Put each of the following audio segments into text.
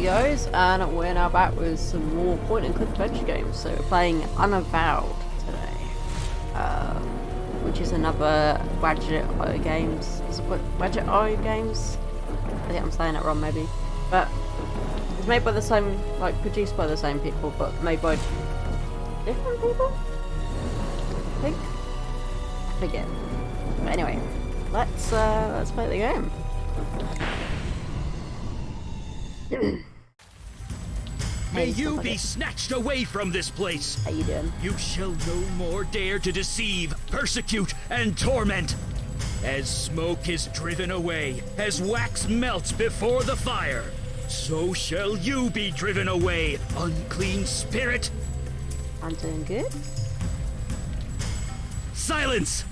videos, and we're now back with some more point-and-click adventure games. So we're playing Unavowed today, which is another Wadget Games. Is it Wadget Games? I think I'm saying it wrong, maybe. But it's made by the same, like produced by the same people, but made by different people. I think. I forget. But anyway, let's play the game. May you be snatched away from this place. How you doing? You shall no more dare to deceive, persecute, and torment. As smoke is driven away, as wax melts before the fire, so shall you be driven away, unclean spirit. I'm doing good. Silence!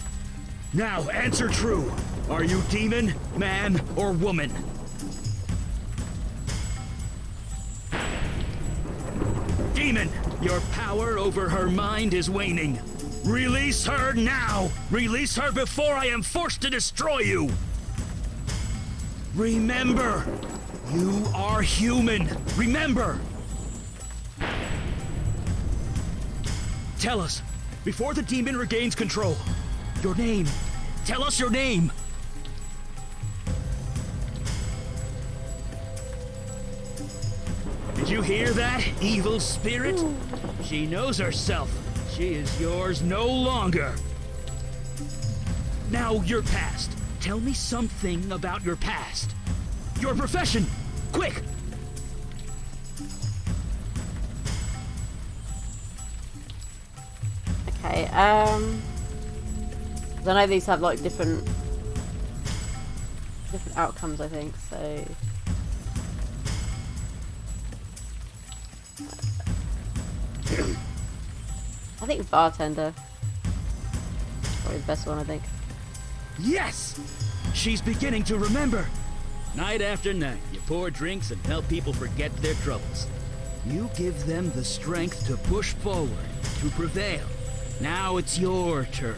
Now answer true. Are you demon, man, or woman? Demon, your power over her mind is waning. Release her now! Release her before I am forced to destroy you! Remember, you are human. Remember! Tell us, before the demon regains control, your name. Tell us your name! Did you hear that, evil spirit? She knows herself. She is yours no longer. Now, your past. Tell me something about your past. Your profession! Quick! Okay, I know these have like different outcomes, I think, so I think bartender probably the best one, I think. Yes! She's beginning to remember. Night after night, you pour drinks and help people forget their troubles. You give them the strength to push forward, to prevail. Now it's your turn.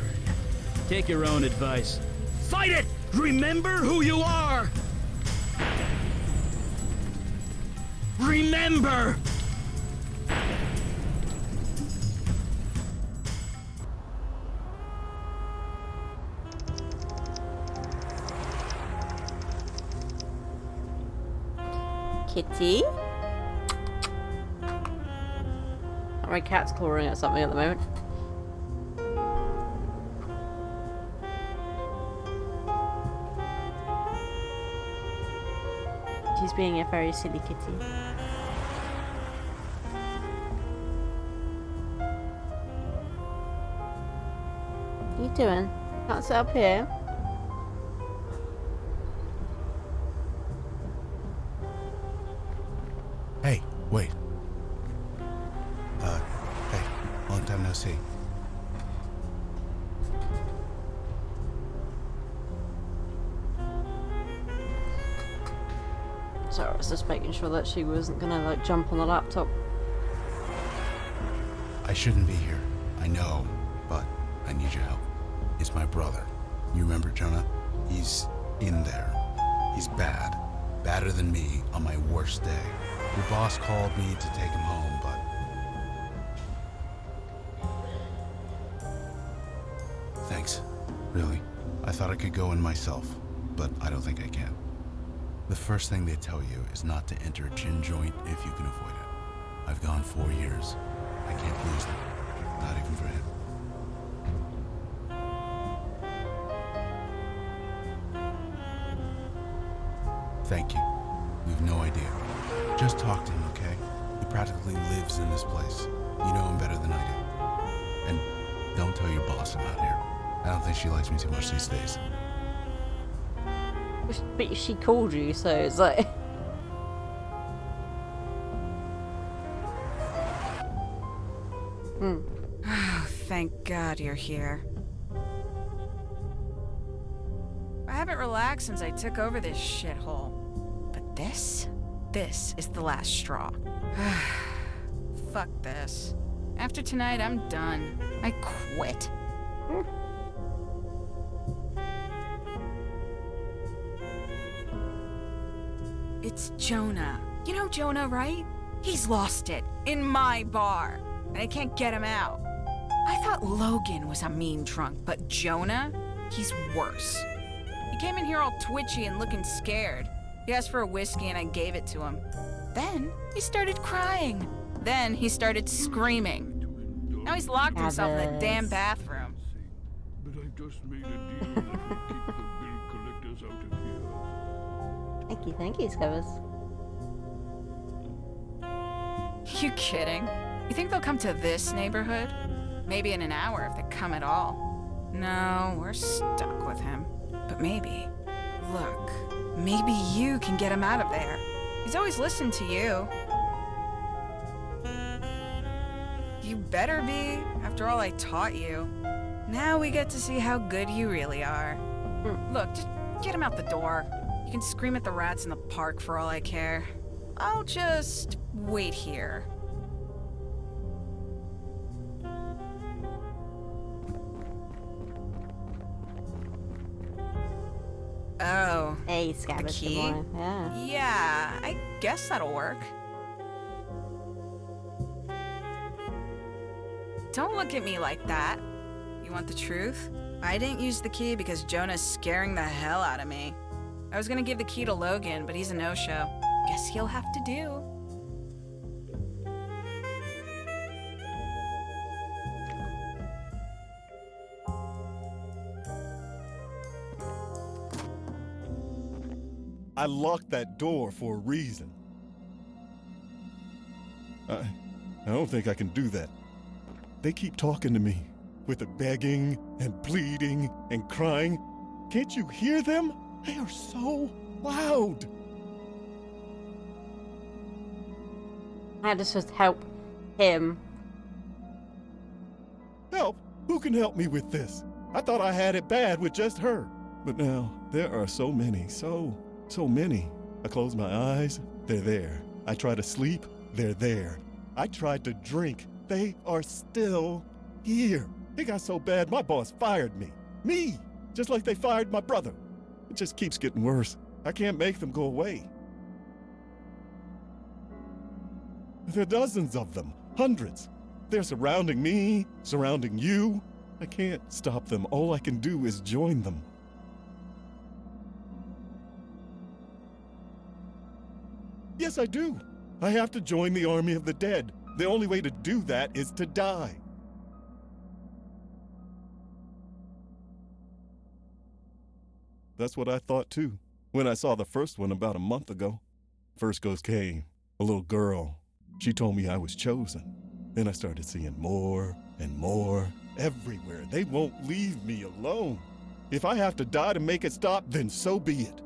Take your own advice. Fight it! Remember who you are! Remember! Kitty? My cat's clawing at something at the moment. She's being a very silly kitty. What are you doing? Can't sit up here. Hey, wait. Hey, long time no see. Sorry, I was just making sure that she wasn't gonna like jump on the laptop. I shouldn't be here. I know, but I need your help. It's my brother. You remember Jonah? He's in there. He's bad. Badder than me on my worst day. Your boss called me to take him home, but... Thanks. Really. I thought I could go in myself, but I don't think I can. The first thing they tell you is not to enter a gin joint if you can avoid it. I've gone 4 years. I can't lose them. Not even for him. Thank you. You've no idea. Just talk to him, okay? He practically lives in this place. You know him better than I do. And don't tell your boss I'm out here. I don't think she likes me too much these days. But she called you, so it's like... Oh, thank God you're here. I haven't relaxed since I took over this shithole. But this is the last straw. Fuck this. After tonight, I'm done. I quit. It's Jonah. You know Jonah, right? He's lost it in my bar, and I can't get him out. I thought Logan was a mean drunk, but Jonah, he's worse. He came in here all twitchy and looking scared. He asked for a whiskey and I gave it to him. Then he started crying. Then he started screaming. Now he's locked himself in the damn bathroom. But I've just made a deal that will keep the bill collectors out of here. Thank you, Scabbers. You kidding? You think they'll come to this neighborhood? Maybe in an hour if they come at all. No, we're stuck with him. But maybe, look, maybe you can get him out of there. He's always listened to you. You better be, after all I taught you. Now we get to see how good you really are. Look, just get him out the door. You can scream at the rats in the park for all I care. I'll just wait here. Oh. Hey, Scabbers. key? Yeah. Yeah, I guess that'll work. Don't look at me like that. You want the truth? I didn't use the key because Jonah's scaring the hell out of me. I was gonna give the key to Logan, but he's a no-show. Guess he'll have to do. I locked that door for a reason. I don't think I can do that. They keep talking to me, with the begging and pleading and crying. Can't you hear them? They are so loud. I just help him. Help? Who can help me with this? I thought I had it bad with just her. But now, there are so many, so many. I close my eyes, they're there. I try to sleep, they're there. I tried to drink, they are still here. It got so bad, my boss fired me. Me! Just like they fired my brother. It just keeps getting worse. I can't make them go away. There are dozens of them, hundreds. They're surrounding me, surrounding you. I can't stop them. All I can do is join them. Yes, I do. I have to join the army of the dead. The only way to do that is to die. That's what I thought too, when I saw the first one about a month ago. First ghost came, a little girl. She told me I was chosen. Then I started seeing more and more everywhere. They won't leave me alone. If I have to die to make it stop, then so be it.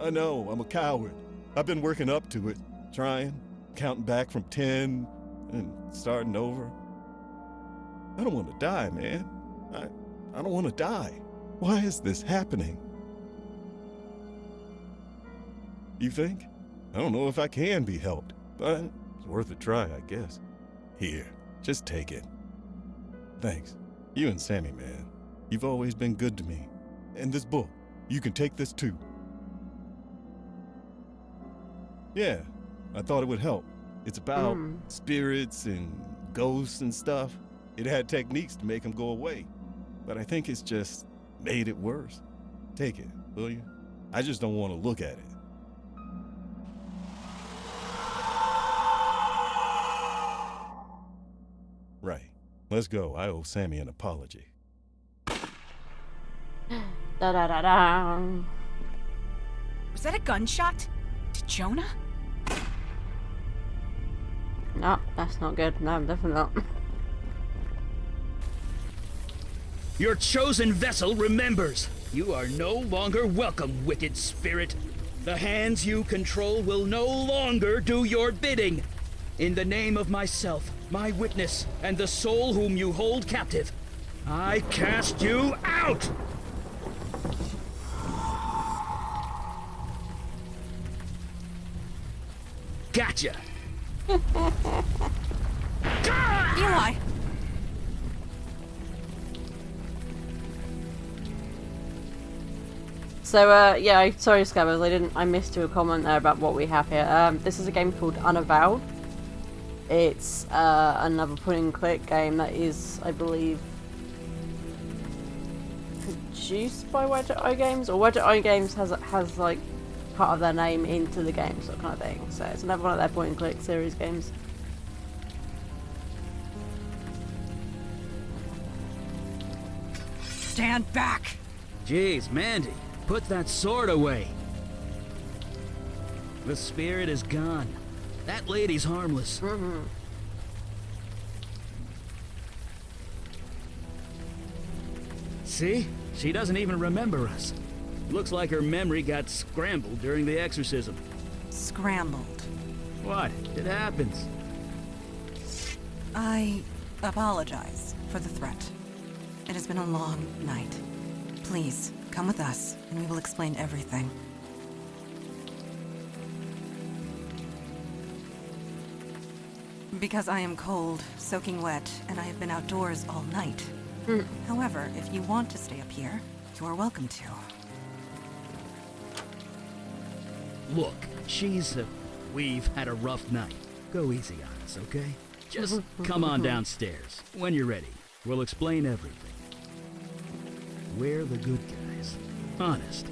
I know, I'm a coward. I've been working up to it, trying, counting back from 10 and starting over. I don't want to die, man. I don't want to die. Why is this happening? You think? I don't know if I can be helped, but it's worth a try, I guess. Here, just take it. Thanks. You and Sammy, man. You've always been good to me. And this book, you can take this too. Yeah, I thought it would help. It's about spirits and ghosts and stuff. It had techniques to make them go away. But I think it's just made it worse. Take it, will you? I just don't want to look at it. Right. Let's go. I owe Sammy an apology. Da-da-da-da. Was that a gunshot? To Jonah? No, that's not good. No, definitely not. Your chosen vessel remembers. You are no longer welcome, wicked spirit. The hands you control will no longer do your bidding. In the name of myself, my witness, and the soul whom you hold captive, I cast you out! Gotcha! Eli! So, yeah, sorry, Scabbers, I missed your comment there about what we have here. This is a game called Unavowed. It's another point-and-click game that is, I believe, produced by Widget Eye Games, or Widget Eye Games has like part of their name into the game, sort of kind of thing. So it's another one of their point-and-click series games. Stand back! Jeez, Mandy, put that sword away. The spirit is gone. That lady's harmless. Mm-hmm. See? She doesn't even remember us. Looks like her memory got scrambled during the exorcism. Scrambled. What? It happens. I apologize for the threat. It has been a long night. Please, come with us, and we will explain everything. Because I am cold, soaking wet, and I have been outdoors all night. However, if you want to stay up here, you are welcome to. Look, we've had a rough night. Go easy on us, okay? Just come on downstairs. When you're ready, we'll explain everything. We're the good guys. Honest.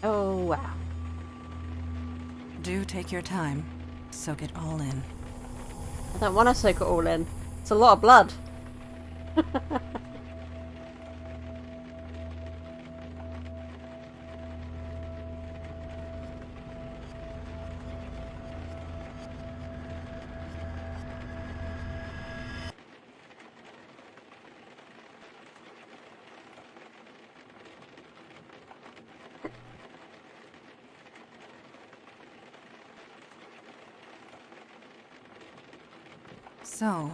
Oh, wow. Do take your time. Soak it all in. I don't want to soak it all in. It's a lot of blood. So,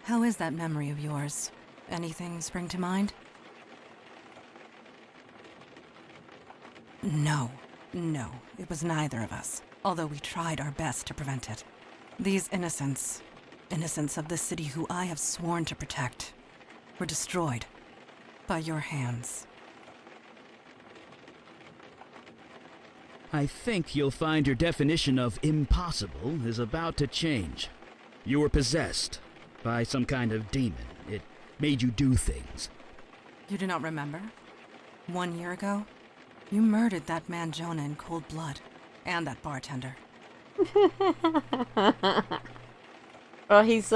how is that memory of yours? Anything spring to mind? No, it was neither of us, although we tried our best to prevent it. These innocents of the city who I have sworn to protect, were destroyed by your hands. I think you'll find your definition of impossible is about to change. You were possessed by some kind of demon. It made you do things. You do not remember? 1 year ago, you murdered that man Jonah in cold blood, and that bartender. Well, he's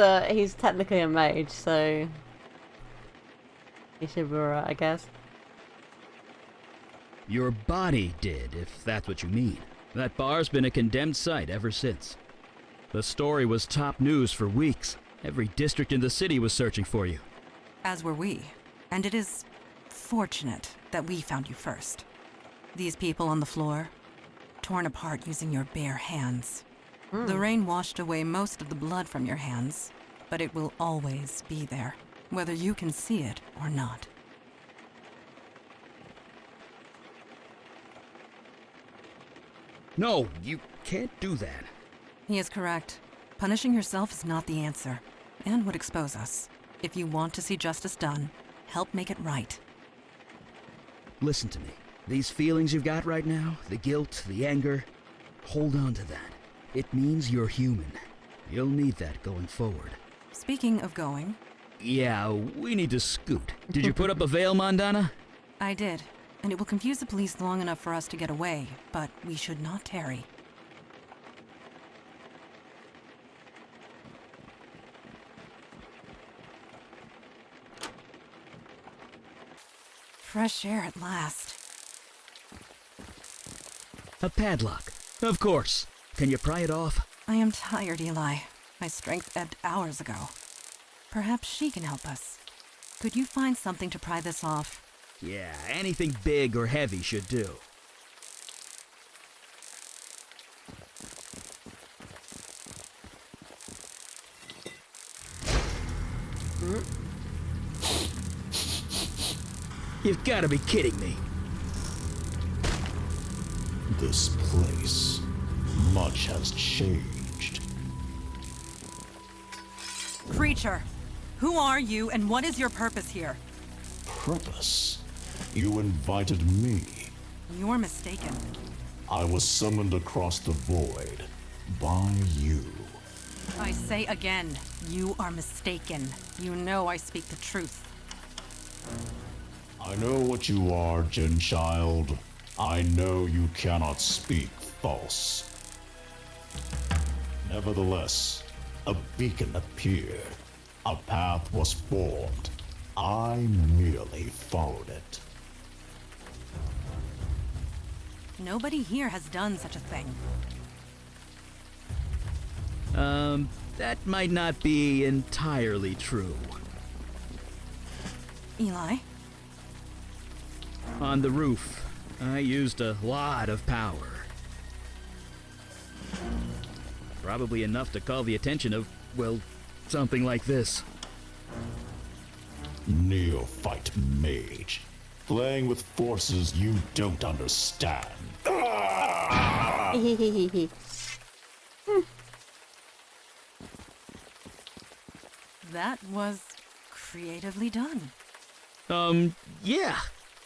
technically a mage, so he should be alright, I guess. Your body did, if that's what you mean. That bar's been a condemned site ever since. The story was top news for weeks. Every district in the city was searching for you. As were we. And it is fortunate that we found you first. These people on the floor, torn apart using your bare hands. The rain washed away most of the blood from your hands, but it will always be there, whether you can see it or not. No, you can't do that. He is correct. Punishing yourself is not the answer, and would expose us. If you want to see justice done, help make it right. Listen to me. These feelings you've got right now, the guilt, the anger, hold on to that. It means you're human. You'll need that going forward. Speaking of going... Yeah, we need to scoot. Did you put up a veil, Mondana? I did, and it will confuse the police long enough for us to get away, but we should not tarry. Fresh air at last. A padlock. Of course. Can you pry it off? I am tired, Eli. My strength ebbed hours ago. Perhaps she can help us. Could you find something to pry this off? Yeah, anything big or heavy should do. You've got to be kidding me. This place, much has changed. Creature, who are you and what is your purpose here? Purpose? You invited me. You're mistaken. I was summoned across the void by you. I say again, you are mistaken. You know I speak the truth. I know what you are, Jin Child. I know you cannot speak false. Nevertheless, a beacon appeared. A path was formed. I merely followed it. Nobody here has done such a thing. That might not be entirely true. Eli? On the roof, I used a lot of power. Probably enough to call the attention of, well, something like this. Neophyte mage. Playing with forces you don't understand. That was creatively done. Yeah.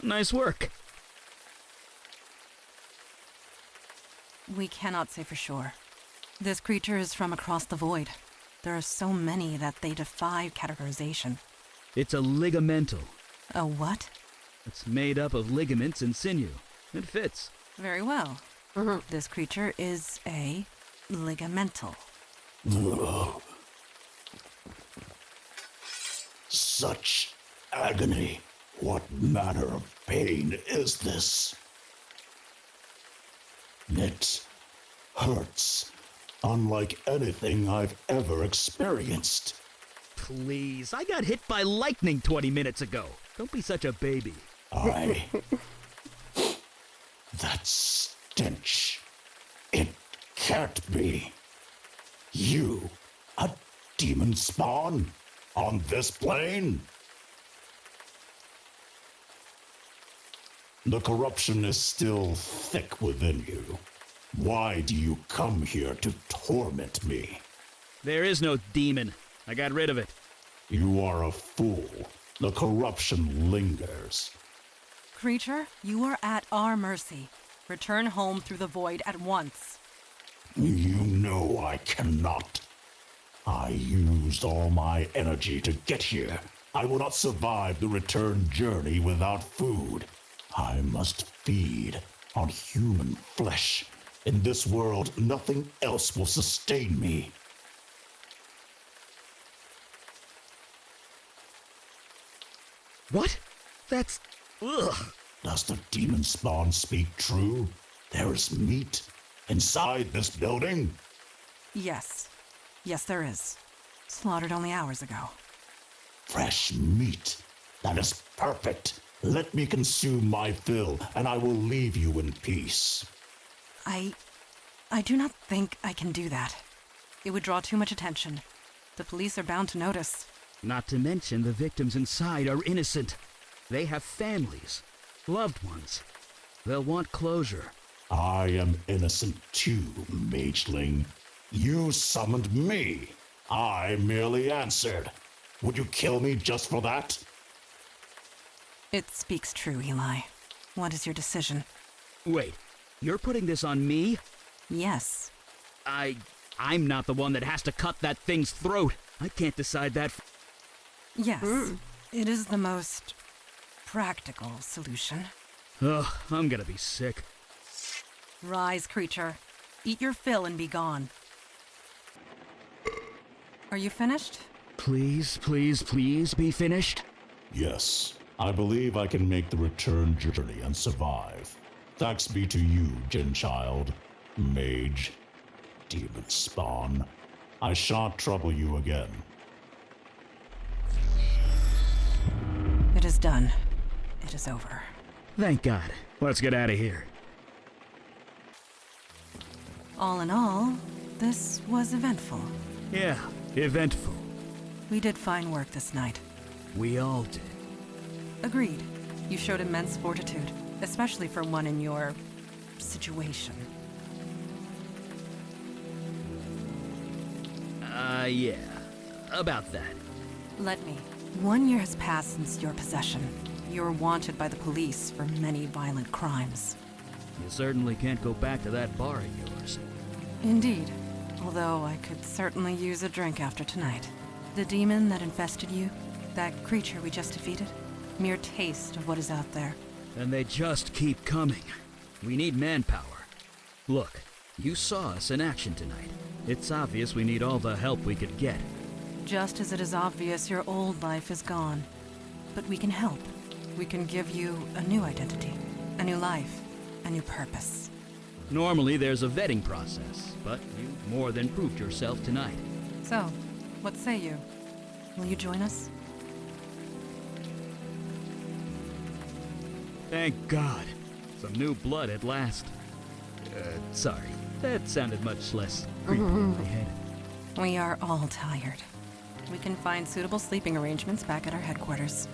Nice work. We cannot say for sure. This creature is from across the void. There are so many that they defy categorization. It's a ligamental. A what? It's made up of ligaments and sinew. It fits. Very well. This creature is a ligamental. Such agony. What manner of pain is this? It hurts, unlike anything I've ever experienced. Please, I got hit by lightning 20 minutes ago. Don't be such a baby. That stench. It can't be. You, a demon spawn, on this plane? The corruption is still thick within you. Why do you come here to torment me? There is no demon. I got rid of it. You are a fool. The corruption lingers. Creature, you are at our mercy. Return home through the void at once. You know I cannot. I used all my energy to get here. I will not survive the return journey without food. I must feed on human flesh. In this world, nothing else will sustain me. What? That's... ugh. Does the demon spawn speak true? There is meat inside this building? Yes. Yes, there is. Slaughtered only hours ago. Fresh meat. That is perfect. Let me consume my fill, and I will leave you in peace. I do not think I can do that. It would draw too much attention. The police are bound to notice. Not to mention the victims inside are innocent. They have families, loved ones. They'll want closure. I am innocent too, mageling. You summoned me. I merely answered. Would you kill me just for that? It speaks true, Eli. What is your decision? Wait, you're putting this on me? Yes. I'm not the one that has to cut that thing's throat. I can't decide that. Yes. It is the most practical solution. Ugh, I'm gonna be sick. Rise, creature. Eat your fill and be gone. Are you finished? Please, please, please be finished. Yes. I believe I can make the return journey and survive. Thanks be to you, Jin Child, Mage, Demon Spawn. I shan't trouble you again. It is done. It is over. Thank God. Let's get out of here. All in all, this was eventful. Yeah, eventful. We did fine work this night. We all did. Agreed. You showed immense fortitude, especially for one in your situation. Yeah. about that. Let me. 1 year has passed since your possession. You're wanted by the police for many violent crimes. You certainly can't go back to that bar of yours. Indeed. Although I could certainly use a drink after tonight. The demon that infested you, that creature we just defeated, mere taste of what is out there. And they just keep coming. We need manpower. Look, you saw us in action tonight. It's obvious we need all the help we could get. Just as it is obvious your old life is gone. But we can help. We can give you a new identity, a new life, a new purpose. Normally there's a vetting process, but you more than proved yourself tonight. So, what say you? Will you join us? Thank God. Some new blood at last. Sorry. That sounded much less creepy in my head. We are all tired. We can find suitable sleeping arrangements back at our headquarters.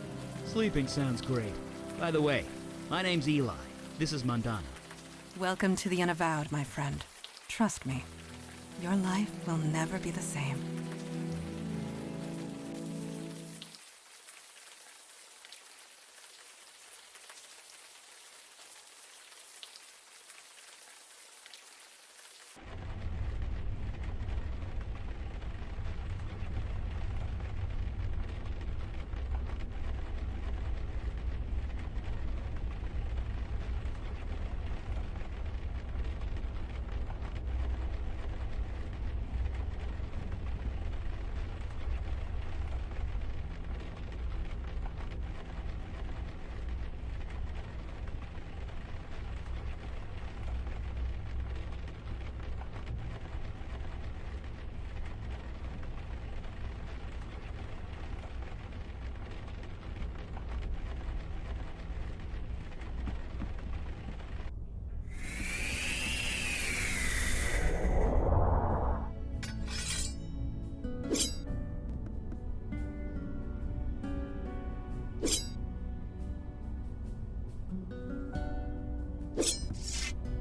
Sleeping sounds great. By the way, my name's Eli. This is Mandana. Welcome to the Unavowed, my friend. Trust me, your life will never be the same.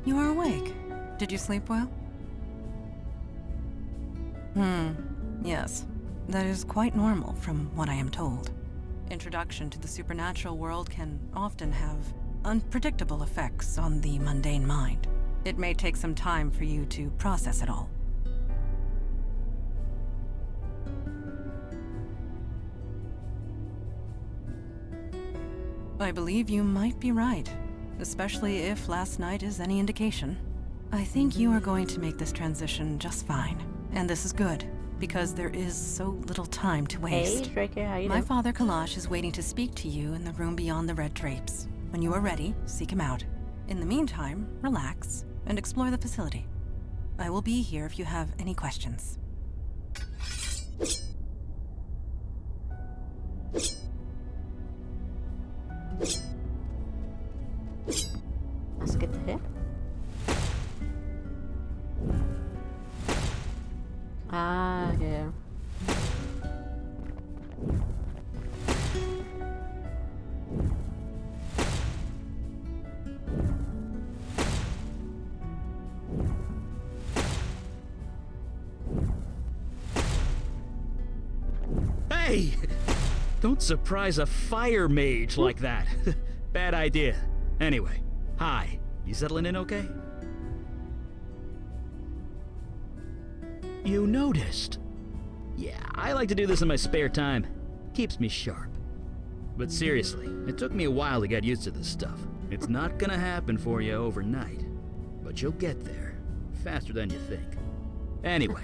You are awake. Did you sleep well? Yes. That is quite normal from what I am told. Introduction to the supernatural world can often have unpredictable effects on the mundane mind. It may take some time for you to process it all. I believe you might be right, especially if last night is any indication. I think you are going to make this transition just fine. And this is good, because there is so little time to waste. Hey, Draco, how you My doing? father Kalash is waiting to speak to you in the room beyond the red drapes. When you are ready, seek him out. In the meantime, relax and explore the facility. I will be here if you have any questions. That's good to hear. Ah, yeah. Hey! Don't surprise a fire mage like that. Bad idea. Anyway, hi. You settling in okay? You noticed? Yeah, I like to do this in my spare time. Keeps me sharp. But seriously, it took me a while to get used to this stuff. It's not gonna happen for you overnight. But you'll get there. Faster than you think. Anyway,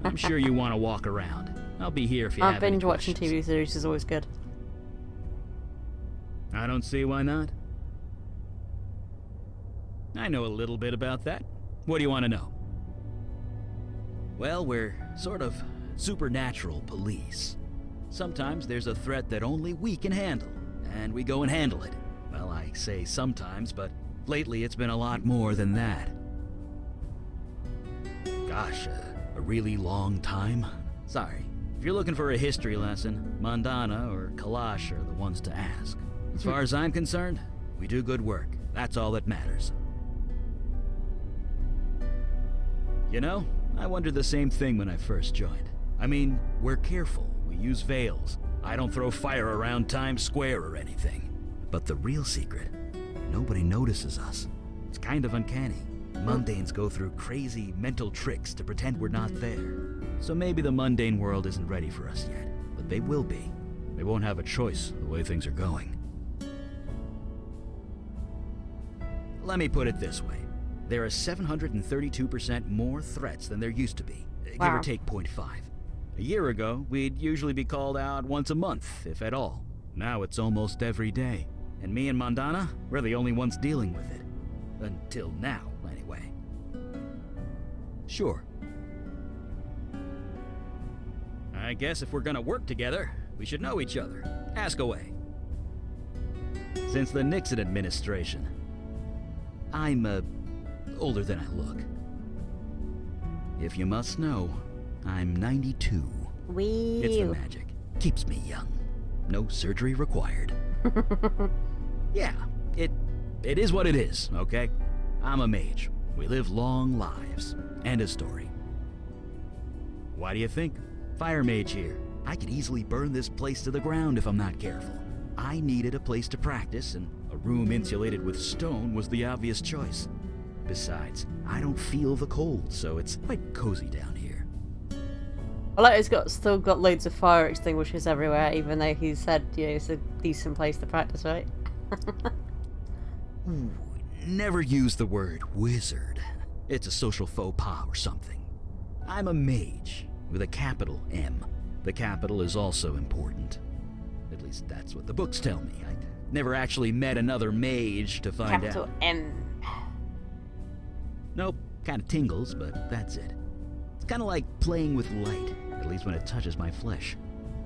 I'm sure you want to walk around. I'll be here if you have any Binge watching questions. TV series is always good. I don't see why not. I know a little bit about that. What do you want to know? Well, we're sort of supernatural police. Sometimes there's a threat that only we can handle, and we go and handle it. Well, I say sometimes, but lately it's been a lot more than that. Gosh, a really long time? Sorry. If you're looking for a history lesson, Mandana or Kalash are the ones to ask. As far as I'm concerned, we do good work. That's all that matters. You know, I wondered the same thing when I first joined. I mean, we're careful. We use veils. I don't throw fire around Times Square or anything. But the real secret, nobody notices us. It's kind of uncanny. Mundanes go through crazy mental tricks to pretend we're not there. So maybe the mundane world isn't ready for us yet, but they will be. They won't have a choice the way things are going. Let me put it this way. There are 732% more threats than there used to be, give Wow. or take 0.5. A year ago, we'd usually be called out once a month, if at all. Now it's almost every day. And me and Mondana, we're the only ones dealing with it. Until now, anyway. Sure. I guess if we're gonna work together, we should know each other. Ask away. Since the Nixon administration, I'm, older than I look. If you must know, I'm 92. It's the Wee. magic. Keeps me young. No surgery required. Yeah, it is what it is, okay? I'm a mage. We live long lives. End of story. Why do you think? Fire mage here. I could easily burn this place to the ground if I'm not careful. I needed a place to practice, and a room insulated with stone was the obvious choice. Besides, I don't feel the cold, so it's quite cozy down here. I like he's still got loads of fire extinguishers everywhere, even though he said, you know, it's a decent place to practice, right? Ooh, never use the word wizard. It's a social faux pas or something. I'm a mage, with a capital M. The capital is also important. At least that's what the books tell me. I never actually met another mage to find Capital out. M. Nope, kinda tingles, but that's it. It's kinda like playing with light, at least when it touches my flesh.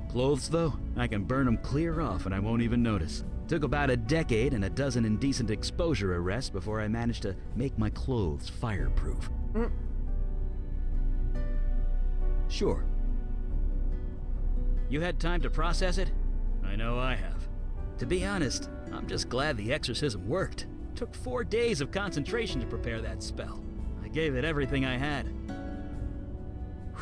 Clothes, though, I can burn them clear off and I won't even notice. Took about a decade and a dozen indecent exposure arrests before I managed to make my clothes fireproof. Sure. You had time to process it? I know I have. To be honest, I'm just glad the exorcism worked. Took 4 days of concentration to prepare that spell. I gave it everything I had.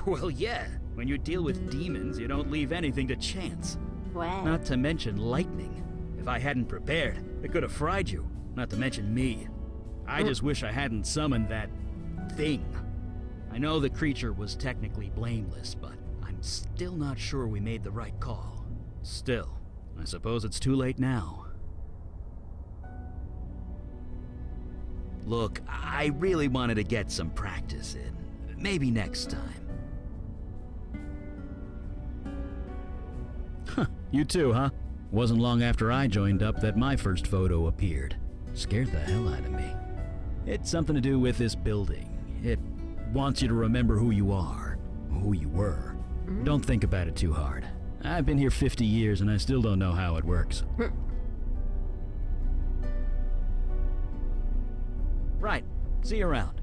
Well, yeah. When you deal with demons, you don't leave anything to chance. Wow. Not to mention lightning. If I hadn't prepared, it could have fried you. Not to mention me. I just wish I hadn't summoned that thing. I know the creature was technically blameless, but I'm still not sure we made the right call. Still, I suppose it's too late now. Look, I really wanted to get some practice in. Maybe next time. Huh, you too, huh? Wasn't long after I joined up that my first photo appeared. Scared the hell out of me. It's something to do with this building. It wants you to remember who you are, who you were. Don't think about it too hard. I've been here 50 years and I still don't know how it works. Right. See you around.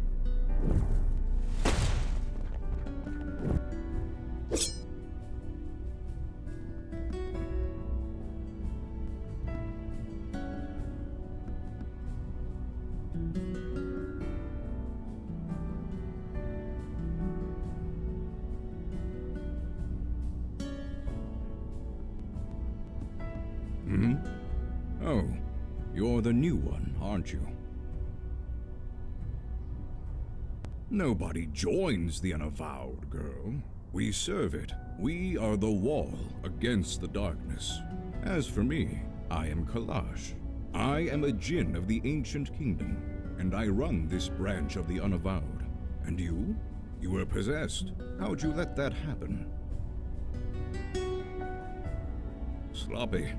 Oh, you're the new one, aren't you? Nobody joins the Unavowed, girl. We serve it. We are the wall against the darkness. As for me, I am Kalash. I am a djinn of the ancient kingdom, and I run this branch of the Unavowed. And you? You were possessed. How'd you let that happen? Sloppy.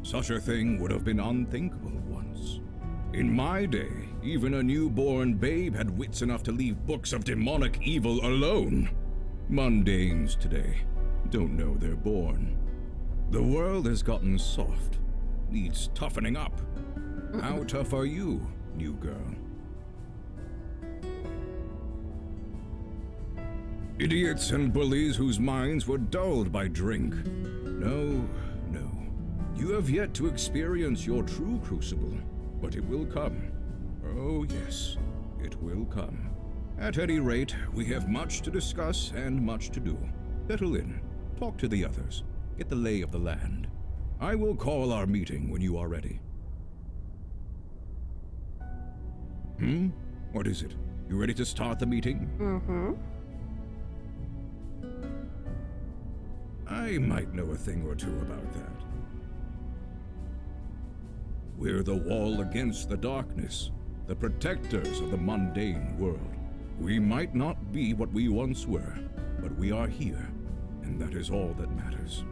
Such a thing would have been unthinkable once. In my day, even a newborn babe had wits enough to leave books of demonic evil alone. Mundanes today don't know they're born. The world has gotten soft, needs toughening up. How tough are you, new girl? Idiots and bullies whose minds were dulled by drink. No. You have yet to experience your true crucible, but it will come. Oh yes, it will come. At any rate, we have much to discuss and much to do. Settle in, talk to the others, get the lay of the land. I will call our meeting when you are ready. What is it? You ready to start the meeting? Mm-hmm. I might know a thing or two about that. We're the wall against the darkness, the protectors of the mundane world. We might not be what we once were, but we are here, and that is all that matters.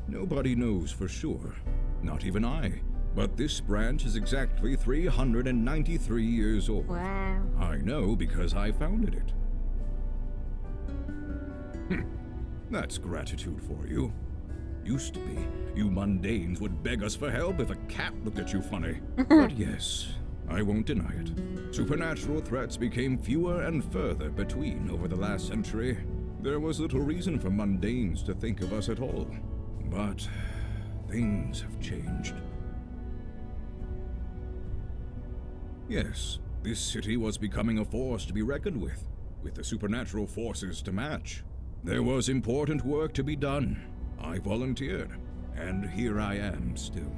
Nobody knows for sure, not even I, but this branch is exactly 393 years old. Wow. I know because I founded it. That's gratitude for you. Used to be, you mundanes would beg us for help if a cat looked at you funny. But yes, I won't deny it. Supernatural threats became fewer and further between over the last century. There was little reason for mundanes to think of us at all. But things have changed. Yes, this city was becoming a force to be reckoned with the supernatural forces to match. There was important work to be done. I volunteered, and here I am still.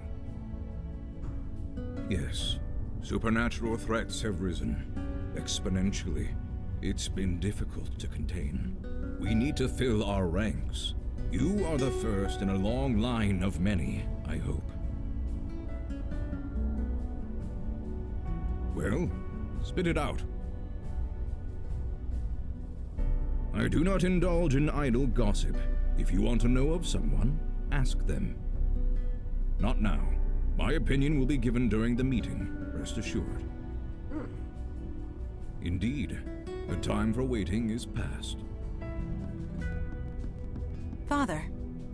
Yes, supernatural threats have risen exponentially. It's been difficult to contain. We need to fill our ranks. You are the first in a long line of many, I hope. Well, spit it out. I do not indulge in idle gossip. If you want to know of someone, ask them. Not now. My opinion will be given during the meeting, rest assured. Indeed, the time for waiting is past. Father,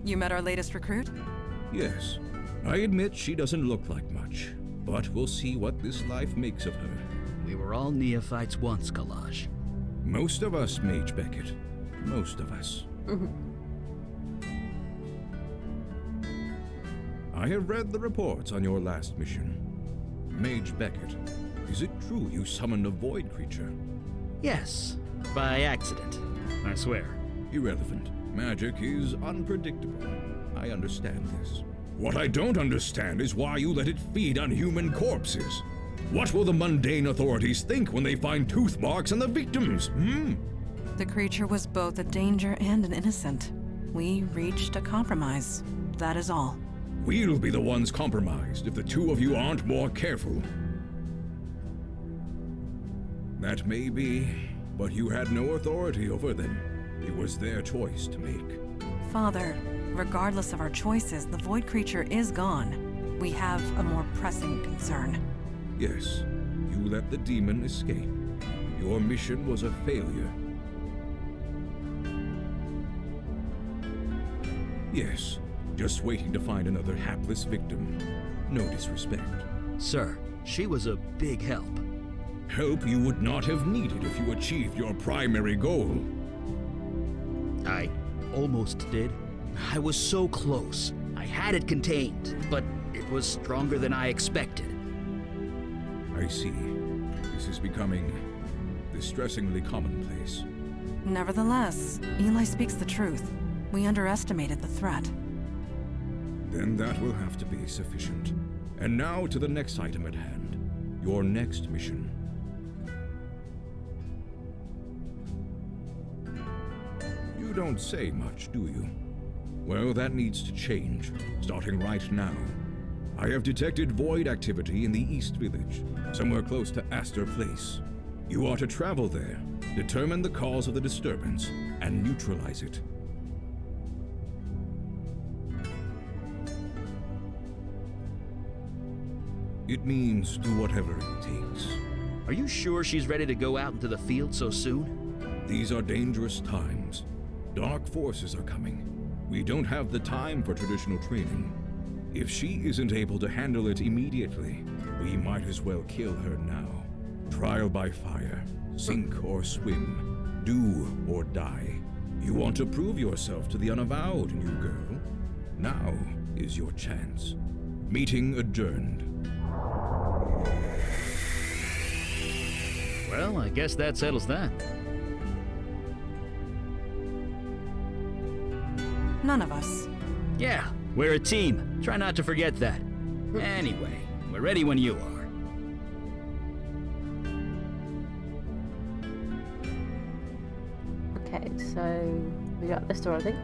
you met our latest recruit? Yes, I admit she doesn't look like much, but we'll see what this life makes of her. We were all neophytes once, Kalaj. Most of us, Mage Beckett. Most of us. I have read the reports on your last mission. Mage Beckett, is it true you summoned a void creature? Yes, by accident, I swear. Irrelevant. Magic is unpredictable. I understand this. What I don't understand is why you let it feed on human corpses. What will the mundane authorities think when they find tooth marks on the victims, The creature was both a danger and an innocent. We reached a compromise. That is all. We'll be the ones compromised if the two of you aren't more careful. That may be, but you had no authority over them. It was their choice to make. Father, regardless of our choices, the void creature is gone. We have a more pressing concern. Yes, you let the demon escape. Your mission was a failure. Yes, just waiting to find another hapless victim. No disrespect. Sir, she was a big help. Help you would not have needed if you achieved your primary goal. I almost did. I was so close. I had it contained, but it was stronger than I expected. I see. This is becoming distressingly commonplace. Nevertheless, Eli speaks the truth. We underestimated the threat. Then that will have to be sufficient. And now to the next item at hand. Your next mission. You don't say much, do you? Well, that needs to change, starting right now. I have detected void activity in the East Village, somewhere close to Astor Place. You are to travel there, determine the cause of the disturbance, and neutralize it. It means do whatever it takes. Are you sure she's ready to go out into the field so soon? These are dangerous times. Dark forces are coming. We don't have the time for traditional training. If she isn't able to handle it immediately, we might as well kill her now. Trial by fire, sink or swim, do or die. You want to prove yourself to the Unavowed, new girl? Now is your chance. Meeting adjourned. Well, I guess that settles that. None of us. Yeah, we're a team. Try not to forget that. Anyway, we're ready when you are. Okay, so we got this door, I think.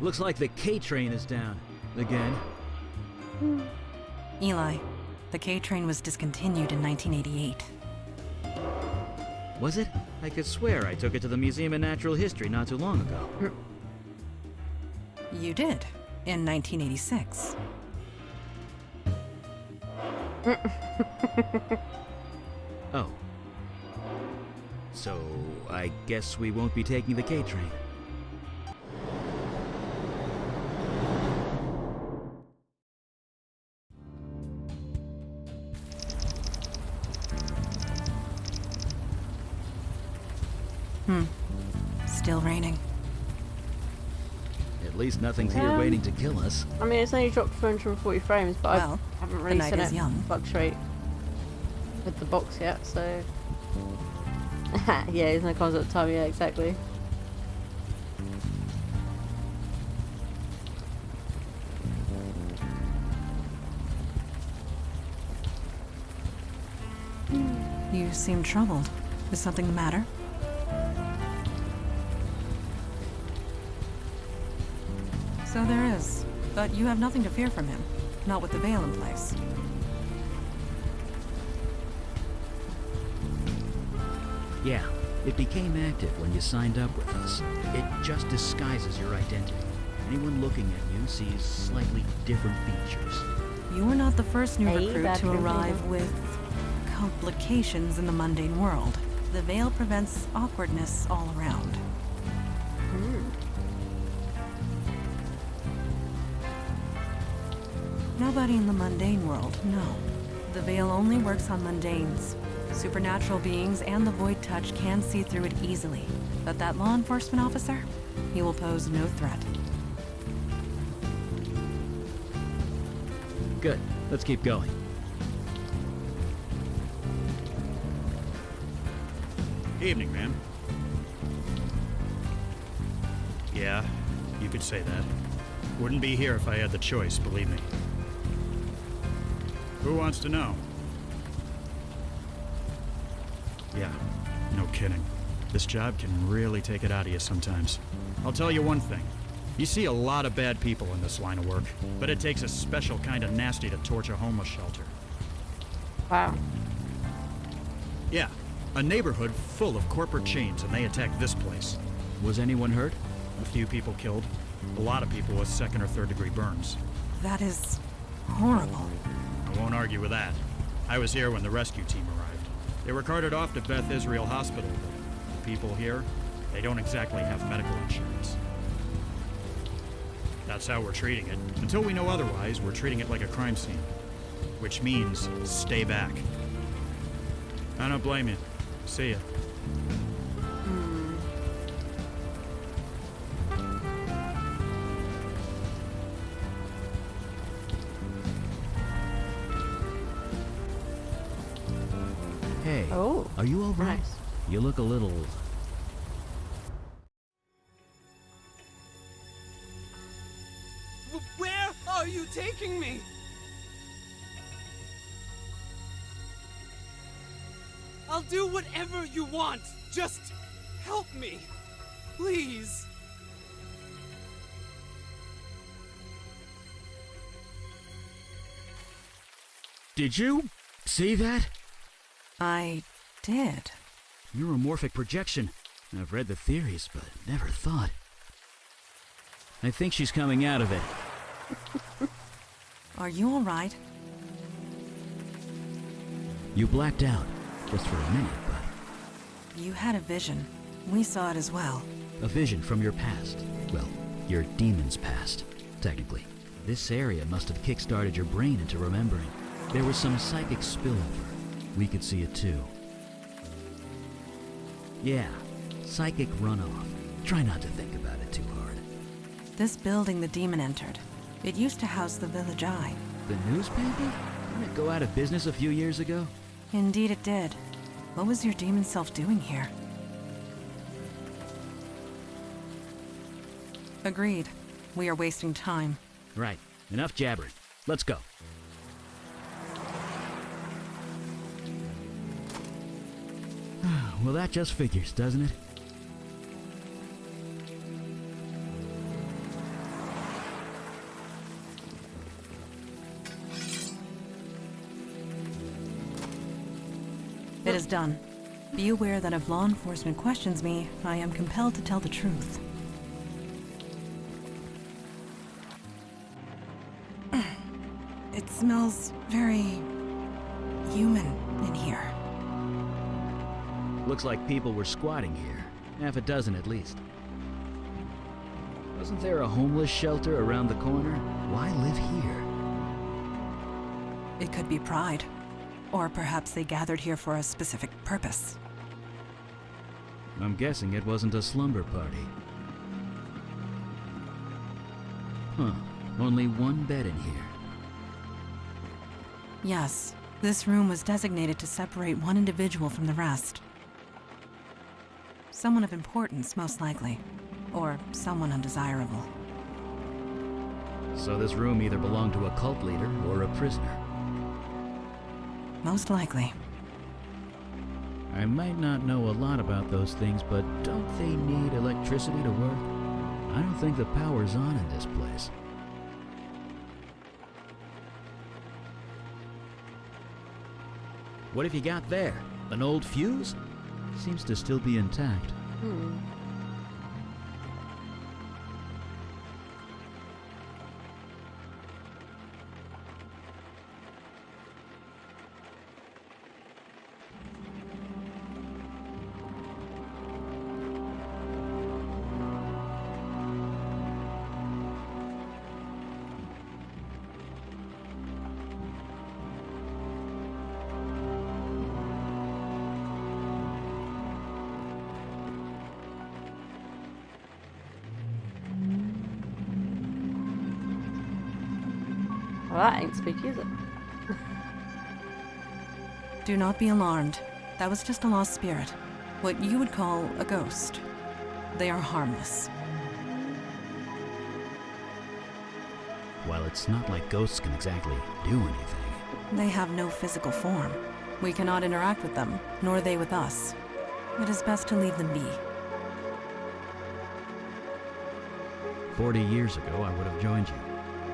Looks like the K train is down. Again. Eli, the K train was discontinued in 1988. Was it? I could swear I took it to the Museum of Natural History not too long ago. You did, in 1986. Oh. So, I guess we won't be taking the K train. Still raining. At least nothing's here waiting to kill us. I mean, it's only dropped 440 frames, but Well, I haven't the really night seen is it young. fluctuate with the box yet, so... yeah, it's no comes at the time, yeah, exactly. You seem troubled. Is something the matter? So there is, but you have nothing to fear from him. Not with the veil in place. Yeah, it became active when you signed up with us. It just disguises your identity. Anyone looking at you sees slightly different features. You are not the first new Hey, recruit back to in arrive here. with complications in the mundane world. The veil prevents awkwardness all around. Nobody in the mundane world, no. The veil only works on mundanes. Supernatural beings and the void touch can see through it easily. But that law enforcement officer, he will pose no threat. Good. Let's keep going. Evening, ma'am. Yeah, you could say that. Wouldn't be here if I had the choice, believe me. Who wants to know? Yeah, no kidding. This job can really take it out of you sometimes. I'll tell you one thing. You see a lot of bad people in this line of work, but it takes a special kind of nasty to torch a homeless shelter. Wow. Yeah, a neighborhood full of corporate chains, and they attacked this place. Was anyone hurt? A few people killed. A lot of people with second or third degree burns. That is horrible. I won't argue with that. I was here when the rescue team arrived. They were carted off to Beth Israel Hospital, but the people here, they don't exactly have medical insurance. That's how we're treating it. Until we know otherwise, we're treating it like a crime scene. Which means, stay back. I don't blame you. See ya. Hey, Oh, are you all right? nice. You look a little... Where are you taking me? I'll do whatever you want. Just help me. Please. Did you see that? I did. Neuromorphic projection. I've read the theories, but never thought. I think she's coming out of it. Are you all right? You blacked out, just for a minute, but You had a vision. We saw it as well. a vision from your past. Well, your demon's past, technically. This area must have kick-started your brain into remembering. There was some psychic spillover. We could see it too. Yeah, psychic runoff. Try not to think about it too hard. This building the demon entered. It used to house the Village Eye. The newspaper? Didn't it go out of business a few years ago? Indeed it did. What was your demon self doing here? Agreed. We are wasting time. Right. Enough jabbering. Let's go. Well, that just figures, doesn't it? It is done. Be aware that if law enforcement questions me, I am compelled to tell the truth. It smells very human in here. Looks like people were squatting here. Half a dozen at least. Wasn't there a homeless shelter around the corner? Why live here? It could be pride. Or perhaps they gathered here for a specific purpose. I'm guessing it wasn't a slumber party. Huh. Only one bed in here. Yes, this room was designated to separate one individual from the rest. Someone of importance, most likely. Or someone undesirable. So this room either belonged to a cult leader or a prisoner. Most likely. I might not know a lot about those things, but don't they need electricity to work? I don't think the power's on in this place. What have you got there? An old fuse? Seems to still be intact. Well, that ain't spooky, is it? Do not be alarmed. That was just a lost spirit. What you would call a ghost. They are harmless. While it's not like ghosts can exactly do anything. They have no physical form. We cannot interact with them, nor they with us. It is best to leave them be. 40 years ago, I would have joined you.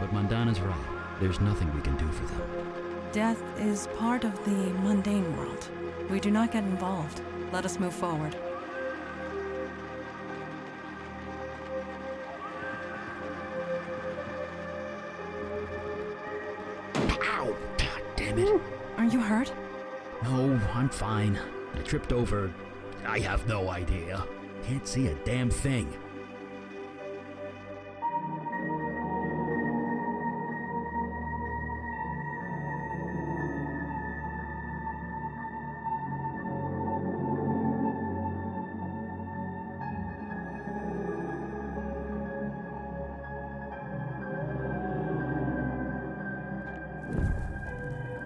But Mandana's right. There's nothing we can do for them. Death is part of the mundane world. We do not get involved. Let us move forward. Ow! God damn it. Are you hurt? No, I'm fine. I tripped over... I have no idea. Can't see a damn thing.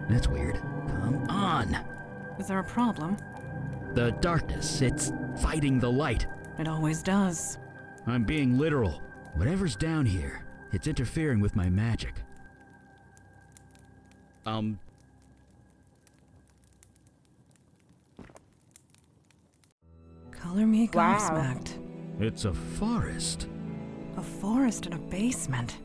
That's weird. Come on! Is there a problem? The darkness, it's fighting the light. It always does. I'm being literal. Whatever's down here, it's interfering with my magic. Color me Wow. gobsmacked. It's a forest. A forest in a basement.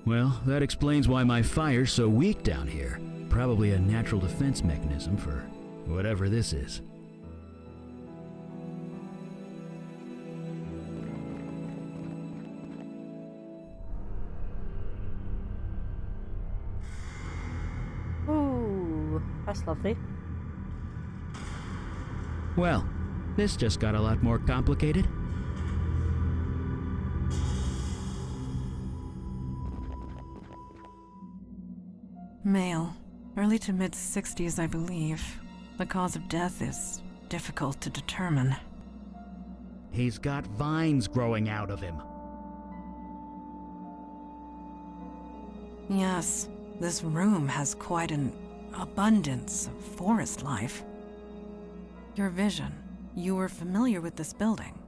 Well, that explains why my fire's so weak down here. Probably a natural defense mechanism for whatever this is. Ooh, that's lovely. Well, this just got a lot more complicated. Male. Early to mid-60s, I believe. The cause of death is difficult to determine. He's got vines growing out of him. Yes, this room has quite an abundance of forest life. Your vision. You were familiar with this building.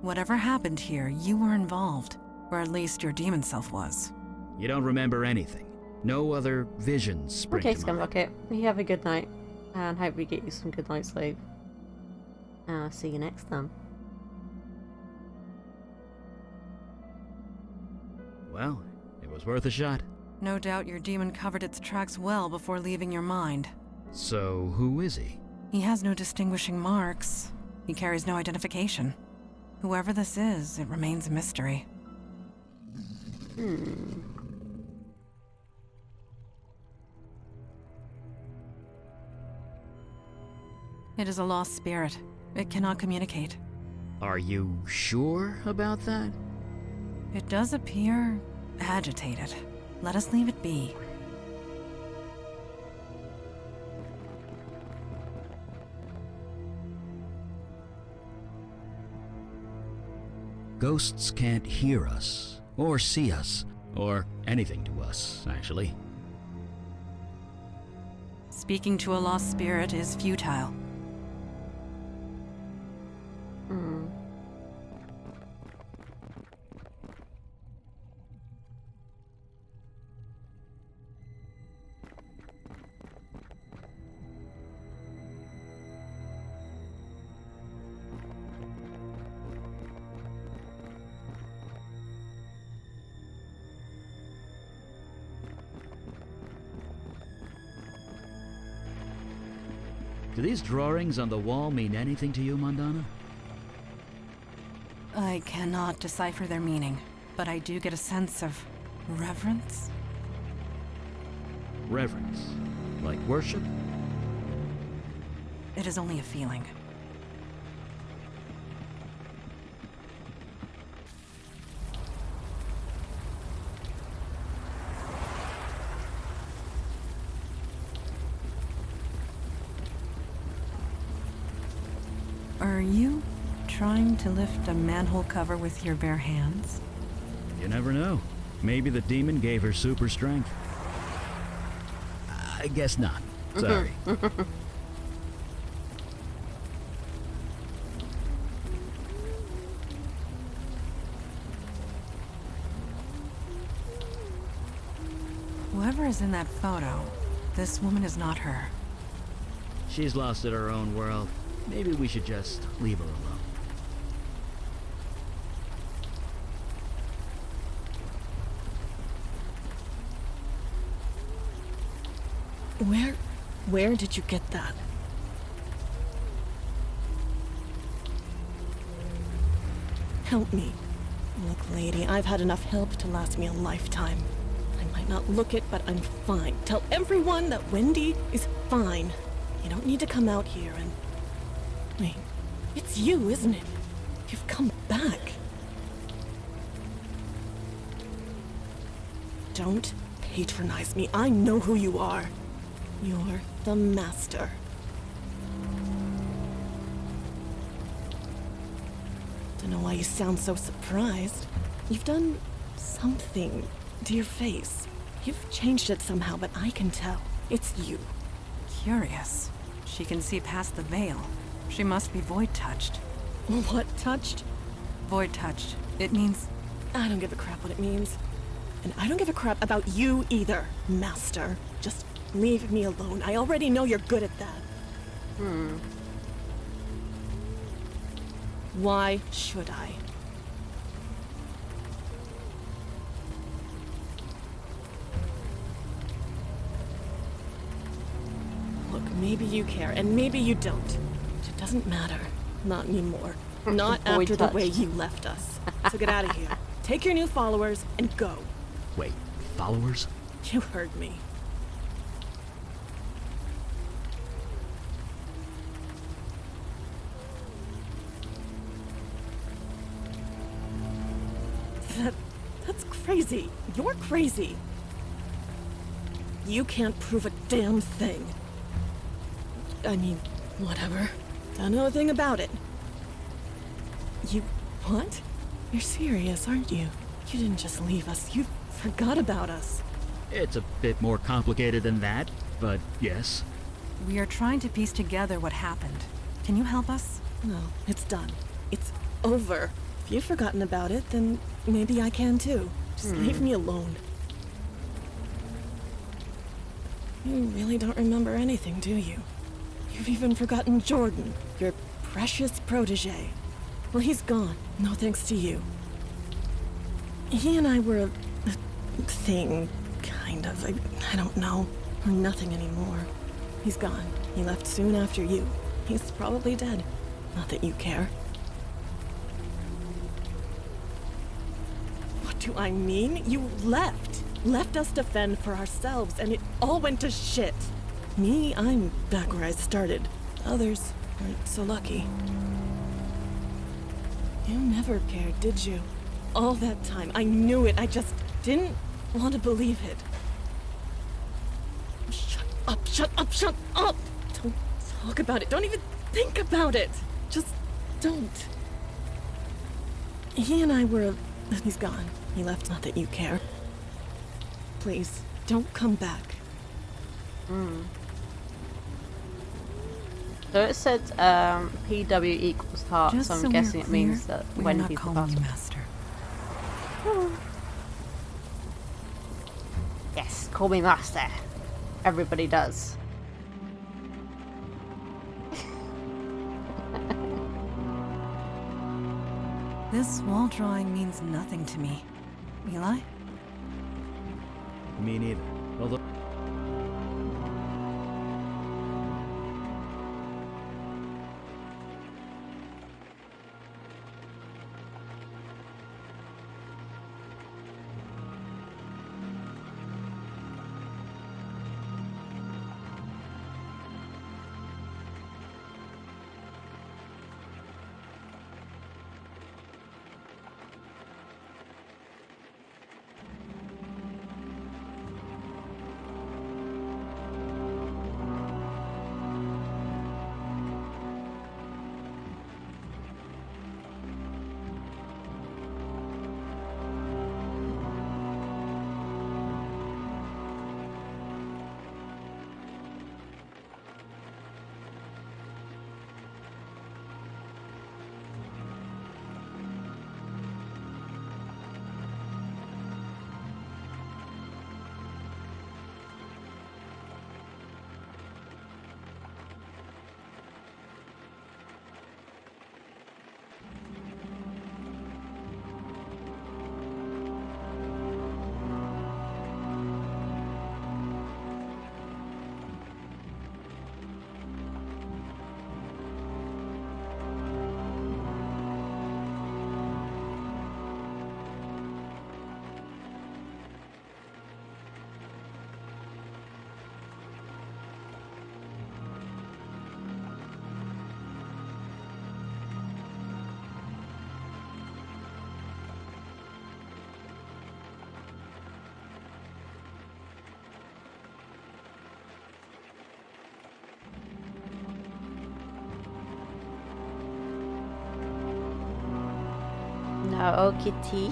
Whatever happened here, you were involved. Or at least your demon self was. You don't remember anything. No other visions spring Okay, to mind. Scumbucket. You have a good night. And hope we get you some good night's sleep. And I'll see you next time. Well, it was worth a shot. No doubt your demon covered its tracks well before leaving your mind. So, who is he? He has no distinguishing marks. He carries no identification. Whoever this is, it remains a mystery. It is a lost spirit. It cannot communicate. Are you sure about that? It does appear agitated. Let us leave it be. Ghosts can't hear us, or see us, or anything to us, actually. Speaking to a lost spirit is futile. Do these drawings on the wall mean anything to you, Mondana? I cannot decipher their meaning, but I do get a sense of reverence. Reverence? Like worship? It is only a feeling. Are you trying to lift a manhole cover with your bare hands? You never know. Maybe the demon gave her super strength. I guess not. Sorry. Whoever is in that photo, this woman is not her. She's lost in her own world. Maybe we should just leave her alone. Where did you get that? Help me. Look, lady, I've had enough help to last me a lifetime. I might not look it, but I'm fine. Tell everyone that Wendy is fine. You don't need to come out here and... Wait, it's you, isn't it? You've come back. Don't patronize me. I know who you are. You're the master. Don't know why you sound so surprised. You've done something to your face. You've changed it somehow, but I can tell. It's you. Curious. She can see past the veil. She must be void-touched. What touched? Void-touched. It means... I don't give a crap what it means. And I don't give a crap about you either, master. Just leave me alone. I already know you're good at that. Why should I? Look, maybe you care, and maybe you don't. It doesn't matter. Not anymore. Not after the way you left us. So get out of here. Take your new followers and go. Wait, followers? You heard me. That's crazy. You're crazy. You can't prove a damn thing. I mean, whatever. Don't know a thing about it. You... what? You're serious, aren't you? You didn't just leave us. You forgot about us. It's a bit more complicated than that, but yes. We are trying to piece together what happened. Can you help us? No, it's done. It's over. If you've forgotten about it, then maybe I can too. Just leave me alone. You really don't remember anything, do you? You've even forgotten Jordan, your precious protege. Well, he's gone. No thanks to you. He and I were a thing, kind of. I don't know. We're nothing anymore. He's gone. He left soon after you. He's probably dead. Not that you care. What do I mean? You left. Left us to fend for ourselves, and it all went to shit. Me, I'm back where I started. Others aren't so lucky. You never cared, did you? All that time, I knew it. I just didn't want to believe it. Shut up, shut up, shut up! Don't talk about it. Don't even think about it. Just don't. He and I were... He's gone. He left, not that you care. Please, don't come back. So it said PW equals heart, Just so I'm we're guessing it clear, means that we're when not people calling pass. you master. Yes, call me master. Everybody does. This wall drawing means nothing to me. Eli? Me neither. Although... No, oh kitty.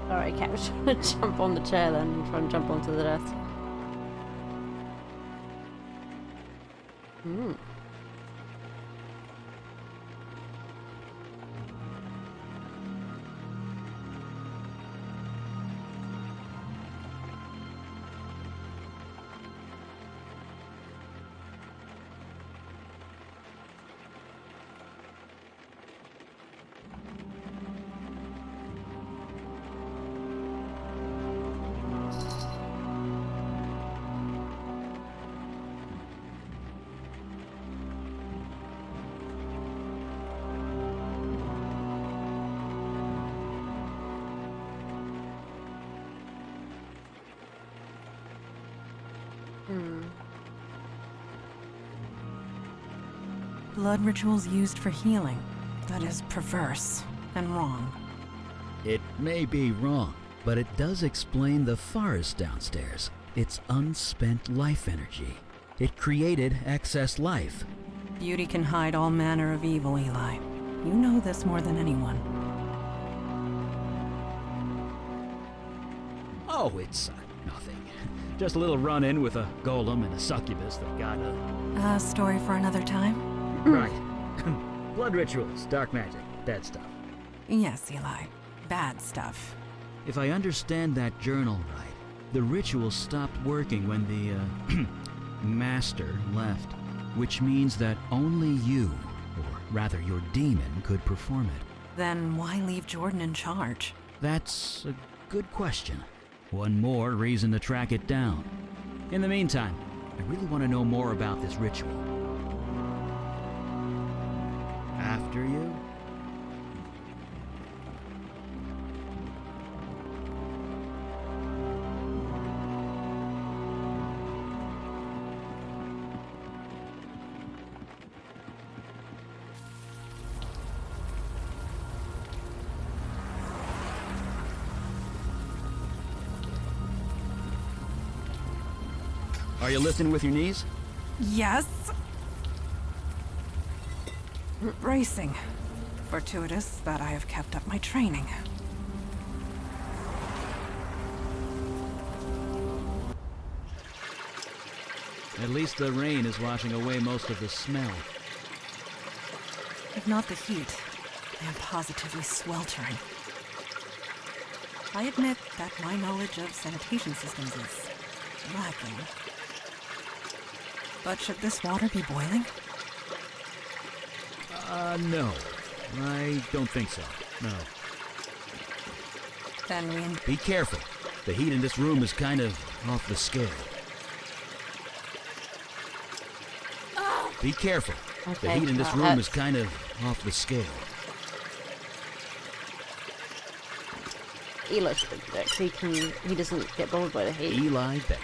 Alright, cat was trying to jump on the chair then and try and jump onto the desk. Blood rituals used for healing. That is perverse and wrong. It may be wrong, but it does explain the forest downstairs. It's unspent life energy. It created excess life. Beauty can hide all manner of evil, Eli. You know this more than anyone. Oh, it's nothing. Just a little run-in with a golem and a succubus that got A story for another time? Right. Blood rituals, dark magic, that stuff. Yes, Eli. Bad stuff. If I understand that journal right, the ritual stopped working when the, master left. Which means that only you, or rather your demon, could perform it. Then why leave Jordan in charge? That's a good question. One more reason to track it down. In the meantime, I really want to know more about this ritual. After you? Are you listening with your knees? Yes. Bracing. Fortuitous that I have kept up my training. At least the rain is washing away most of the smell. If not the heat, I am positively sweltering. I admit that my knowledge of sanitation systems is lacking. But should this water be boiling? No. I don't think so. No. Then Be careful. The heat in this room is kind of off the scale. Be careful. Okay, The heat in this that room is hurts. kind of off the scale. Eli should be there, 'cause he doesn't get bothered by the heat. Eli Beckett.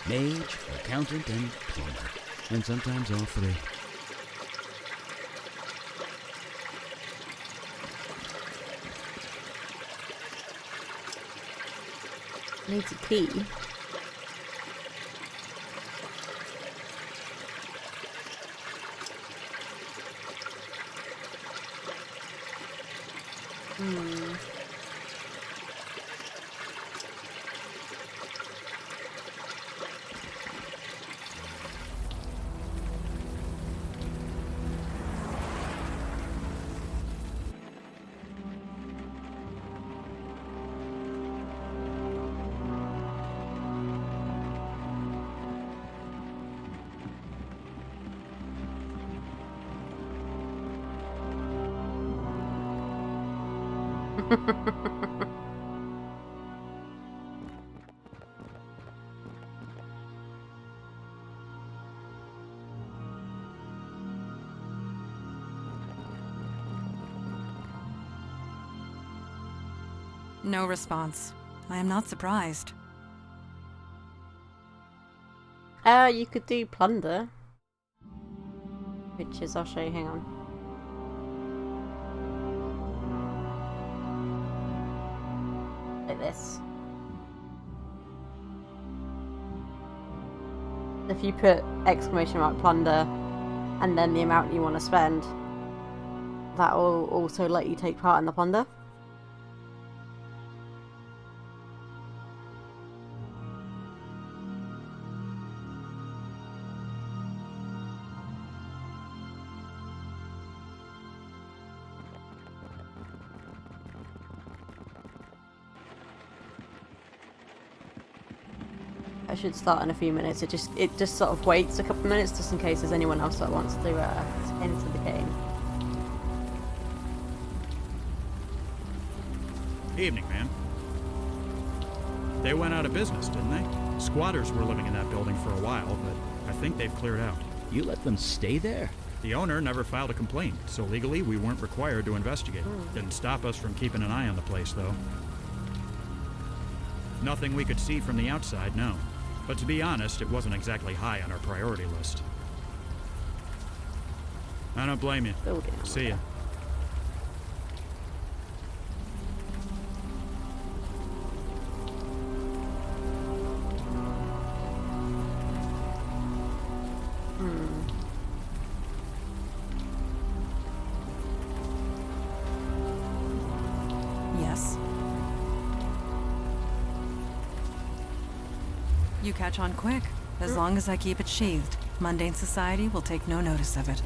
Mage, accountant, and plumber. And sometimes all three. Needs a pee. No response. I am not surprised. You could do plunder. Which is, I'll show you, hang on. Like this. If you put exclamation mark plunder and then the amount you want to spend, that will also let you take part in the plunder. I should start in a few minutes. It just sort of waits a couple of minutes just in case there's anyone else that wants to enter the game. Evening, ma'am. They went out of business, didn't they? Squatters were living in that building for a while, but I think they've cleared out. You let them stay there? The owner never filed a complaint, so legally we weren't required to investigate. Didn't stop us from keeping an eye on the place, though. Nothing we could see from the outside, no. But to be honest, it wasn't exactly high on our priority list. I don't blame you. Building. See ya. Yes. You catch on quick. As long as I keep it sheathed, mundane society will take no notice of it.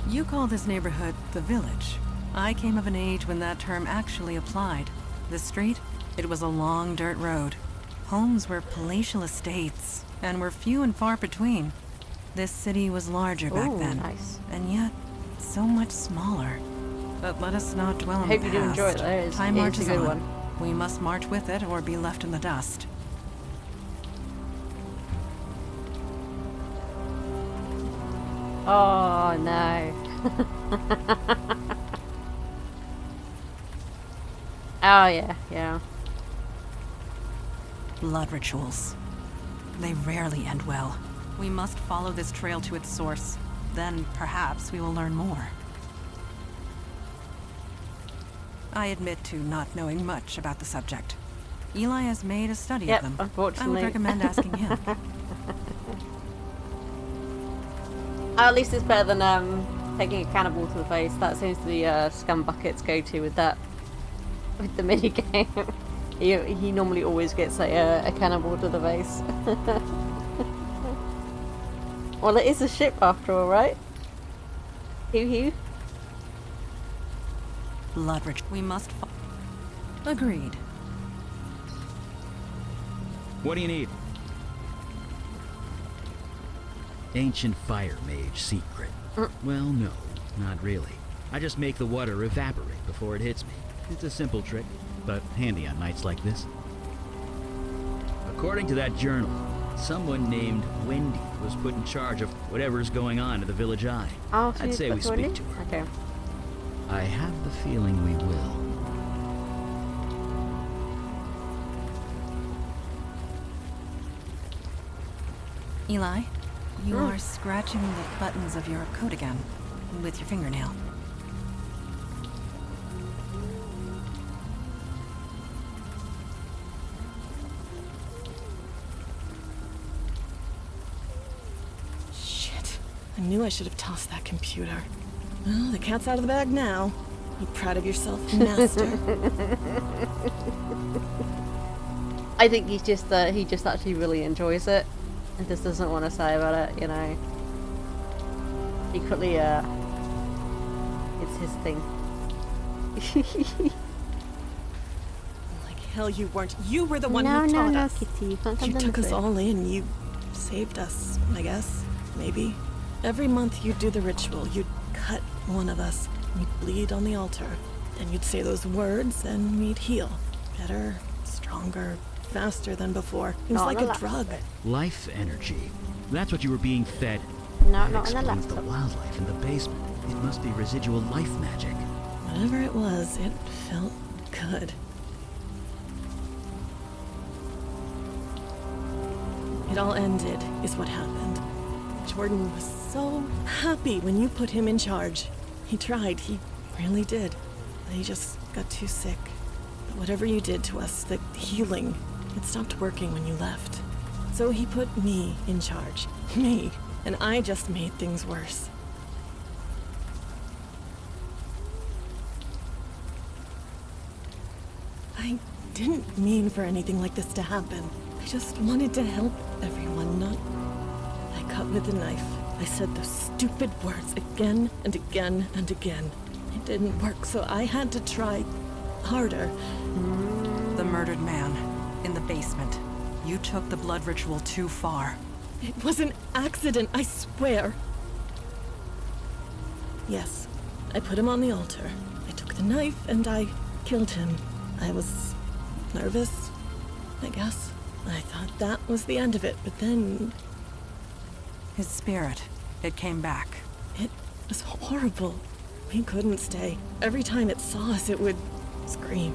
You call this neighborhood the village. I came of an age when that term actually applied. The street, it was a long dirt road. Homes were palatial estates, and were few and far between. This city was larger back Ooh, then, nice. and yet so much smaller. But let us not dwell on the Hope you do past. enjoy it though. Time It's a marches good on. one. We must march with it or be left in the dust. Oh no. Oh yeah. Blood rituals. They rarely end well. We must follow this trail to its source. Then, perhaps, we will learn more. I admit to not knowing much about the subject. Eli has made a study Yep, of them. I unfortunately. would recommend asking him. Oh, at least it's better than taking a cannibal to the face. That seems to be Scumbucket's go-to with that, with the mini game. he normally always gets a cannibal to the face. Well, it is a ship after all, right? Hoo. Blood ritual. We must Agreed. What do you need? Ancient fire mage secret. Well, no, not really. I just make the water evaporate before it hits me. It's a simple trick, but handy on nights like this. According to that journal, someone named Wendy was put in charge of whatever's going on at the Village Eye. Oh, I'd say we speak to her. Okay. I have the feeling we will. Eli, you are scratching the buttons of your coat again, with your fingernail. Shit. I knew I should have tossed that computer. Well, the cat's out of the bag now. You proud of yourself, master? I think he just actually really enjoys it, and just doesn't want to say about it. You know. Secretly, it's his thing. Like hell you weren't. You were the one who taught us. Kitty. You took us all in. You saved us, I guess. Maybe. Every month you'd do the ritual. You'd cut one of us. We'd bleed on the altar. Then you'd say those words and we'd heal. Better, stronger, faster than before. It was Not like on a the drug. laptop. Life energy. That's what you were being fed. No, That not on the explains the laptop. wildlife in the basement. It must be residual life magic. Whatever it was, it felt good. It all ended, is what happened. Jordan was so happy when you put him in charge. He tried, he really did. But he just got too sick. But whatever you did to us, the healing, it stopped working when you left. So he put me in charge. Me. And I just made things worse. I didn't mean for anything like this to happen. I just wanted to help everyone, not... I cut with a knife. I said those stupid words again and again and again. It didn't work, so I had to try harder. The murdered man, in the basement. You took the blood ritual too far. It was an accident, I swear. Yes, I put him on the altar. I took the knife and I killed him. I was nervous, I guess. I thought that was the end of it, but then His spirit, it came back. it was horrible. We couldn't stay. Every time it saw us, it would scream.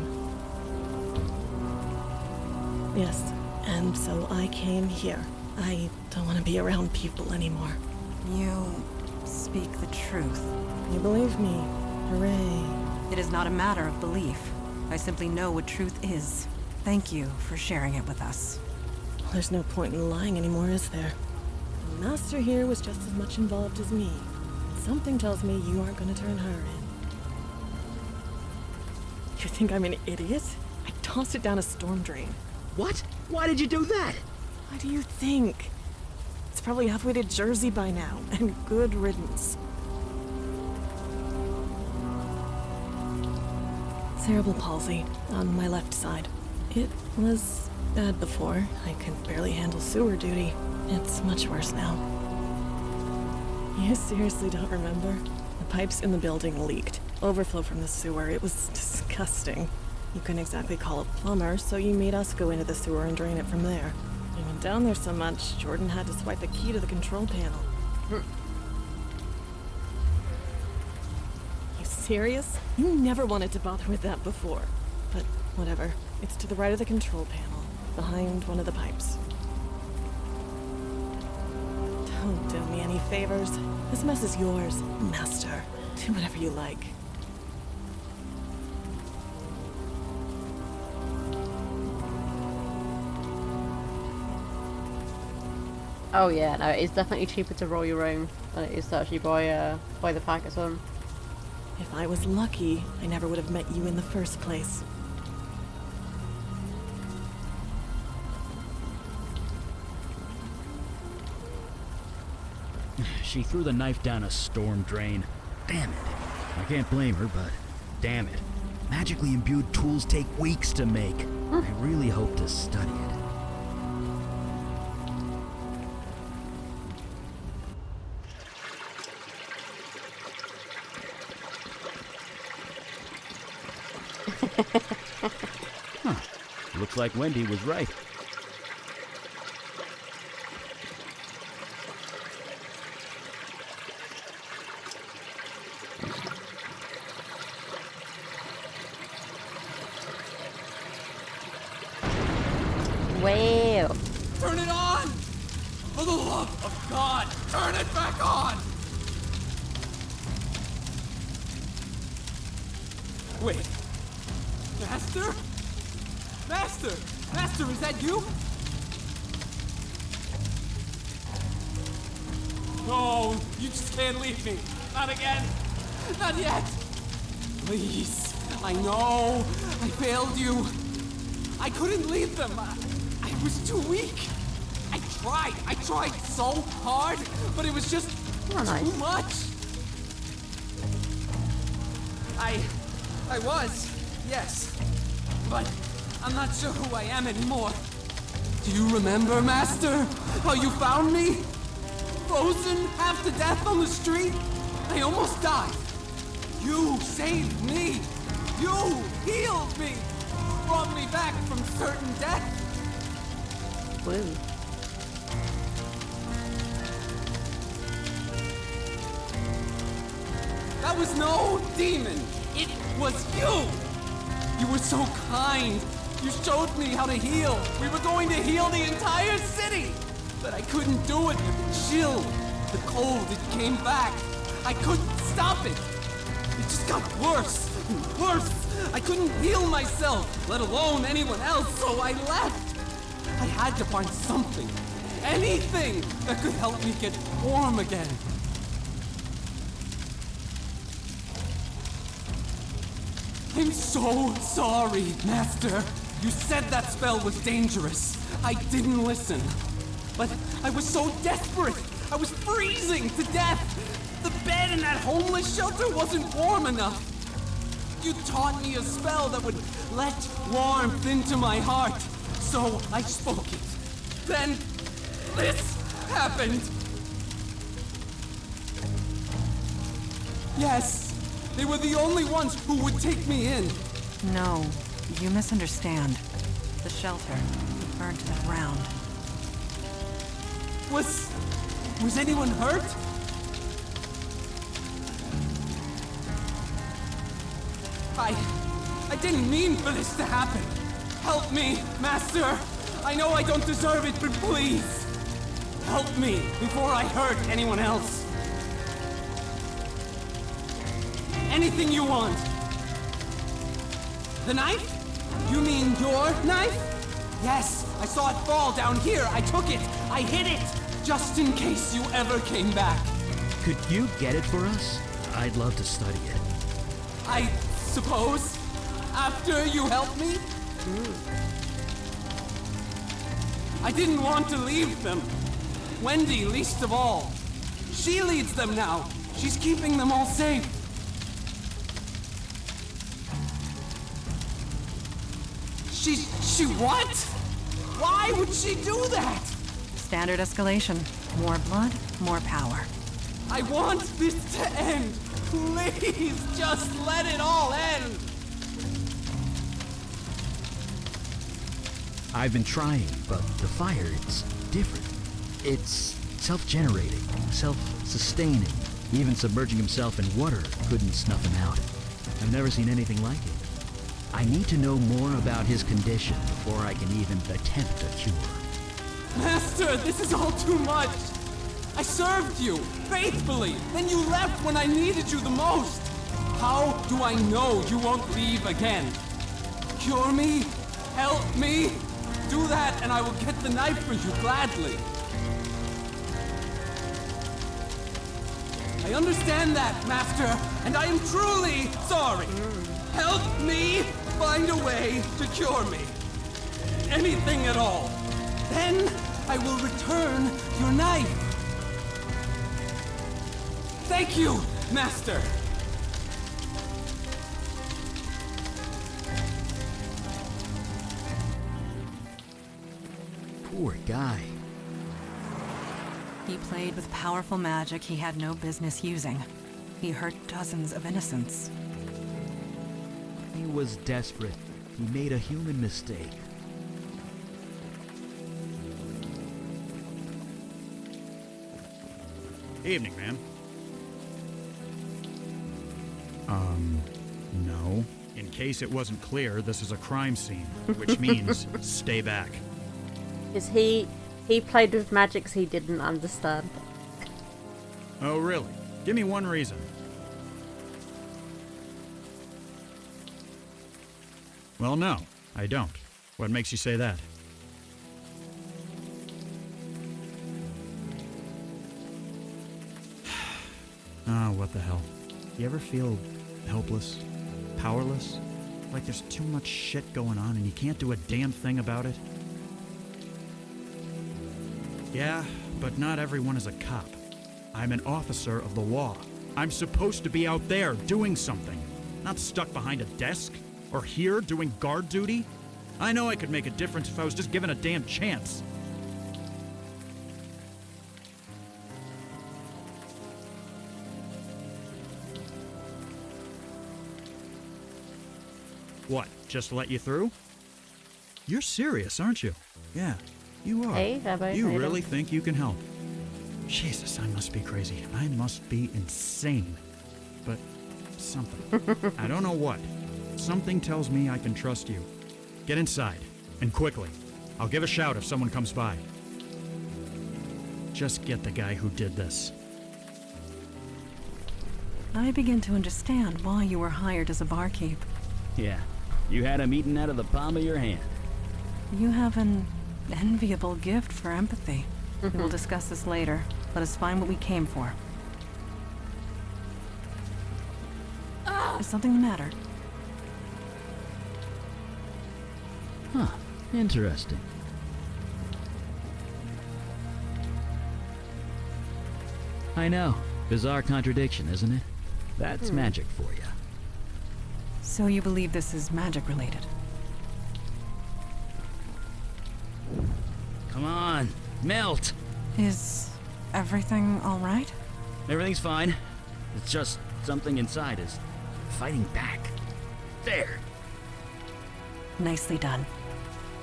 Yes, and so I came here. I don't want to be around people anymore. You speak the truth. You believe me? Hooray. It is not a matter of belief. I simply know what truth is. Thank you for sharing it with us. Well, there's no point in lying anymore, is there? The master here was just as much involved as me. Something tells me you aren't going to turn her in. You think I'm an idiot? I tossed it down a storm drain. What? Why did you do that? What do you think? It's probably halfway to Jersey by now, and good riddance. Cerebral palsy on my left side. It was bad before. I could barely handle sewer duty. It's much worse now. You seriously don't remember? The pipes in the building leaked. Overflow from the sewer. It was disgusting. You couldn't exactly call a plumber, so you made us go into the sewer and drain it from there. We went down there so much, Jordan had to swipe a key to the control panel. You serious? You never wanted to bother with that before. But whatever. It's to the right of the control panel, behind one of the pipes. Don't do me any favors. This mess is yours, Master. Do whatever you like. Oh yeah, no, it's definitely cheaper to roll your own than it is to actually buy the pack or something. If I was lucky, I never would have met you in the first place. She threw the knife down a storm drain. Damn it. I can't blame her, but damn it. Magically imbued tools take weeks to make. I really hope to study it. Huh. Looks like Wendy was right. Wow. Turn it on! For the love of God, turn it back on! Wait. Master? Master! Master, is that you? No, you just can't leave me. Not again. Not yet. Please. I know. I failed you. I couldn't leave them. I was too weak. I tried so hard, but it was just too much. I was, yes. But I'm not sure who I am anymore. Do you remember, Master? How you found me? Frozen, half to death on the street? I almost died. You saved me. You healed me. Brought me back from certain death. Woo. That was no demon. It was you. You were so kind. You showed me how to heal. We were going to heal the entire city. But I couldn't do it with the chill. The cold, it came back. I couldn't stop it. It just got worse and worse. I couldn't heal myself, let alone anyone else, so I left. I had to find something, anything that could help me get warm again. I'm so sorry, Master. You said that spell was dangerous. I didn't listen. But I was so desperate. I was freezing to death. The bed in that homeless shelter wasn't warm enough. You taught me a spell that would let warmth into my heart. So I spoke it. Then this happened. Yes. They were the only ones who would take me in. No, you misunderstand. The shelter burned to the ground. Was anyone hurt? I didn't mean for this to happen. Help me, Master. I know I don't deserve it, but please. Help me before I hurt anyone else. Anything you want. The knife? You mean your knife? Yes, I saw it fall down here. I took it. I hid it. Just in case you ever came back. Could you get it for us? I'd love to study it. I suppose. After you help me? I didn't want to leave them. Wendy, least of all. She leads them now. She's keeping them all safe. She what? Why would she do that? Standard escalation. More blood, more power. I want this to end. Please, just let it all end. I've been trying, but the fire, it's different. It's self-generating, self-sustaining. Even submerging himself in water couldn't snuff him out. I've never seen anything like it. I need to know more about his condition before I can even attempt a cure. Master, this is all too much. I served you, faithfully. Then you left when I needed you the most. How do I know you won't leave again? Cure me? Help me? Do that and I will get the knife for you gladly. I understand that, Master, and I am truly sorry. Help me find a way to cure me. Anything at all. Then I will return your knife. Thank you, Master. Poor guy. He played with powerful magic he had no business using. He hurt dozens of innocents. He was desperate. He made a human mistake. Evening, ma'am. No. In case it wasn't clear, this is a crime scene, which means stay back. Because he played with magics he didn't understand. Oh, really? Give me one reason. Well, no, I don't. What makes you say that? Ah, what the hell. You ever feel helpless? Powerless? Like there's too much shit going on and you can't do a damn thing about it? Yeah, but not everyone is a cop. I'm an officer of the law. I'm supposed to be out there doing something, not stuck behind a desk or here doing guard duty. I know I could make a difference if I was just given a damn chance. What, just let you through? You're serious, aren't you? Yeah, you are. Hey, how about You later? really think you can help? Jesus, I must be crazy. I must be insane. But something. I don't know what. Something tells me I can trust you. Get inside, and quickly. I'll give a shout if someone comes by. Just get the guy who did this. I begin to understand why you were hired as a barkeep. Yeah, you had him eaten out of the palm of your hand. You have an enviable gift for empathy. We'll discuss this later. Let us find what we came for. Is something the matter? Huh, interesting. I know. Bizarre contradiction, isn't it? That's magic for you. So you believe this is magic related? Come on, melt! Is everything all right? Everything's fine. It's just something inside is fighting back. There! Nicely done.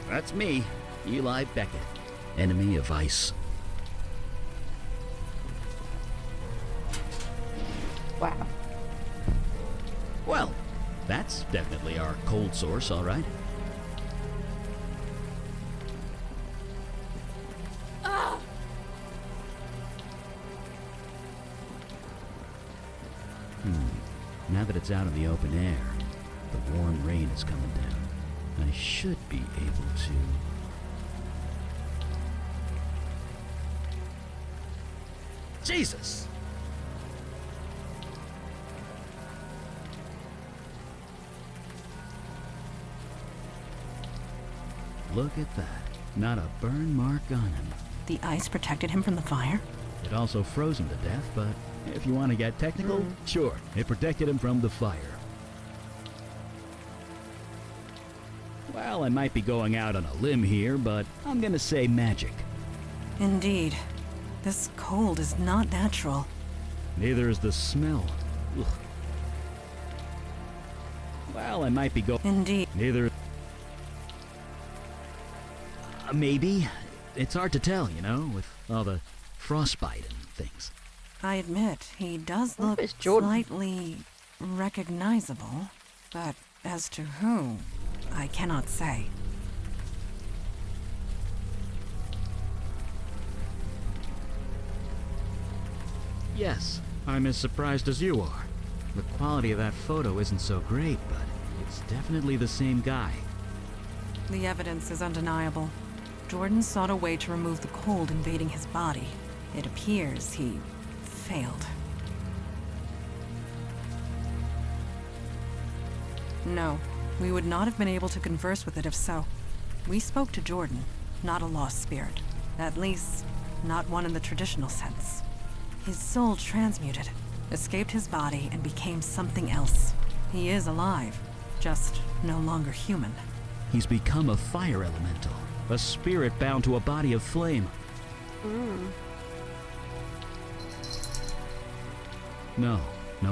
That's me, Eli Beckett, enemy of ice. Wow. Well, that's definitely our cold source, all right. Now that it's out in the open air, the warm rain is coming down. I should be able to... Jesus! Look at that. Not a burn mark on him. The ice protected him from the fire? It also froze him to death, but if you want to get technical, sure, it protected him from the fire. Well, I might be going out on a limb here, but I'm gonna say magic. Indeed. This cold is not natural. Neither is the smell. Ugh. Well, I might be going... Indeed. Neither... maybe. It's hard to tell, you know, with all the frostbite and things. I admit, he does look it's Jordan. slightly recognizable, but as to who, I cannot say. Yes, I'm as surprised as you are. The quality of that photo isn't so great, but it's definitely the same guy. The evidence is undeniable. Jordan sought a way to remove the cold invading his body. It appears he failed. No, we would not have been able to converse with it if so. We spoke to Jordan, not a lost spirit. At least, not one in the traditional sense. His soul transmuted, escaped his body, and became something else. He is alive, just no longer human. He's become a fire elemental, a spirit bound to a body of flame. No,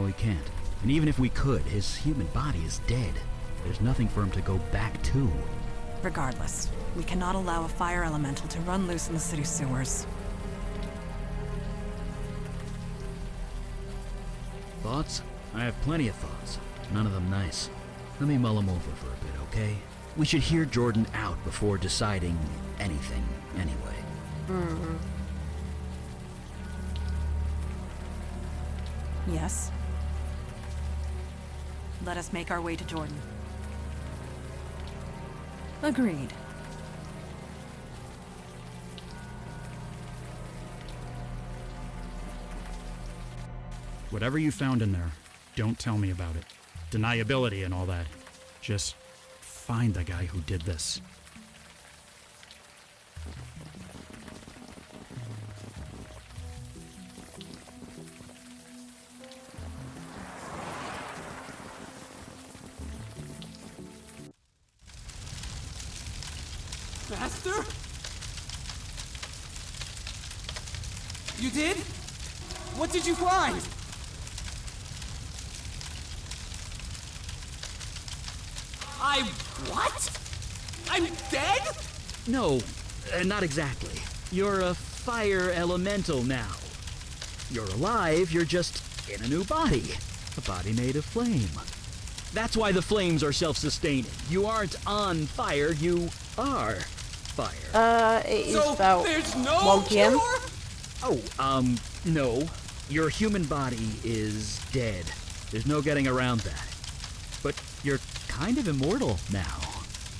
he can't. And even if we could, his human body is dead. There's nothing for him to go back to. Regardless, we cannot allow a fire elemental to run loose in the city sewers. Thoughts? I have plenty of thoughts. None of them nice. Let me mull them over for a bit, okay? We should hear Jordan out before deciding anything, anyway. Yes? Let us make our way to Jordan. Agreed. Whatever you found in there, don't tell me about it. Deniability and all that. Just find the guy who did this. Master? You did? What did you find? What? I'm dead? No, not exactly. You're a fire elemental now. You're alive, you're just in a new body. A body made of flame. That's why the flames are self-sustaining. You aren't on fire, you are fire. It is So about there's no 1 p.m. cure? Oh, no. Your human body is dead. There's no getting around that. But you're kind of immortal now.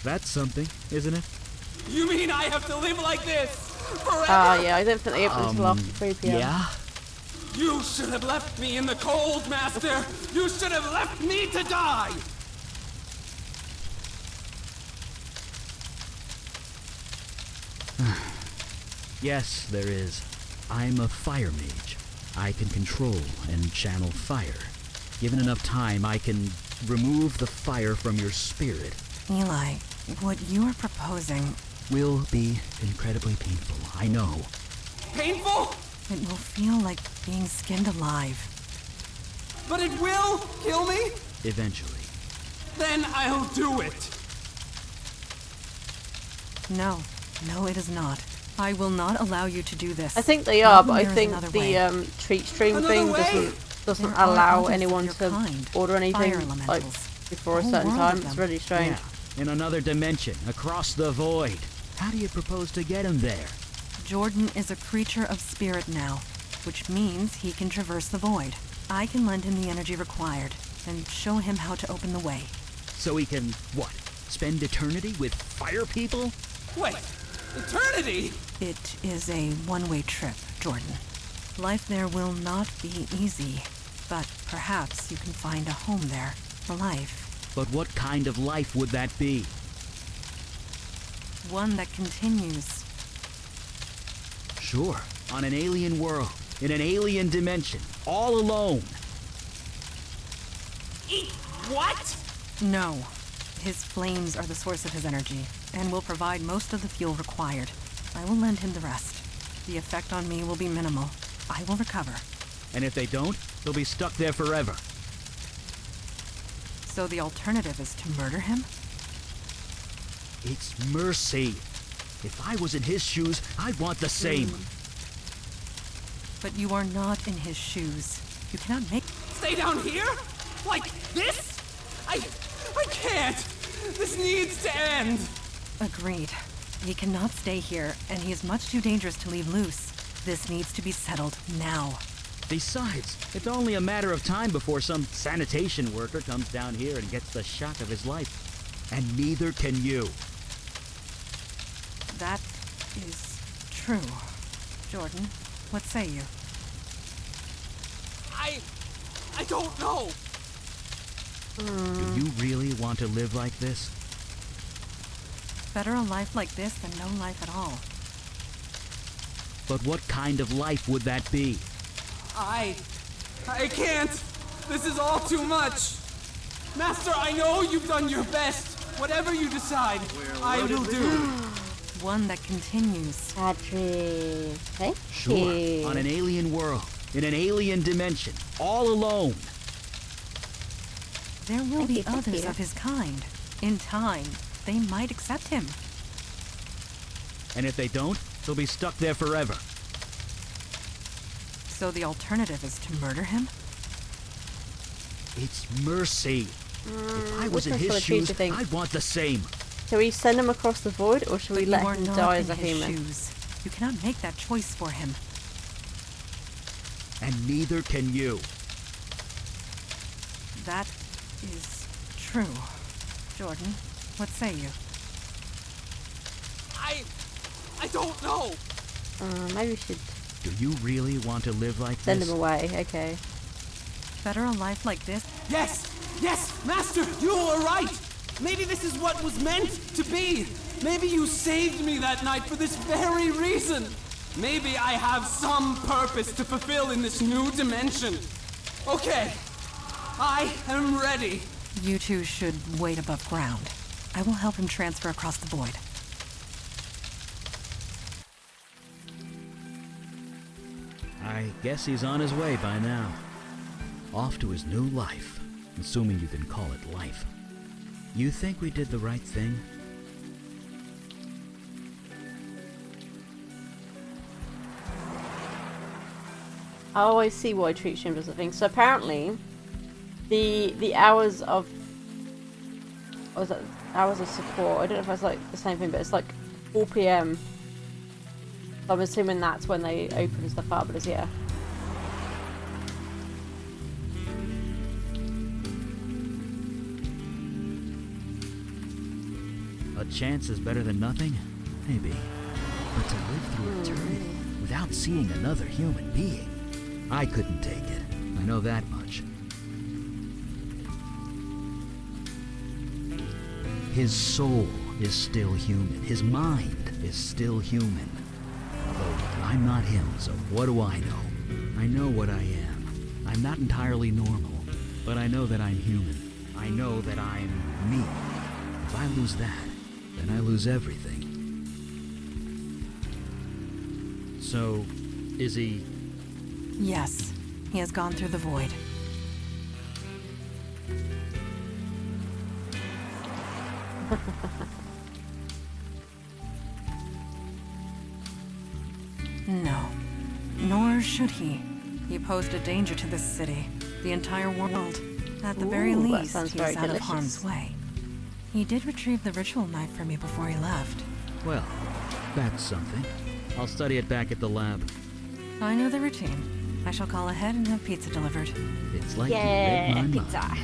That's something, isn't it? You mean I have to live like this forever? Yeah, I don't think they open until after 3 p.m. Yeah? You should have left me in the cold, Master. You should have left me to die. Yes, there is. I'm a fire mage. I can control and channel fire. Given enough time, I can remove the fire from your spirit. Eli, what you are proposing, Will be incredibly painful, I know. Painful? it will feel like being skinned alive. But it will kill me? Eventually. Then I'll do it. No, it is not. I will not allow you to do this. I think they are, but I There is think another the way. treat stream Another thing way? doesn't There are allow others anyone of your to kind. order anything Fire like elementals. before a A whole certain world time. of It's them. really strange. Yeah, in another dimension, across the void. How do you propose to get him there? Jordan is a creature of spirit now, which means he can traverse the void. I can lend him the energy required and show him how to open the way. So he can, what, spend eternity with fire people? Wait, eternity? It is a one-way trip, Jordan. Life there will not be easy, but perhaps you can find a home there, a life. But what kind of life would that be? One that continues. Sure, on an alien world, in an alien dimension, all alone. Eat what? No. His flames are the source of his energy, and will provide most of the fuel required. I will lend him the rest. The effect on me will be minimal. I will recover. And if they don't, they'll be stuck there forever. So the alternative is to murder him? It's mercy. If I was in his shoes, I'd want the same. But you are not in his shoes. You cannot make... Stay down here? Like this? I can't. This needs to end. Agreed. He cannot stay here, and he is much too dangerous to leave loose. This needs to be settled now. Besides, it's only a matter of time before some sanitation worker comes down here and gets the shock of his life. And neither can you. That is true. Jordan, what say you? I don't know. Do you really want to live like this? Better a life like this than no life at all. But what kind of life would that be? I can't. This is all too much. Master, I know you've done your best. Whatever you decide, I will do. One that continues. Patrick. Thank Sure, you. on an alien world, in an alien dimension, all alone. There will be Thank others you. of his kind. In time, they might accept him. And if they don't, they'll be stuck there forever. So the alternative is to murder him? It's mercy. If I was which in one shall I his choose, you shoes, think? I'd want the same. Shall we send him across the void, or shall we But let you are him not die in as a his human? shoes. You cannot make that choice for him. And neither can you. That is true. Jordan, what say you? I don't know. Maybe we should Do you really want to live like send this? him away. Okay. Better a life like this? Yes, Master, you were right. Maybe this is what was meant to be. Maybe you saved me that night for this very reason. Maybe I have some purpose to fulfill in this new dimension. Okay, I am ready. You two should wait above ground. I will help him transfer across the void. I guess he's on his way by now. Off to his new life, assuming you can call it life. You think we did the right thing? I always see why I treat streams as a thing. So apparently, the hours of what was that? Hours of support. I don't know if it's like the same thing, but it's like 4 p.m. So I'm assuming that's when they open stuff up. But it's, yeah. A chance is better than nothing? Maybe. But to live through eternity without seeing another human being, I couldn't take it. I know that much. His soul is still human. His mind is still human. Although I'm not him, so what do I know? I know what I am. I'm not entirely normal, but I know that I'm human. I know that I'm me. If I lose that, then I lose everything. So, is he... Yes, he has gone through the void. No, nor should he. He posed a danger to this city, the entire world. At the very Ooh, that least, sounds he very is out delicious. of harm's way. He did retrieve the ritual knife for me before he left. Well, that's something. I'll study it back at the lab. I know the routine. I shall call ahead and have pizza delivered. It's like Yeah, you read my pizza. mind.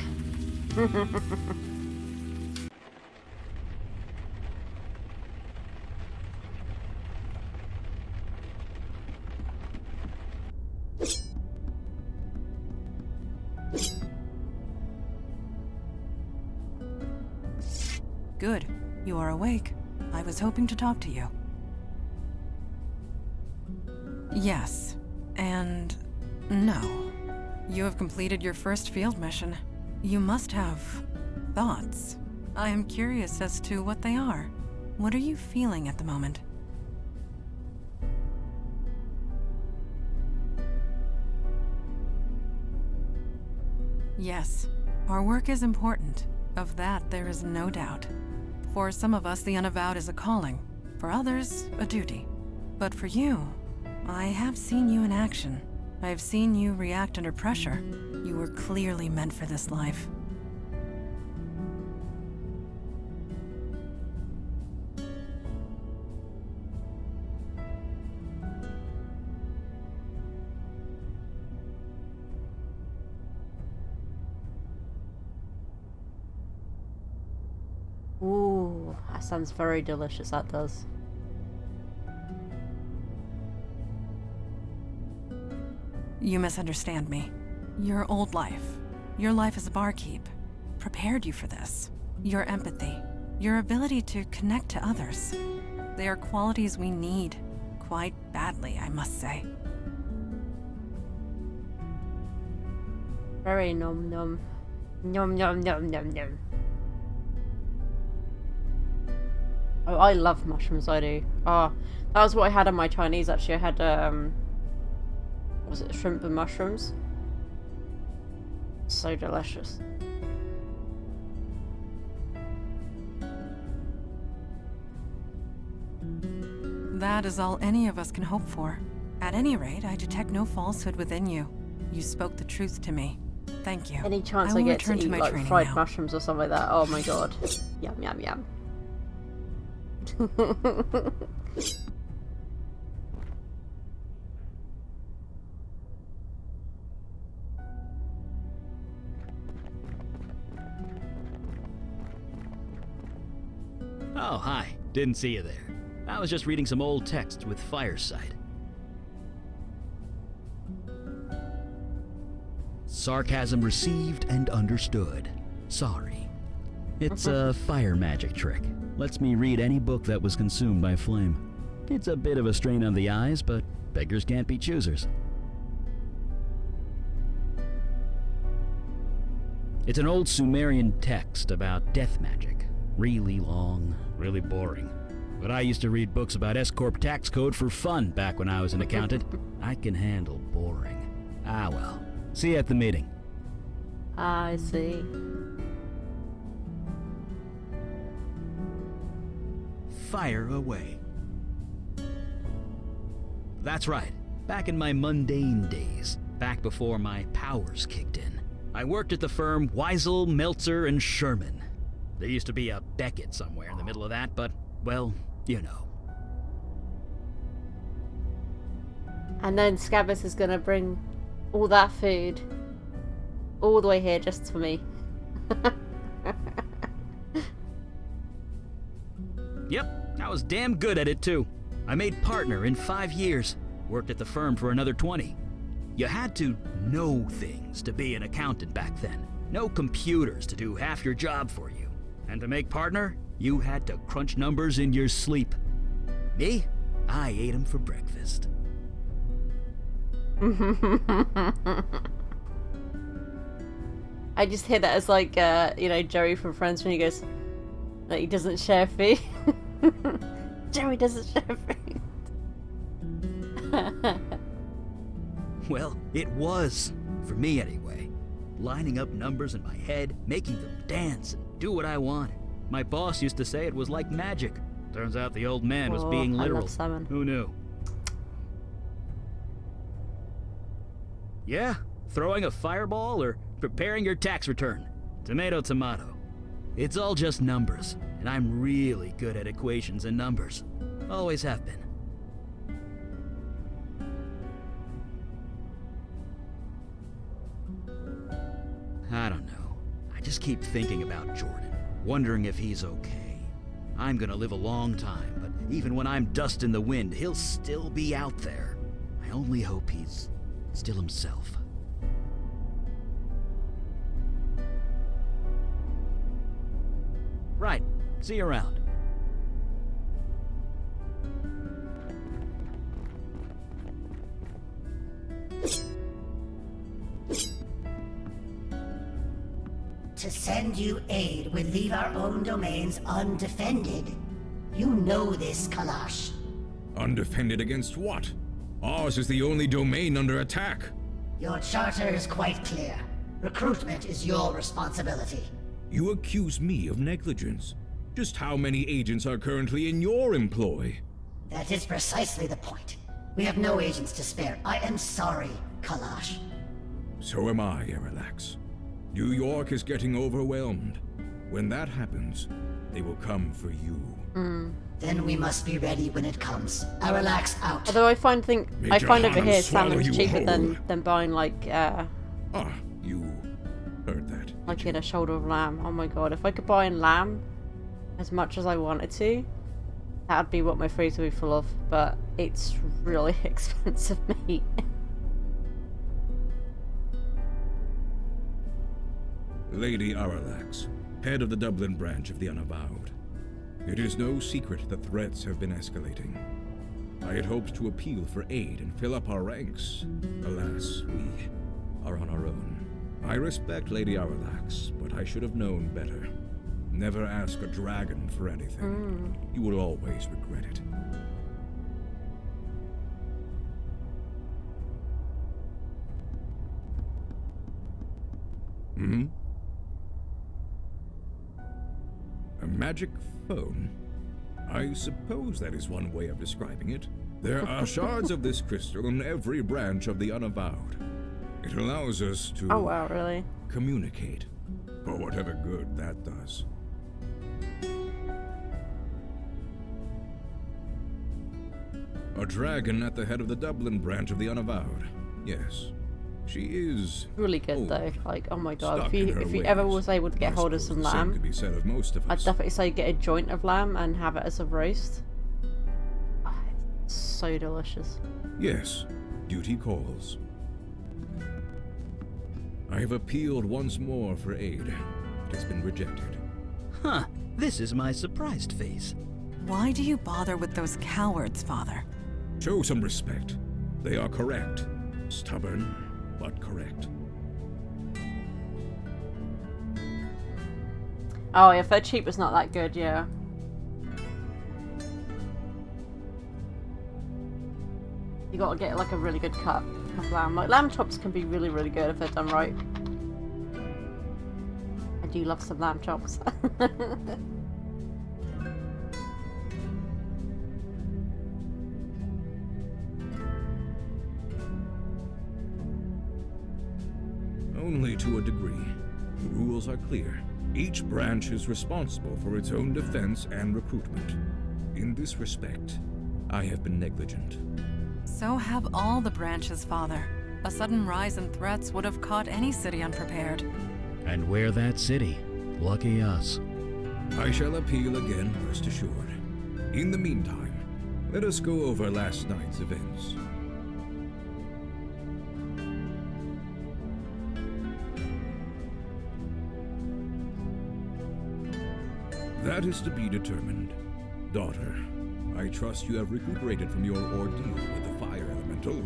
Good. You are awake. I was hoping to talk to you. Yes, and no. You have completed your first field mission. You must have thoughts. I am curious as to what they are. What are you feeling at the moment? Yes, our work is important. Of that, there is no doubt. For some of us, the Unavowed is a calling. For others, a duty. But for you, I have seen you in action. I have seen you react under pressure. You were clearly meant for this life. Ooh, that sounds very delicious, that does. You misunderstand me. Your old life, your life as a barkeep, prepared you for this. Your empathy, your ability to connect to others. They are qualities we need, quite badly, I must say. Very nom nom. Nom nom nom nom nom. Oh, I love mushrooms, I do. Oh, that was what I had on my Chinese, actually. I had, was it shrimp and mushrooms? So delicious. That is all any of us can hope for. At any rate, I detect no falsehood within you. You spoke the truth to me. Thank you. Any chance I get to eat, like, fried mushrooms or something like that? Oh my god. Yum, yum, yum. Oh, hi. Didn't see you there. I was just reading some old text with Fireside. Sarcasm received and understood. Sorry. It's a fire magic trick. Lets me read any book that was consumed by flame. It's a bit of a strain on the eyes, but beggars can't be choosers. It's an old Sumerian text about death magic. Really long, really boring. But I used to read books about S-Corp tax code for fun back when I was an accountant. I can handle boring. Ah well. See you at the meeting. I see. Fire away. That's right. Back in my mundane days, back before my powers kicked in, I worked at the firm Weisel, Meltzer, and Sherman. There used to be a Beckett somewhere in the middle of that, but, well, you know. And then Scabbers is gonna bring all that food all the way here just for me. Yep, I was damn good at it too. I made partner in 5 years, worked at the firm for another 20. You had to know things to be an accountant back then. No computers to do half your job for you. And to make partner, you had to crunch numbers in your sleep. Me? I ate them for breakfast. I just hear that as like, you know, Joey from Friends when he goes, like, he doesn't share food. Joey doesn't share food. Well, it was. For me anyway. Lining up numbers in my head, making them dance and do what I wanted. My boss used to say it was like magic. Turns out the old man was being I literal. love salmon. Who knew? Yeah, throwing a fireball or preparing your tax return. Tomato, tomato. It's all just numbers, and I'm really good at equations and numbers. Always have been. I don't know. I just keep thinking about Jordan, wondering if he's okay. I'm gonna live a long time, but even when I'm dust in the wind, he'll still be out there. I only hope he's still himself. Right. See you around. To send you aid would leave our own domains undefended. You know this, Kalash. Undefended against what? Ours is the only domain under attack. Your charter is quite clear. Recruitment is your responsibility. You accuse me of negligence. Just how many agents are currently in your employ? That is precisely the point. We have no agents to spare. I am sorry, Kalash. So am I, Erelax. New York is getting overwhelmed. When that happens, they will come for you. Then we must be ready when it comes. Erelax out. Although I find over here swallow salmon's you cheaper whole. than buying like You heard that. like in a shoulder of lamb. Oh my god, if I could buy in lamb as much as I wanted to, that'd be what my fridge would be full of, but it's really expensive meat. Lady Aralax, head of the Dublin branch of the Unavowed. It is no secret that threats have been escalating. I had hoped to appeal for aid and fill up our ranks. Alas, we are on our own. I respect Lady Aralax, but I should have known better. Never ask a dragon for anything. You will always regret it. A magic phone? I suppose that is one way of describing it. There are shards of this crystal in every branch of the Unavowed. It allows us to Oh wow, really? communicate, for whatever good that does. A dragon at the head of the Dublin branch of the Unavowed. Yes. She is Really good old, though. Like, oh my god, stuck if in you her if you ever ways. was able to get I hold of suppose some the same could lamb, be said of most of I'd us. definitely say get a joint of lamb and have it as a roast. Ah, it's so delicious. Yes, duty calls. I have appealed once more for aid. It has been rejected. Huh, this is my surprised face. Why do you bother with those cowards, Father? Show some respect. They are correct. Stubborn, but correct. Oh, if they're cheap, it's not that good, yeah. You gotta get like a really good cut of lamb. Like lamb chops can be really, really good if they're done right. I do love some lamb chops. Only to a degree. The rules are clear. Each branch is responsible for its own defense and recruitment. In this respect, I have been negligent. So have all the branches, Father. A sudden rise in threats would have caught any city unprepared. And we're that city. Lucky us. I shall appeal again, rest assured. In the meantime, let us go over last night's events. That is to be determined. Daughter, I trust you have recuperated from your ordeal with the fire elemental.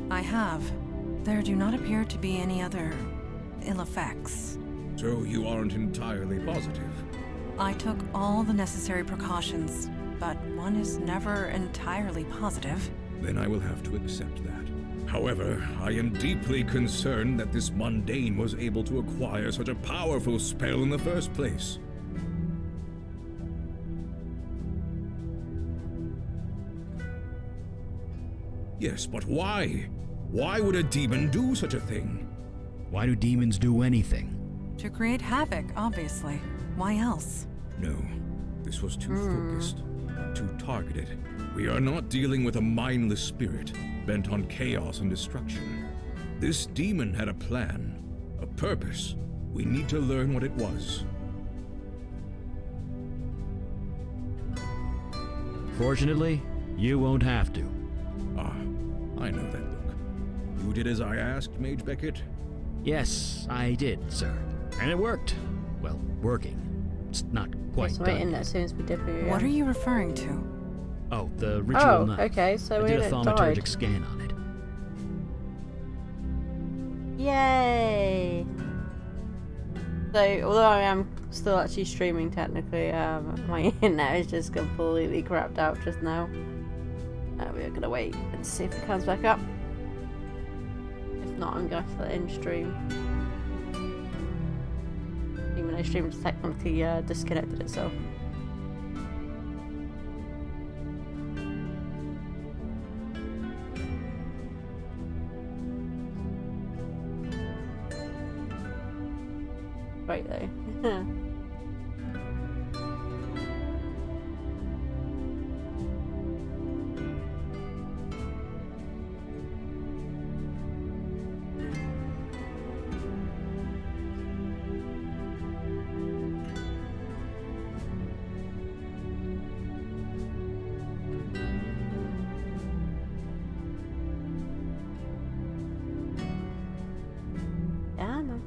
I have. There do not appear to be any other ill effects. So you aren't entirely positive. I took all the necessary precautions, but one is never entirely positive. Then I will have to accept that. However, I am deeply concerned that this mundane was able to acquire such a powerful spell in the first place. Yes, but why? Why would a demon do such a thing? Why do demons do anything? To create havoc, obviously. Why else? No, this was too focused, too targeted. We are not dealing with a mindless spirit bent on chaos and destruction. This demon had a plan, a purpose. We need to learn what it was. Fortunately, you won't have to. Ah, I know that look. You did as I asked, Mage Beckett? Yes, I did, sir. And it worked. Well, working. It's not quite Just done waiting yet. as soon as we dip here. What are you referring to? Oh, the ritual Oh, knife. okay, so I we did a didn't thaumaturgic died. scan on it. Yay! So, although I am still actually streaming technically, my internet is just completely crapped out just now. We're gonna wait and see if it comes back up. If not, I'm gonna have to end stream. Even though stream just technically disconnected itself. Right though. Yeah, no.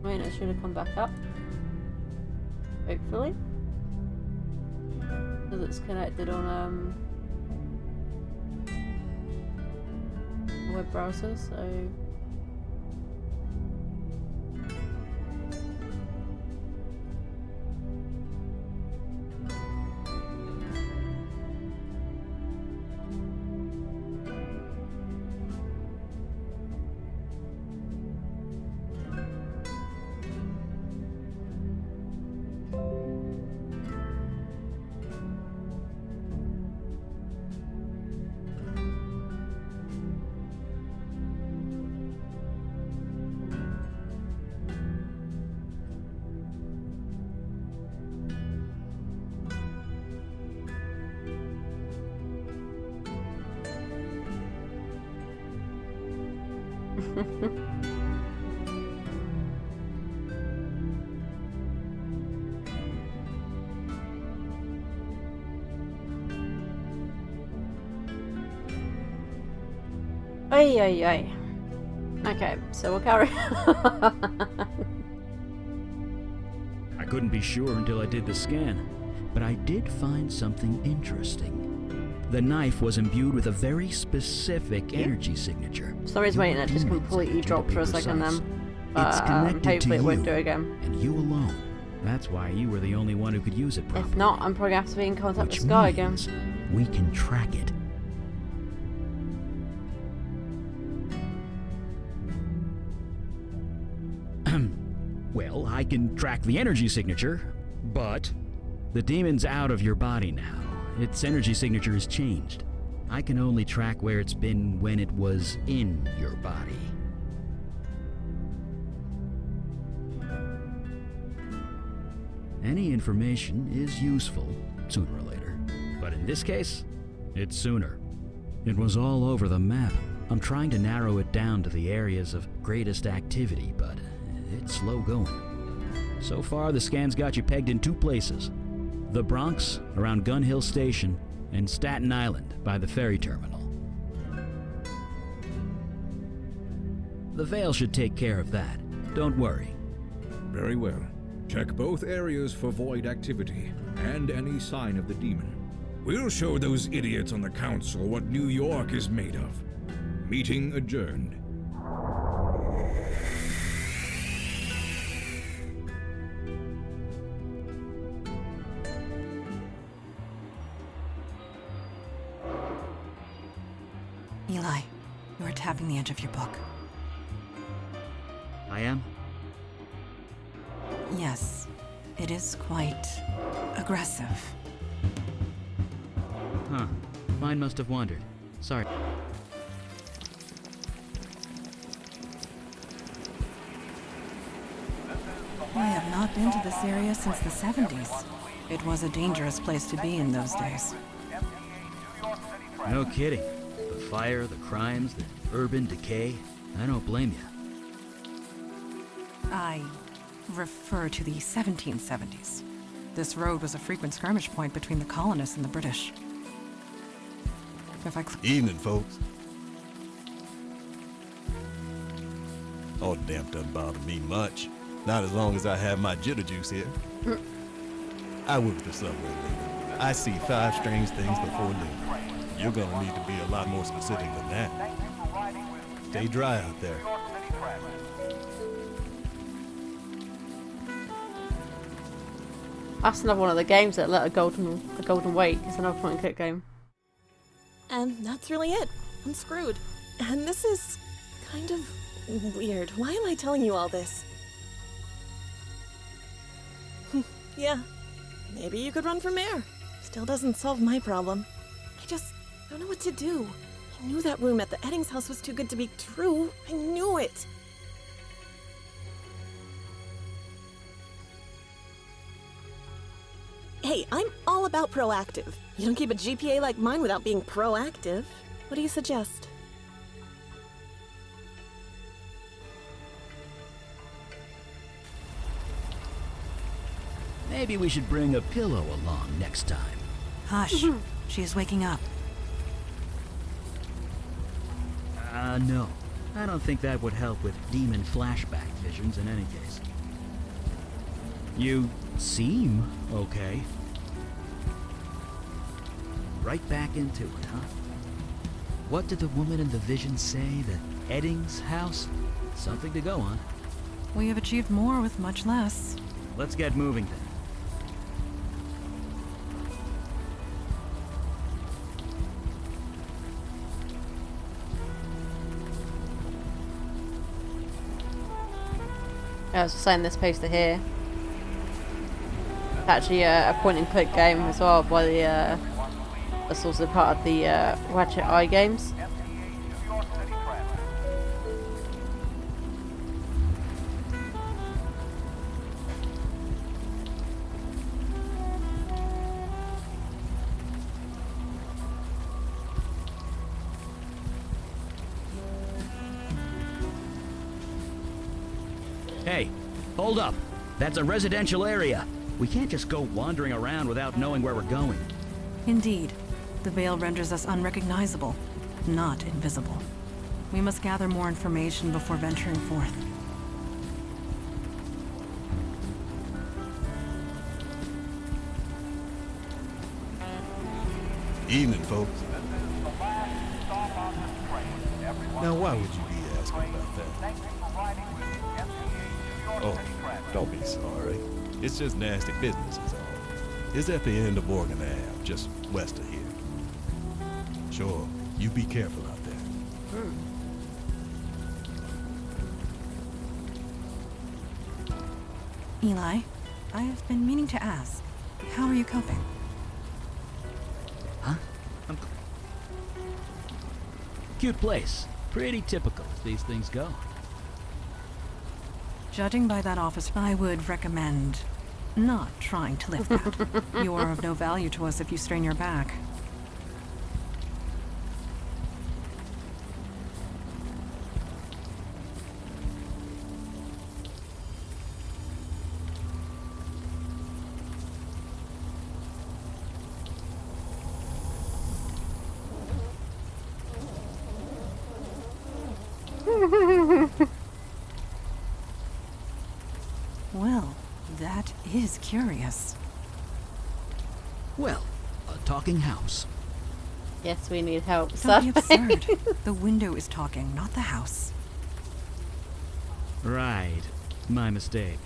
Wait, it should have come back up. Hopefully. Because it's connected on a web browser, so Oi, oi, oi. Okay, so we'll carry I couldn't be sure until I did the scan, but I did find something interesting. The knife was imbued with a very specific energy signature. Sorry, my internet just completely dropped for a second then. It's connected to hopefully it won't do you, it again. and you alone. That's why you were the only one who could use it properly. If not, I'm probably gonna have to be in contact Which with Sky again. means we can track it. Well, I can track the energy signature, but the demon's out of your body now. Its energy signature is changed. I can only track where it's been when it was in your body. Any information is useful, sooner or later. But in this case, it's sooner. It was all over the map. I'm trying to narrow it down to the areas of greatest activity, but it's slow going. So far, the scan's got you pegged in two places. The Bronx, around Gun Hill Station, and Staten Island, by the ferry terminal. The Veil should take care of that. Don't worry. Very well. Check both areas for void activity and any sign of the demon. We'll show those idiots on the council what New York is made of. Meeting adjourned. Eli, you are tapping the edge of your book. I am? Yes, it is quite aggressive. Huh. Mine must have wandered. Sorry. I have not been to this area since the 70s. It was a dangerous place to be in those days. No kidding. The fire, the crimes, the urban decay. I don't blame you. I refer to the 1770s. This road was a frequent skirmish point between the colonists and the British. If I Evening, folks. Oh, the damn doesn't bother me much. Not as long as I have my jitter juice here. I will get the subway later. I see 5 strange things before noon. You're gonna need to be a lot more specific than that. Stay dry out there. That's another one of the games that let a golden wait. It's another point and click game. And that's really it. I'm screwed. And this is kind of weird. Why am I telling you all this? Yeah, maybe you could run for mayor. Still doesn't solve my problem. I don't know what to do. I knew that room at the Eddings house was too good to be true. I knew it. Hey, I'm all about proactive. You don't keep a GPA like mine without being proactive. What do you suggest? Maybe we should bring a pillow along next time. Hush. She is waking up. No. I don't think that would help with demon flashback visions in any case. You seem okay. Right back into it, huh? What did the woman in the vision say? The Eddings house? Something to go on. We have achieved more with much less. Let's get moving then. I was saying this poster here. Actually, a point and click game as well by the. That's also part of the Ratchet Eye games. Hey, hold up. That's a residential area. We can't just go wandering around without knowing where we're going. Indeed. The veil renders us unrecognizable, not invisible. We must gather more information before venturing forth. Evening, folks. Now, why would you be asking about that? Oh, don't be sorry. It's just nasty business is all. It's at the end of Morgan Ave, just west of here. Sure, you be careful out there. Eli, I've been meaning to ask, how are you coping? Huh? Cute place. Pretty typical as these things go. Judging by that office, I would recommend not trying to live that. You are of no value to us if you strain your back. Well, that is curious. Well, a talking house. Yes, we need help. Don't be absurd. The window is talking, not the house. Right. My mistake.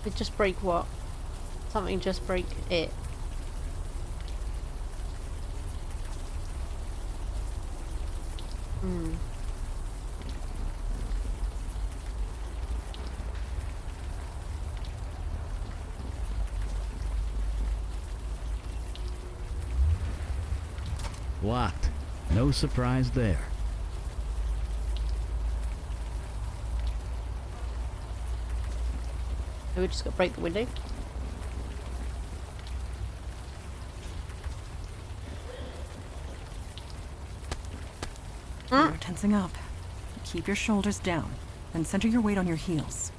It just break what? Something just break it. Locked. No surprise there. So we just got to break the window. You're tensing up. Keep your shoulders down and center your weight on your heels.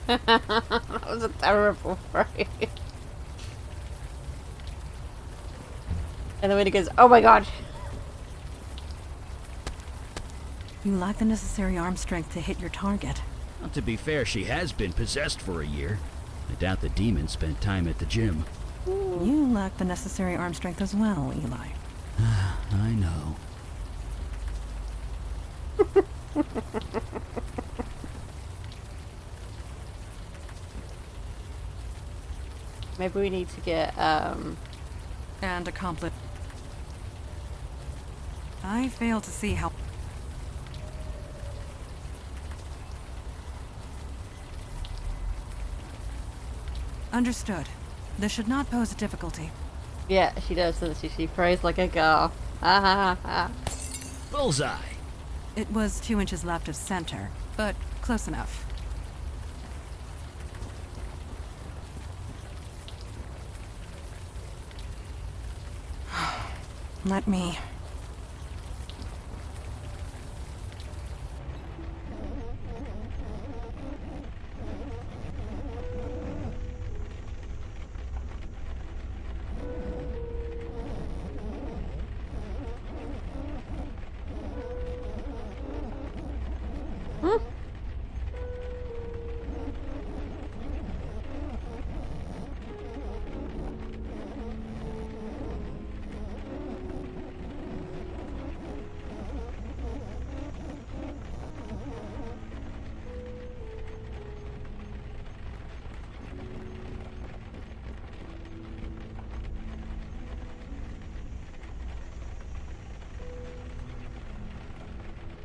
That was a terrible phrase. And then when he goes, oh my god. You lack the necessary arm strength to hit your target. Well, to be fair, she has been possessed for a year. I doubt the demon spent time at the gym. You lack the necessary arm strength as well, Eli. I know. Maybe we need to get, And accomplish. I fail to see how. Understood. This should not pose a difficulty. yeah, she does, doesn't she? She prays like a girl. Ha ha ha. Bullseye! It was 2 inches left of center, but close enough. Let me.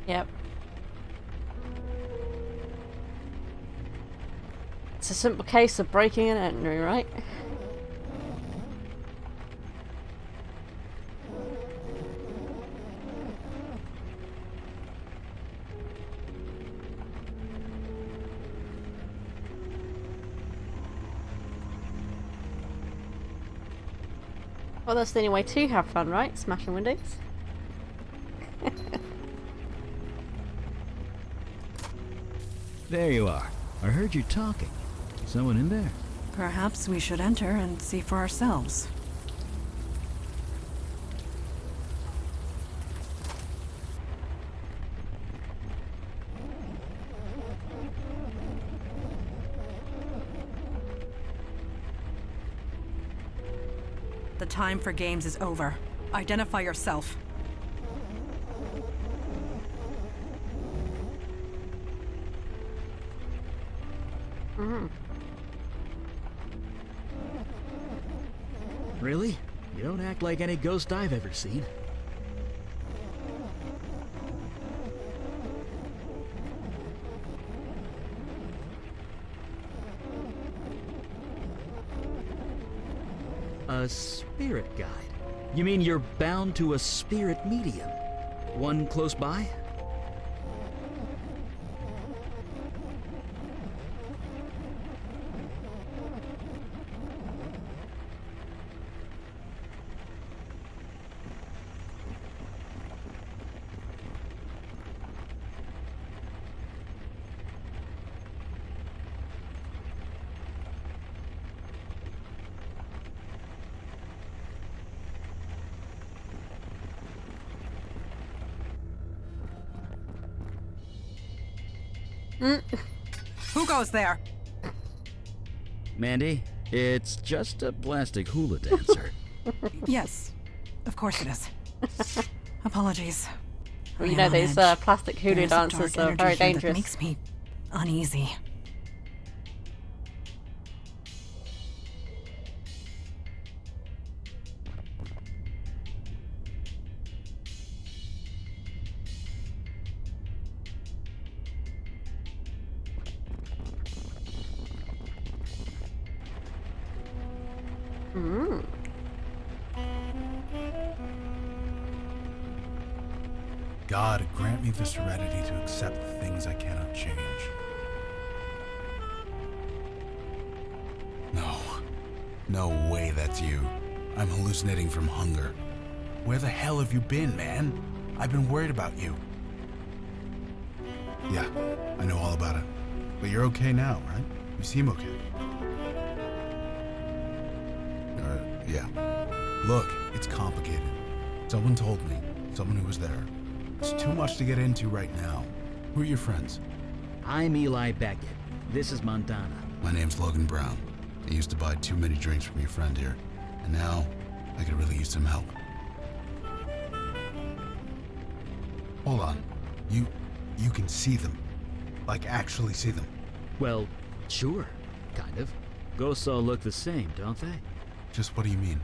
Yep. It's a simple case of breaking and entering, right? Well, that's the only way to have fun, right? Smashing windows. There you are. I heard you talking. Someone in there? Perhaps we should enter and see for ourselves. The time for games is over. Identify yourself. Really? You don't act like any ghost I've ever seen. A spirit guide? You mean you're bound to a spirit medium? One close by? Who goes there? Mandy, it's just a plastic hula dancer. Yes, of course it is. Apologies. Well, I you am know, on these edge. plastic hula There's a dancers dark are energy very here that dangerous. makes me uneasy. God, grant me the serenity to accept the things I cannot change. No. No way that's you. I'm hallucinating from hunger. Where the hell have you been, man? I've been worried about you. Yeah, I know all about it. But you're okay now, right? You seem okay. Yeah. Look, it's complicated. Someone told me, someone who was there. It's too much to get into right now. Who are your friends? I'm Eli Beckett. This is Montana. My name's Logan Brown. I used to buy too many drinks from your friend here, and now I could really use some help. Hold on. You can see them. Like, actually see them. Well, sure, kind of. Ghosts all look the same, don't they? Just what do you mean?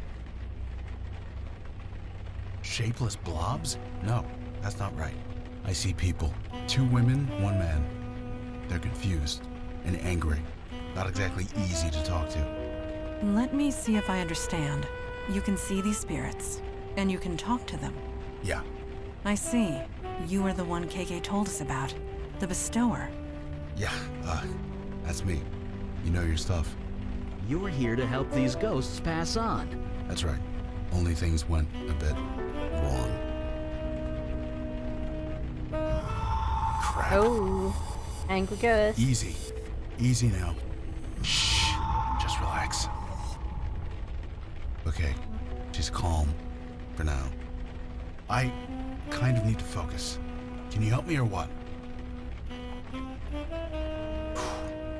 Shapeless blobs? No, that's not right. I see people. 2 women, 1 man. They're confused and angry. Not exactly easy to talk to. Let me see if I understand. You can see these spirits, and you can talk to them. Yeah. I see. You are the one KK told us about. The bestower. Yeah, that's me. You know your stuff. You're here to help these ghosts pass on. That's right. Only things went a bit wrong. Crap. Oh, angry ghost. Easy. Easy now. Shh. Just relax. Okay. She's calm. For now. I kind of need to focus. Can you help me or what?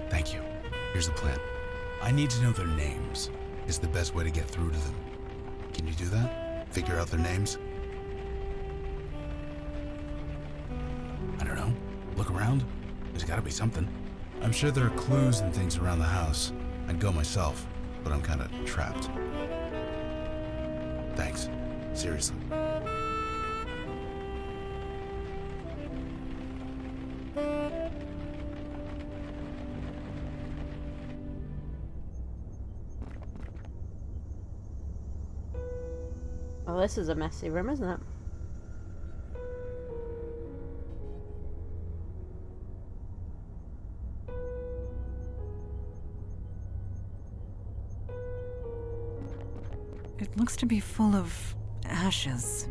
Thank you. Here's the plan. I need to know their names. It's the best way to get through to them. Can you do that? Figure out their names? I don't know. Look around. There's gotta be something. I'm sure there are clues and things around the house. I'd go myself, but I'm kinda trapped. Thanks. Seriously. Well, this is a messy room, isn't it? It looks to be full of ashes.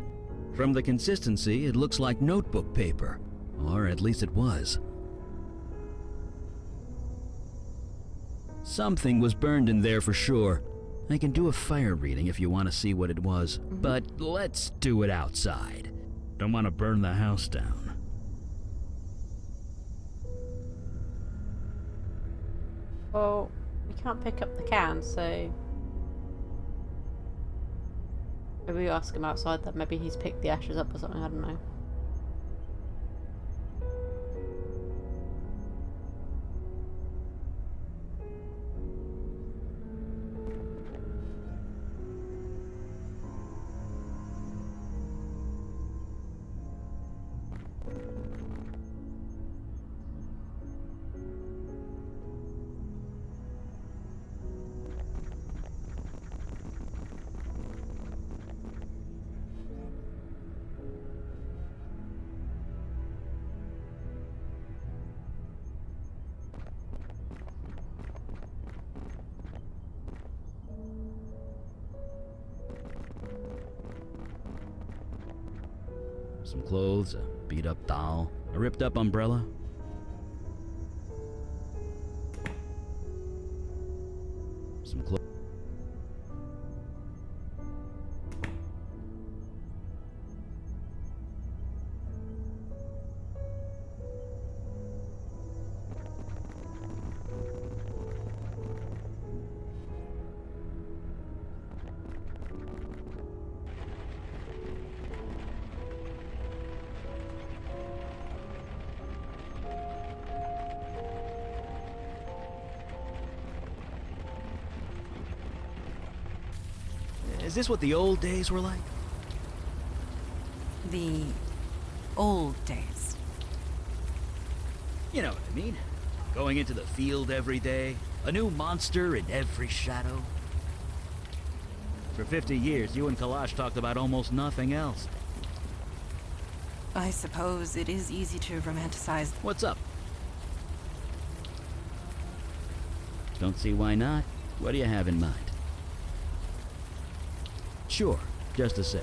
From the consistency, it looks like notebook paper. Or at least it was. Something was burned in there for sure. I can do a fire reading if you want to see what it was, but let's do it outside. Don't want to burn the house down. Well, we can't pick up the can, so maybe we ask him outside that maybe he's picked the ashes up or something, I don't know. Some clothes, a beat-up doll, a ripped-up umbrella. Some clothes. Is this what the old days were like? The old days. You know what I mean. Going into the field every day, a new monster in every shadow. For 50 years, you and Kalash talked about almost nothing else. I suppose it is easy to romanticize. What's up? Don't see why not. What do you have in mind? Sure, just a sec.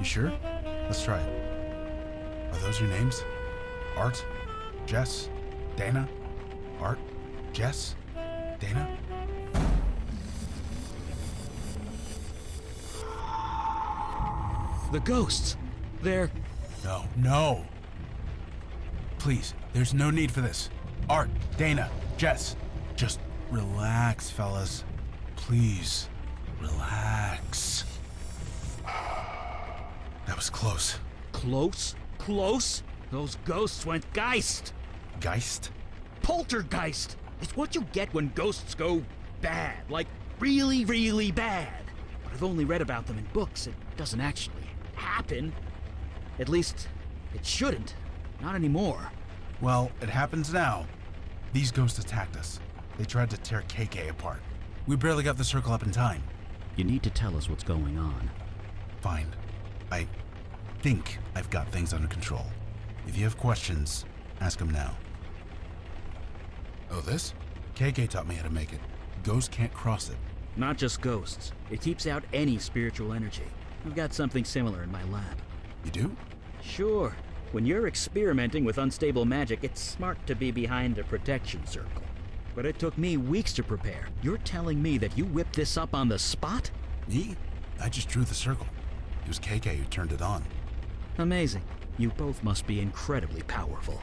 You sure? Let's try it. Are those your names? Art? Jess? Dana? Art? Jess? Dana? The ghosts. They're... No, no! Please, there's no need for this. Art, Dana, Jess, just relax, fellas. Please, relax. That was close. Close? Close? Those ghosts went Geist. Geist? Poltergeist. It's what you get when ghosts go bad. Like, really, really bad. But I've only read about them in books. It doesn't actually happen. At least, it shouldn't. Not anymore. Well, it happens now. These ghosts attacked us. They tried to tear KK apart. We barely got the circle up in time. You need to tell us what's going on. Fine. I think I've got things under control. If you have questions, ask them now. Oh, this? KK taught me how to make it. Ghosts can't cross it. Not just ghosts. It keeps out any spiritual energy. I've got something similar in my lab. You do? Sure. When you're experimenting with unstable magic, it's smart to be behind a protection circle. But it took me weeks to prepare. You're telling me that you whipped this up on the spot? Me? I just drew the circle. It was KK who turned it on. Amazing. You both must be incredibly powerful.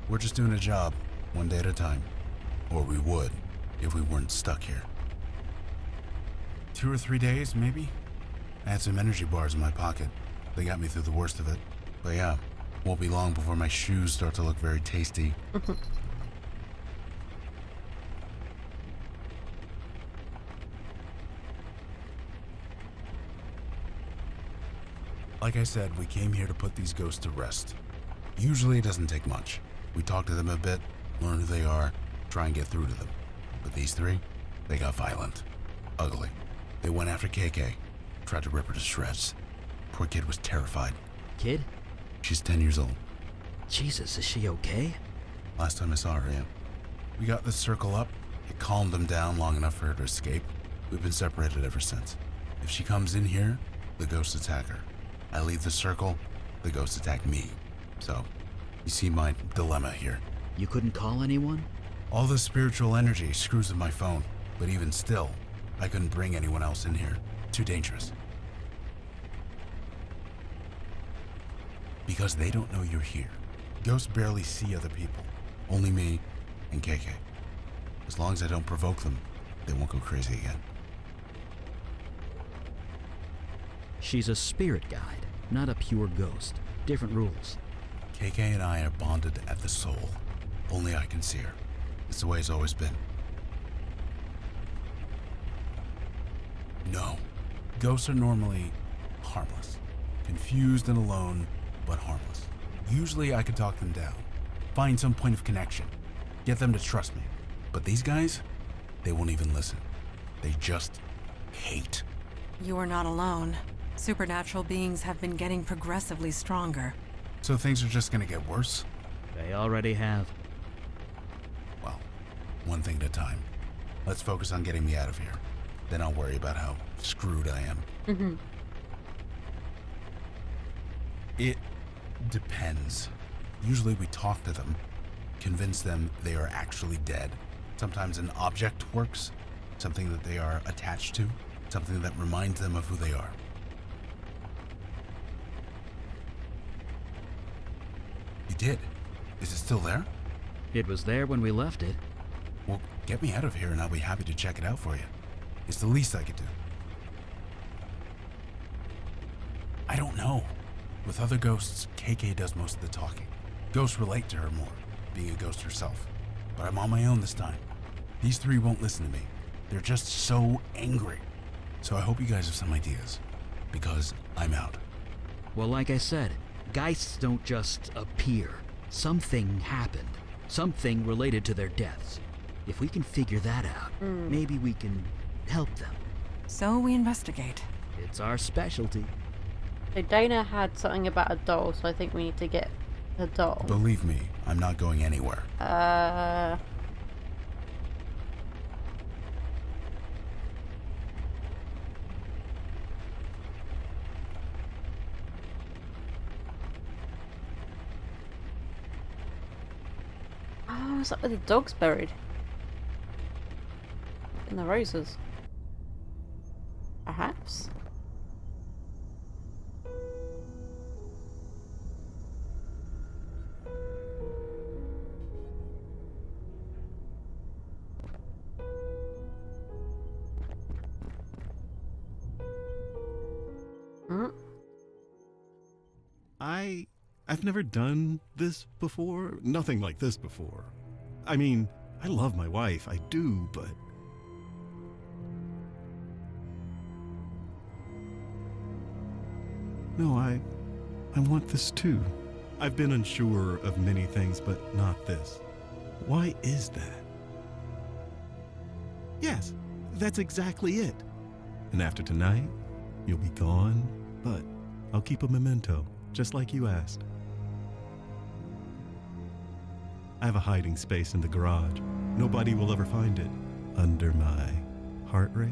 We're just doing a job, one day at a time. Or we would, if we weren't stuck here. 2 or 3 days, maybe? I had some energy bars in my pocket. They got me through the worst of it. But yeah, won't be long before my shoes start to look very tasty. Like I said, we came here to put these ghosts to rest. Usually it doesn't take much. We talk to them a bit, learn who they are, try and get through to them. But these three, they got violent. Ugly. They went after KK, tried to rip her to shreds. Poor kid was terrified. Kid? She's 10 years old. Jesus, is she okay? Last time I saw her, yeah. We got this circle up. It calmed them down long enough for her to escape. We've been separated ever since. If she comes in here, the ghosts attack her. I leave the circle, the ghosts attack me. So, you see my dilemma here. You couldn't call anyone? All the spiritual energy screws with my phone, but even still, I couldn't bring anyone else in here. Too dangerous. Because they don't know you're here. Ghosts barely see other people. Only me and KK. As long as I don't provoke them, they won't go crazy again. She's a spirit guide, not a pure ghost. Different rules. KK and I are bonded at the soul. Only I can see her. It's the way it's always been. No. Ghosts are normally harmless. Confused and alone, but harmless. Usually I could talk them down. Find some point of connection. Get them to trust me. But these guys, they won't even listen. They just hate. You are not alone. Supernatural beings have been getting progressively stronger. So things are just gonna get worse? They already have. Well, one thing at a time. Let's focus on getting me out of here. Then I'll worry about how screwed I am. It depends. Usually we talk to them, convince them they are actually dead. Sometimes an object works, something that they are attached to, something that reminds them of who they are. You did? Is it still there? It was there when we left it. Well, get me out of here and I'll be happy to check it out for you. It's the least I could do. I don't know. With other ghosts, KK does most of the talking. Ghosts relate to her more, being a ghost herself. But I'm on my own this time. These three won't listen to me. They're just so angry. So I hope you guys have some ideas, because I'm out. Well, like I said, Geists don't just appear. Something happened. Something related to their deaths. If we can figure that out, maybe we can help them. So we investigate. It's our specialty. So Dana had something about a doll, so I think we need to get the doll. Believe me, I'm not going anywhere. Oh, what's up with the dogs buried? In the roses. Perhaps? Hmm? I've never done this before. Nothing like this before. I mean, I love my wife, I do, but... No, I want this too. I've been unsure of many things, but not this. Why is that? Yes, that's exactly it. And after tonight, you'll be gone, but I'll keep a memento, just like you asked. I have a hiding space in the garage. Nobody will ever find it. Under my heart rate.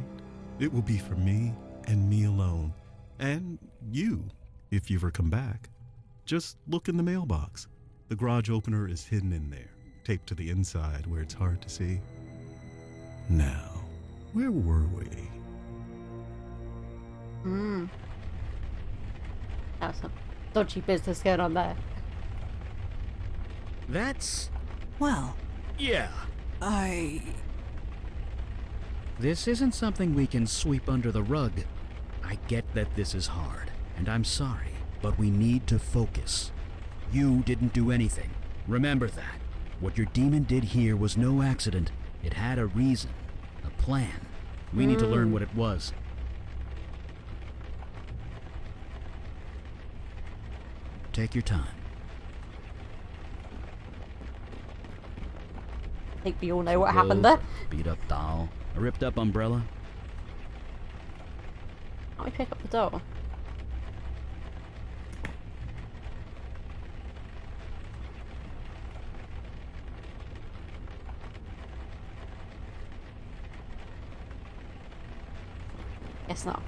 It will be for me and me alone. And you, if you ever come back. Just look in the mailbox. The garage opener is hidden in there, taped to the inside where it's hard to see. Now, where were we? That's some dodgy business going on there. That's... Well, yeah. This isn't something we can sweep under the rug. I get that this is hard, and I'm sorry, but we need to focus. You didn't do anything. Remember that. What your demon did here was no accident. It had a reason, a plan. We need to learn what it was. Take your time. I think we all know what happened there. Beat up doll. A ripped up umbrella. Can't we pick up the doll? Guess not.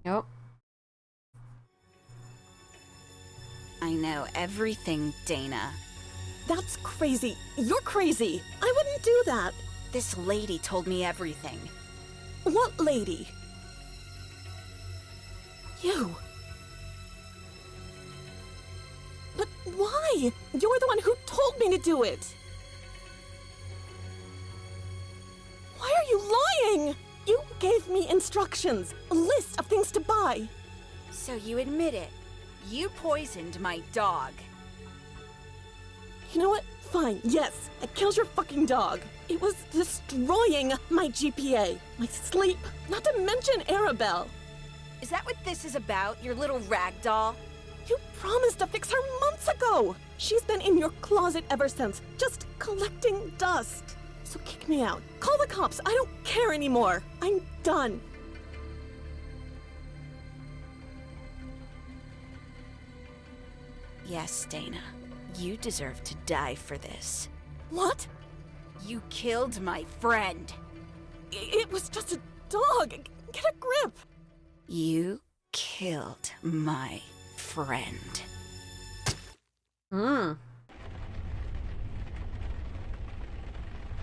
Yep. I know everything, Dana. That's crazy. You're crazy. I wouldn't do that. This lady told me everything. What lady? You. But why? You're the one who told me to do it. Why are you lying? You gave me instructions, a list of things to buy. So you admit it. You poisoned my dog. You know what? Fine, yes, I killed your fucking dog. It was destroying my GPA, my sleep, not to mention Arabelle. Is that what this is about, your little rag doll? You promised to fix her months ago. She's been in your closet ever since, just collecting dust. So kick me out. Call the cops. I don't care anymore. I'm done. Yes, Dana. You deserve to die for this. What? You killed my friend. It was just a dog. Get a grip. You killed my friend.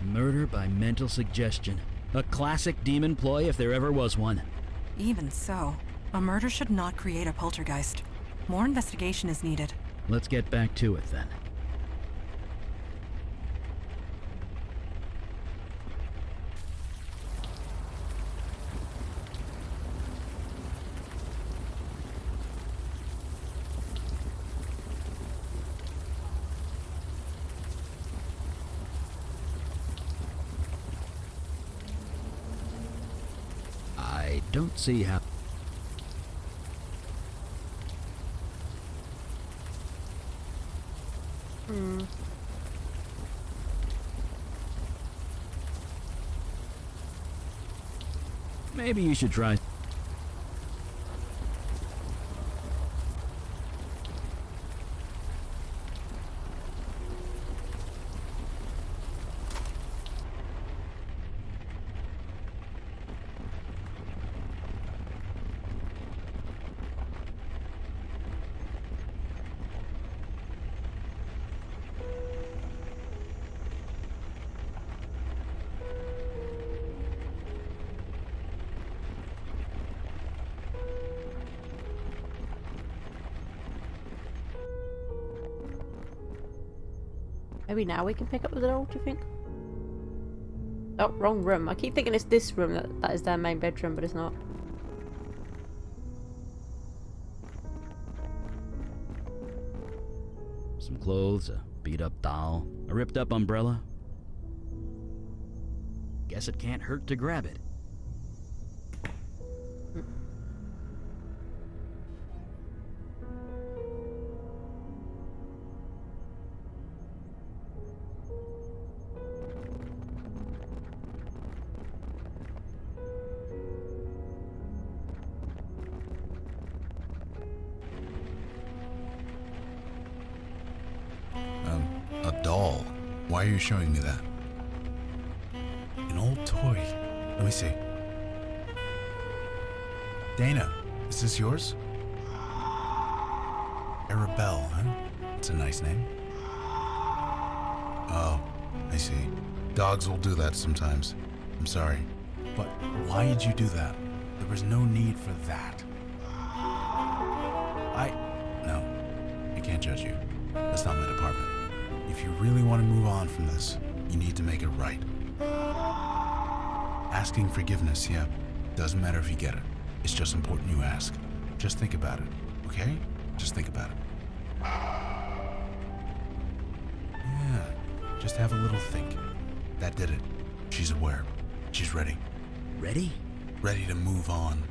Murder by mental suggestion. A classic demon ploy if there ever was one. even so, a murder should not create a poltergeist. More investigation is needed. Let's get back to it then. I don't see how... Maybe you should try... Maybe now we can pick up the doll, do you think? Oh, wrong room. I keep thinking it's this room that is their main bedroom, but it's not. Some clothes, a beat-up doll, a ripped-up umbrella. Guess it can't hurt to grab it. A doll? Why are you showing me that? An old toy. Let me see. Dana, is this yours? Arabelle, huh? It's a nice name. Oh, I see. Dogs will do that sometimes. I'm sorry. But why did you do that? There was no need for that. No, I can't judge you. That's not my department. If you really want to move on from this, you need to make it right. Asking forgiveness, yeah, doesn't matter if you get it. It's just important you ask. Just think about it, okay? Just think about it. Yeah, just have a little think. That did it. She's aware. She's ready. Ready? Ready to move on.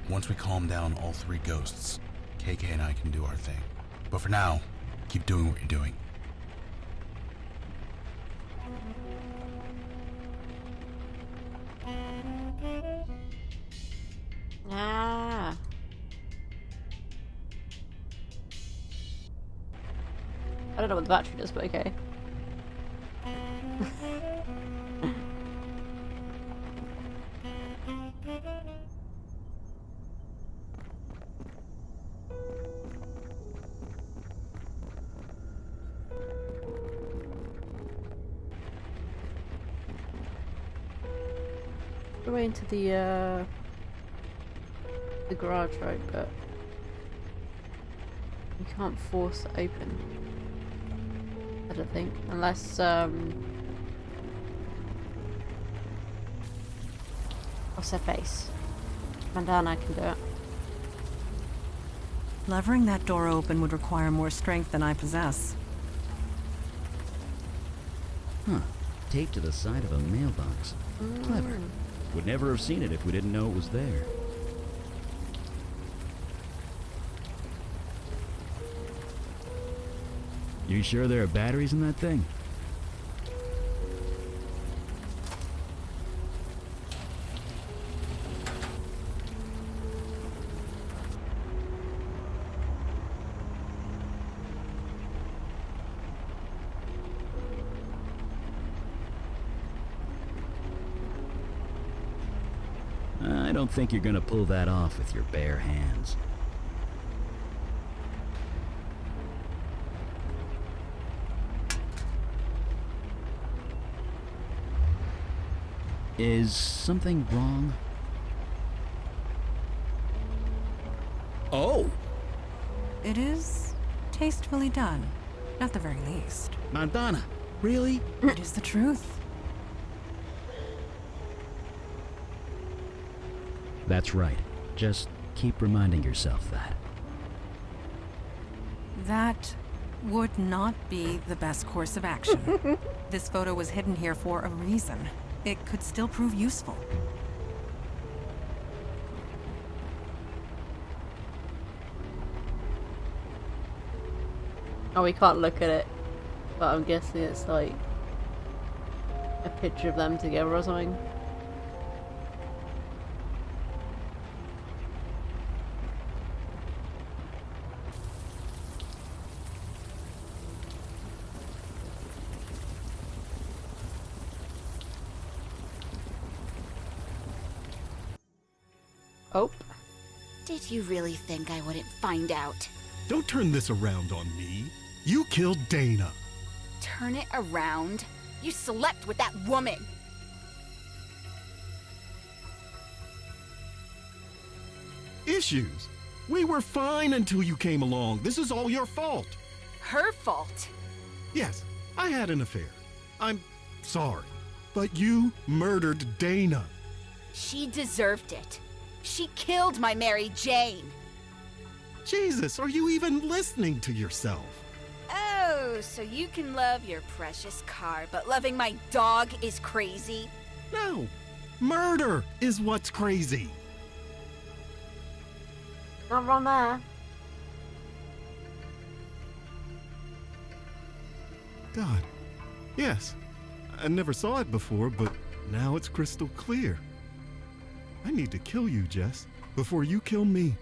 Once we calm down all three ghosts, KK and I can do our thing. But for now, keep doing what you're doing. Ah. I don't know what the battery does, but okay. We're way into the garage, right? But you can't force it open. I don't think, unless what's her face? Mandana can do it. Levering that door open would require more strength than I possess. Huh. Taped to the side of a mailbox. Clever. Would never have seen it if we didn't know it was there. You sure there are batteries in that thing? I don't think you're gonna pull that off with your bare hands. Is something wrong? Oh! It is tastefully done, at the very least. Mandana, really? It is the truth. That's right. Just keep reminding yourself that. That would not be the best course of action. This photo was hidden here for a reason. It could still prove useful. Oh, we can't look at it, but I'm guessing it's like a picture of them together or something. Oh. Did you really think I wouldn't find out? Don't turn this around on me. You killed Dana. Turn it around? You slept with that woman! Issues? We were fine until you came along. This is all your fault. Her fault? Yes, I had an affair. I'm sorry. But you murdered Dana. She deserved it. She killed my Mary Jane. Jesus, are you even listening to yourself? Oh, so you can love your precious car, but loving my dog is crazy? No. Murder is what's crazy. Not wrong there. God. Yes. I never saw it before, but now it's crystal clear. I need to kill you, Jess, before you kill me.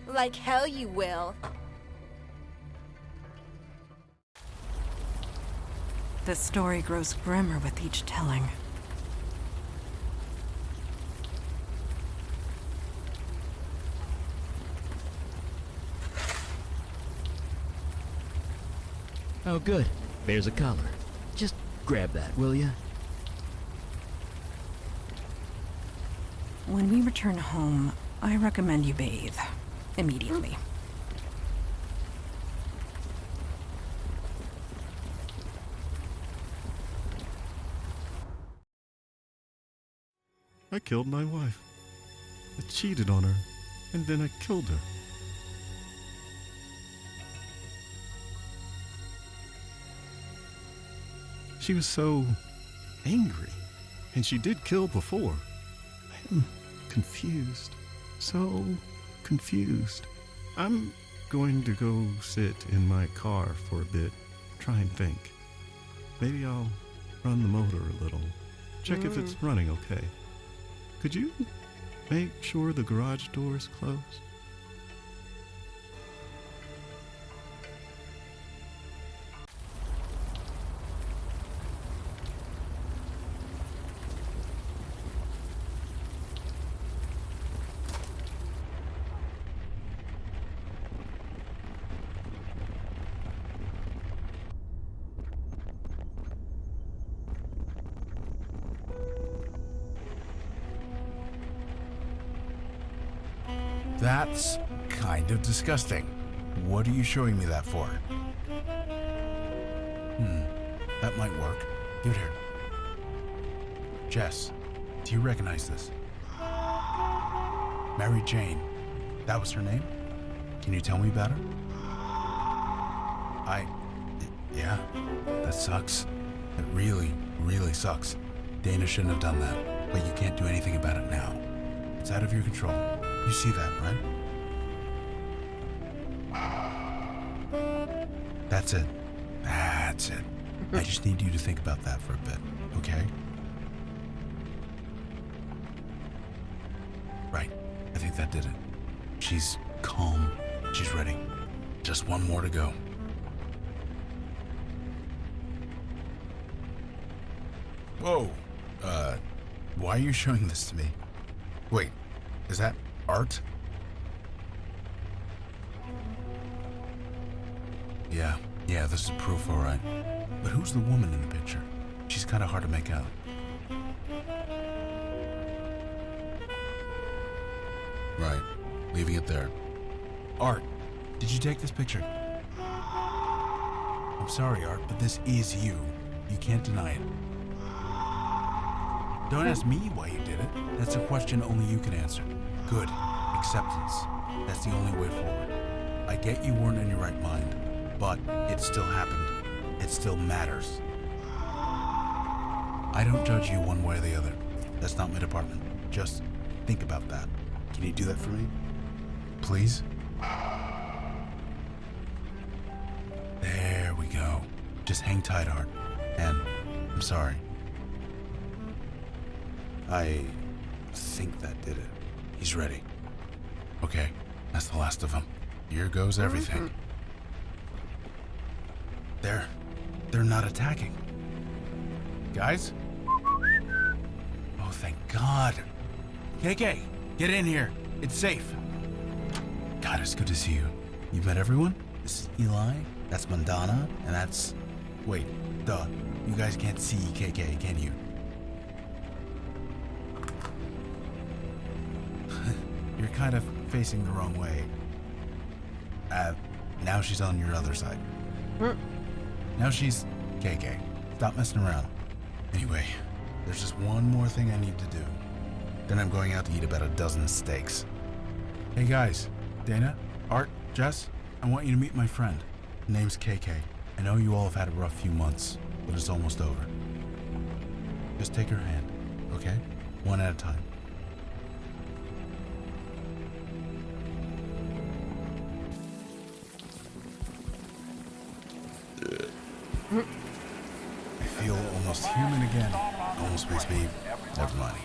Like hell you will. The story grows grimmer with each telling. Oh, good. There's a collar. Just grab that, will ya? When we return home, I recommend you bathe immediately. I killed my wife. I cheated on her, and then I killed her. She was so angry, and she did kill before. I am confused, so confused. I'm going to go sit in my car for a bit, try and think. Maybe I'll run the motor a little, check if it's running okay. Could you make sure the garage door's closed? That's kind of disgusting. What are you showing me that for? That might work. Give it here. Jess, do you recognize this? Mary Jane. That was her name? Can you tell me about her? Yeah, that sucks. It really, really sucks. Dana shouldn't have done that, but you can't do anything about it now. It's out of your control. You see that, right? That's it. That's it. I just need you to think about that for a bit, okay? Right. I think that did it. She's calm. She's ready. Just one more to go. Whoa. Why are you showing this to me? Wait, is that art? Yeah, this is proof, all right. But who's the woman in the picture? She's kind of hard to make out. Right, leaving it there. Art, did you take this picture? I'm sorry, Art, but this is you. You can't deny it. Don't ask me why you did it. That's a question only you can answer. Good. Acceptance. That's the only way forward. I get you weren't in your right mind, but it still happened. It still matters. I don't judge you one way or the other. That's not my department. Just think about that. Can you do that for me? Please? There we go. Just hang tight, Art. And I'm sorry. I think that did it. He's ready. Okay, that's the last of them. Here goes everything. They're not attacking. Guys? Oh, thank God. KK, get in here. It's safe. God, it's good to see you. You met everyone? This is Eli, that's Mandana, and that's... Wait, duh. You guys can't see KK, can you? You're kind of facing the wrong way. Now she's on your other side. Now she's KK, stop messing around. Anyway, there's just one more thing I need to do. Then I'm going out to eat about a dozen steaks. Hey guys, Dana, Art, Jess, I want you to meet my friend. Her name's KK. I know you all have had a rough few months, but it's almost over. Just take her hand, okay? One at a time. I feel almost human again. Almost makes me... Never mind.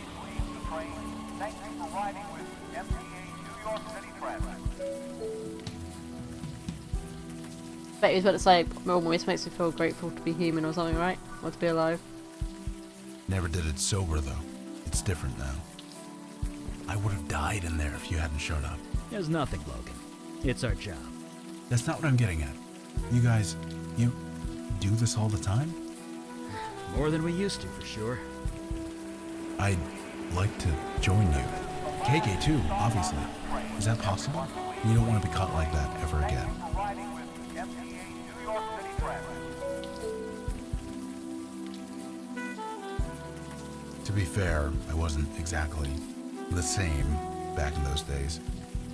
Bet he's about to say, it almost makes me feel grateful to be human or something, right? Or to be alive. Never did it sober, though. It's different now. I would have died in there if you hadn't shown up. There's nothing, Logan. It's our job. That's not what I'm getting at. You guys, you do this all the time? More than we used to, for sure. I'd like to join you. KK too, obviously. Is that possible? You don't want to be caught like that ever again. To be fair, I wasn't exactly the same back in those days.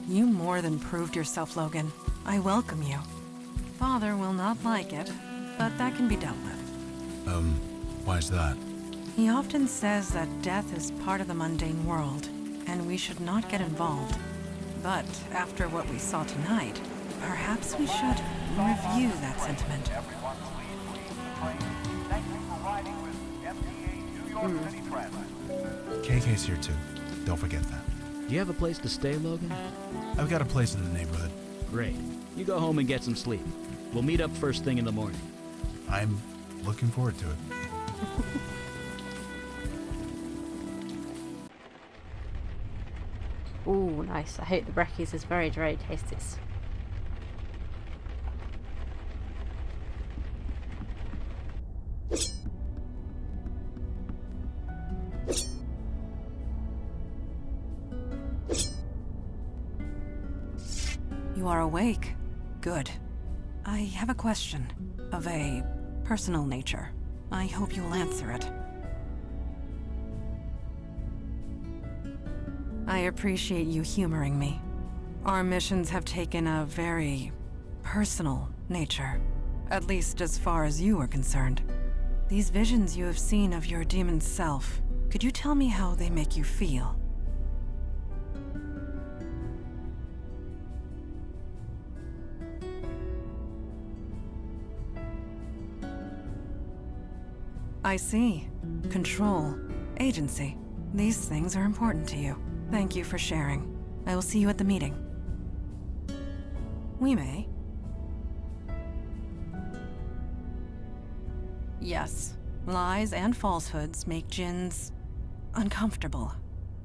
You more than proved yourself, Logan. I welcome you. Father will not like it, but that can be dealt with. Why is that? He often says that death is part of the mundane world, and we should not get involved. But after what we saw tonight, perhaps we should review that sentiment. KK's here too. Don't forget that. Do you have a place to stay, Logan? I've got a place in the neighborhood. Great. You go home and get some sleep. We'll meet up first thing in the morning. I'm looking forward to it. Ooh, nice. I hope the brekkies is very, very tasty. You are awake. Good. I have a question of a personal nature. I hope you'll answer it. I appreciate you humoring me. Our missions have taken a very personal nature, at least as far as you are concerned. These visions you have seen of your demon self, could you tell me how they make you feel? I see. Control. Agency. These things are important to you. Thank you for sharing. I will see you at the meeting. We may. Yes. Lies and falsehoods make jinns uncomfortable.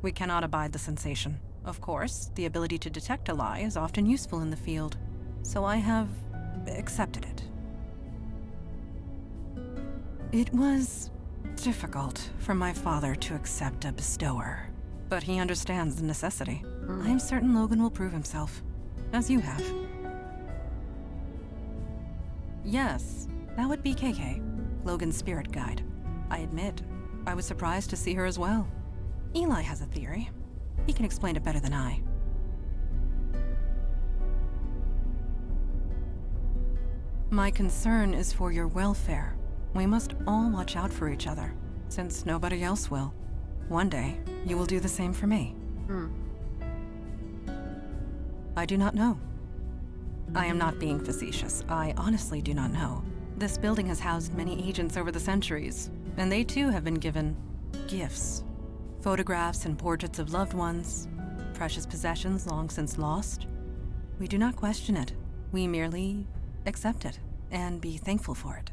We cannot abide the sensation. Of course, the ability to detect a lie is often useful in the field, so I have accepted it. It was difficult for my father to accept a bestower, but he understands the necessity. I am certain Logan will prove himself, as you have. Yes, that would be KK, Logan's spirit guide. I admit, I was surprised to see her as well. Eli has a theory. He can explain it better than I. My concern is for your welfare. We must all watch out for each other, since nobody else will. One day, you will do the same for me. I do not know. I am not being facetious. I honestly do not know. This building has housed many agents over the centuries, and they too have been given gifts. Photographs and portraits of loved ones, precious possessions long since lost. We do not question it. We merely accept it and be thankful for it.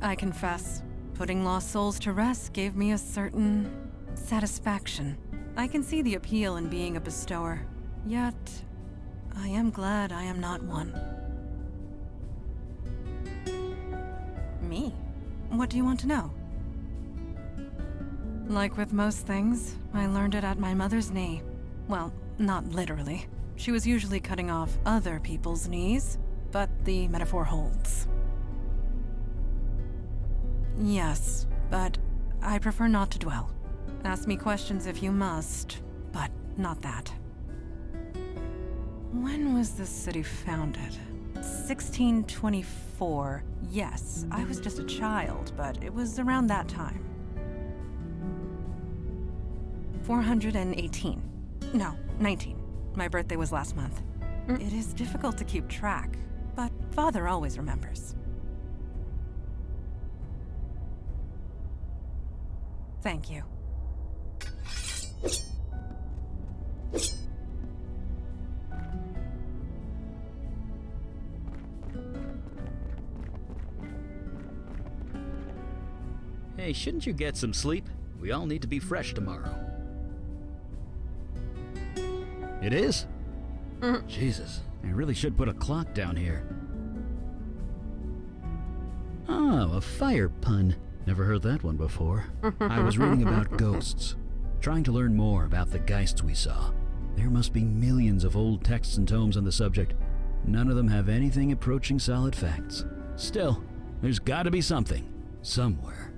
I confess, putting lost souls to rest gave me a certain satisfaction. I can see the appeal in being a bestower, yet I am glad I am not one. Me? What do you want to know? Like with most things, I learned it at my mother's knee. Well, not literally. She was usually cutting off other people's knees, but the metaphor holds. Yes, but I prefer not to dwell. Ask me questions if you must, but not that. When was this city founded? 1624. Yes, I was just a child, but it was around that time. 418. No, 19. My birthday was last month. It is difficult to keep track, but Father always remembers. Thank you. Hey, shouldn't you get some sleep? We all need to be fresh tomorrow. It is? Jesus, I really should put a clock down here. Oh, a fire pun. Never heard that one before. I was reading about ghosts, trying to learn more about the geists we saw. There must be millions of old texts and tomes on the subject. None of them have anything approaching solid facts. Still, there's gotta be something, somewhere.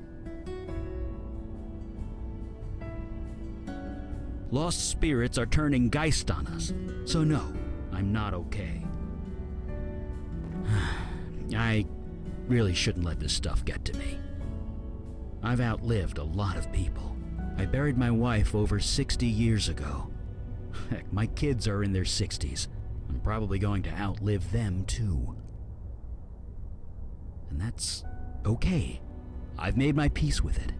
Lost spirits are turning geist on us, so no, I'm not okay. I really shouldn't let this stuff get to me. I've outlived a lot of people. I buried my wife over 60 years ago. Heck, my kids are in their 60s. I'm probably going to outlive them too. And that's okay. I've made my peace with it.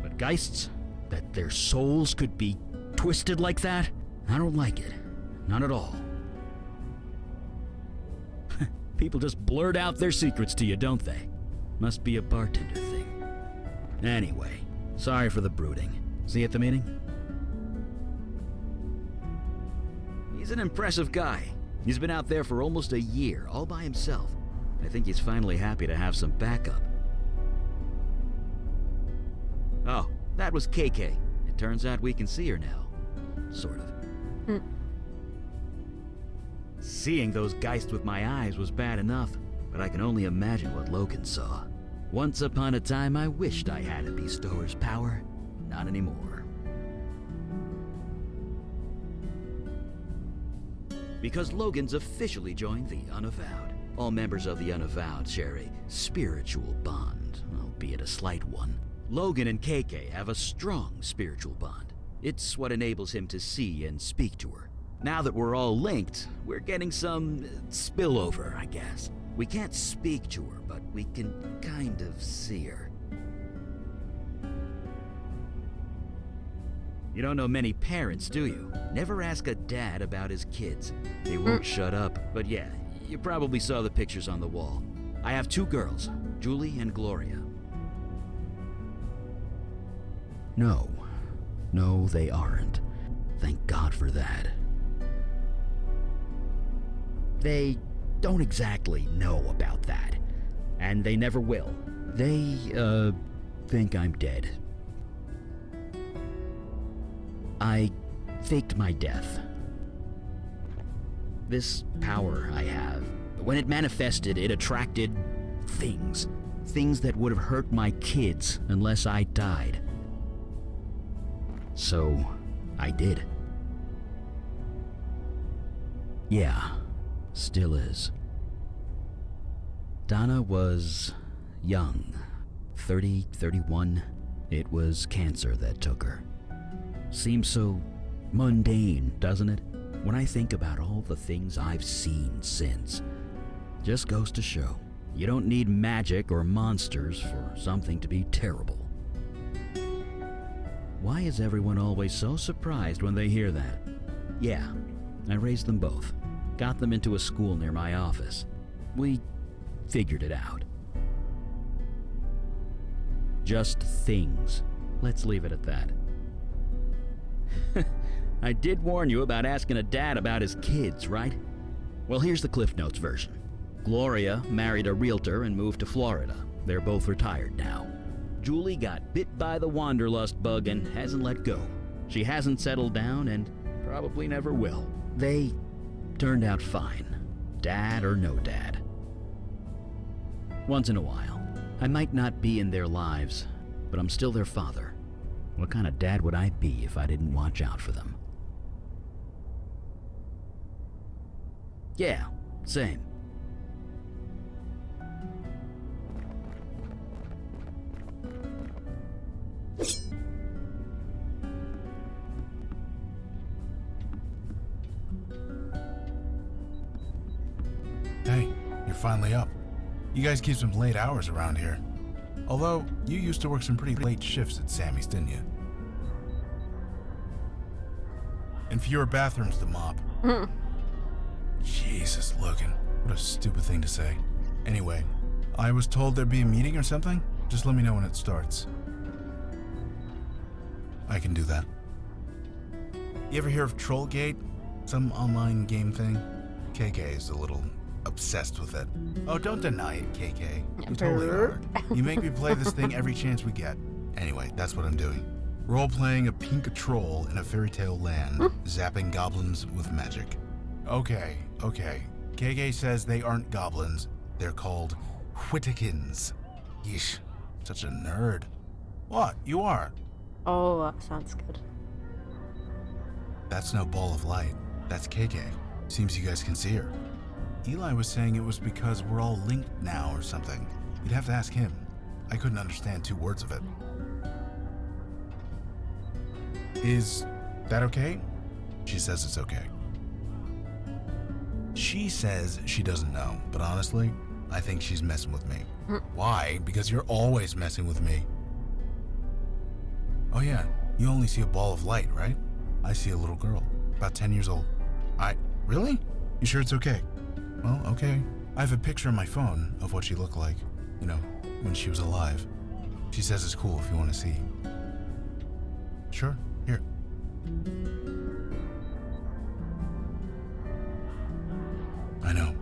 But geists, that their souls could be twisted like that, I don't like it. Not at all. People just blurt out their secrets to you, don't they? Must be a bartender thing. Anyway, sorry for the brooding. See you at the meeting? He's an impressive guy. He's been out there for almost a year, all by himself. I think he's finally happy to have some backup. Oh, that was KK. It turns out we can see her now. Sort of. Seeing those geists with my eyes was bad enough, but I can only imagine what Logan saw. Once upon a time, I wished I had a bestower's power. Not anymore. Because Logan's officially joined the Unavowed. All members of the Unavowed share a spiritual bond, albeit a slight one. Logan and KK have a strong spiritual bond. It's what enables him to see and speak to her. Now that we're all linked, we're getting some spillover, I guess. We can't speak to her, but we can kind of see her. You don't know many parents, do you? Never ask a dad about his kids. They won't shut up. But yeah, you probably saw the pictures on the wall. I have two girls, Julie and Gloria. No, they aren't. Thank God for that. They don't exactly know about that, and they never will. They, think I'm dead. I faked my death. This power I have, when it manifested, it attracted things. Things that would have hurt my kids unless I died. So, I did. Yeah, still is. Donna was young, 30, 31. It was cancer that took her. Seems so mundane, doesn't it? When I think about all the things I've seen since. Just goes to show, you don't need magic or monsters for something to be terrible. Why is everyone always so surprised when they hear that? Yeah, I raised them both. Got them into a school near my office. We figured it out. Just things. Let's leave it at that. I did warn you about asking a dad about his kids, right? Well, here's the Cliff Notes version. Gloria married a realtor and moved to Florida. They're both retired now. Julie got bit by the wanderlust bug and hasn't let go. She hasn't settled down and probably never will. They turned out fine. Dad or no dad. Once in a while, I might not be in their lives, but I'm still their father. What kind of dad would I be if I didn't watch out for them? Yeah, same. Hey, you're finally up. You guys keep some late hours around here. Although, you used to work some pretty late shifts at Sammy's, didn't you? And fewer bathrooms to mop. Jesus, Logan. What a stupid thing to say. Anyway, I was told there'd be a meeting or something? Just let me know when it starts. I can do that. You ever hear of Trollgate? Some online game thing? KK is a little obsessed with it. Oh, don't deny it, KK. You totally are. You make me play this thing every chance we get. Anyway, that's what I'm doing. Role-playing a pink troll in a fairy tale land, zapping goblins with magic. Okay. KK says they aren't goblins. They're called Whittakins. Yeesh, such a nerd. What? You are? Oh, that sounds good. That's no ball of light. That's KK. Seems you guys can see her. Eli was saying it was because we're all linked now or something. You'd have to ask him. I couldn't understand 2 words of it. Is that okay? She says it's okay. She says she doesn't know, but honestly, I think she's messing with me. Why? Because you're always messing with me. Oh yeah, you only see a ball of light, right? I see a little girl, about 10 years old. Really? You sure it's okay? Well, okay. I have a picture on my phone of what she looked like, you know, when she was alive. She says it's cool if you want to see. Sure, here. I know.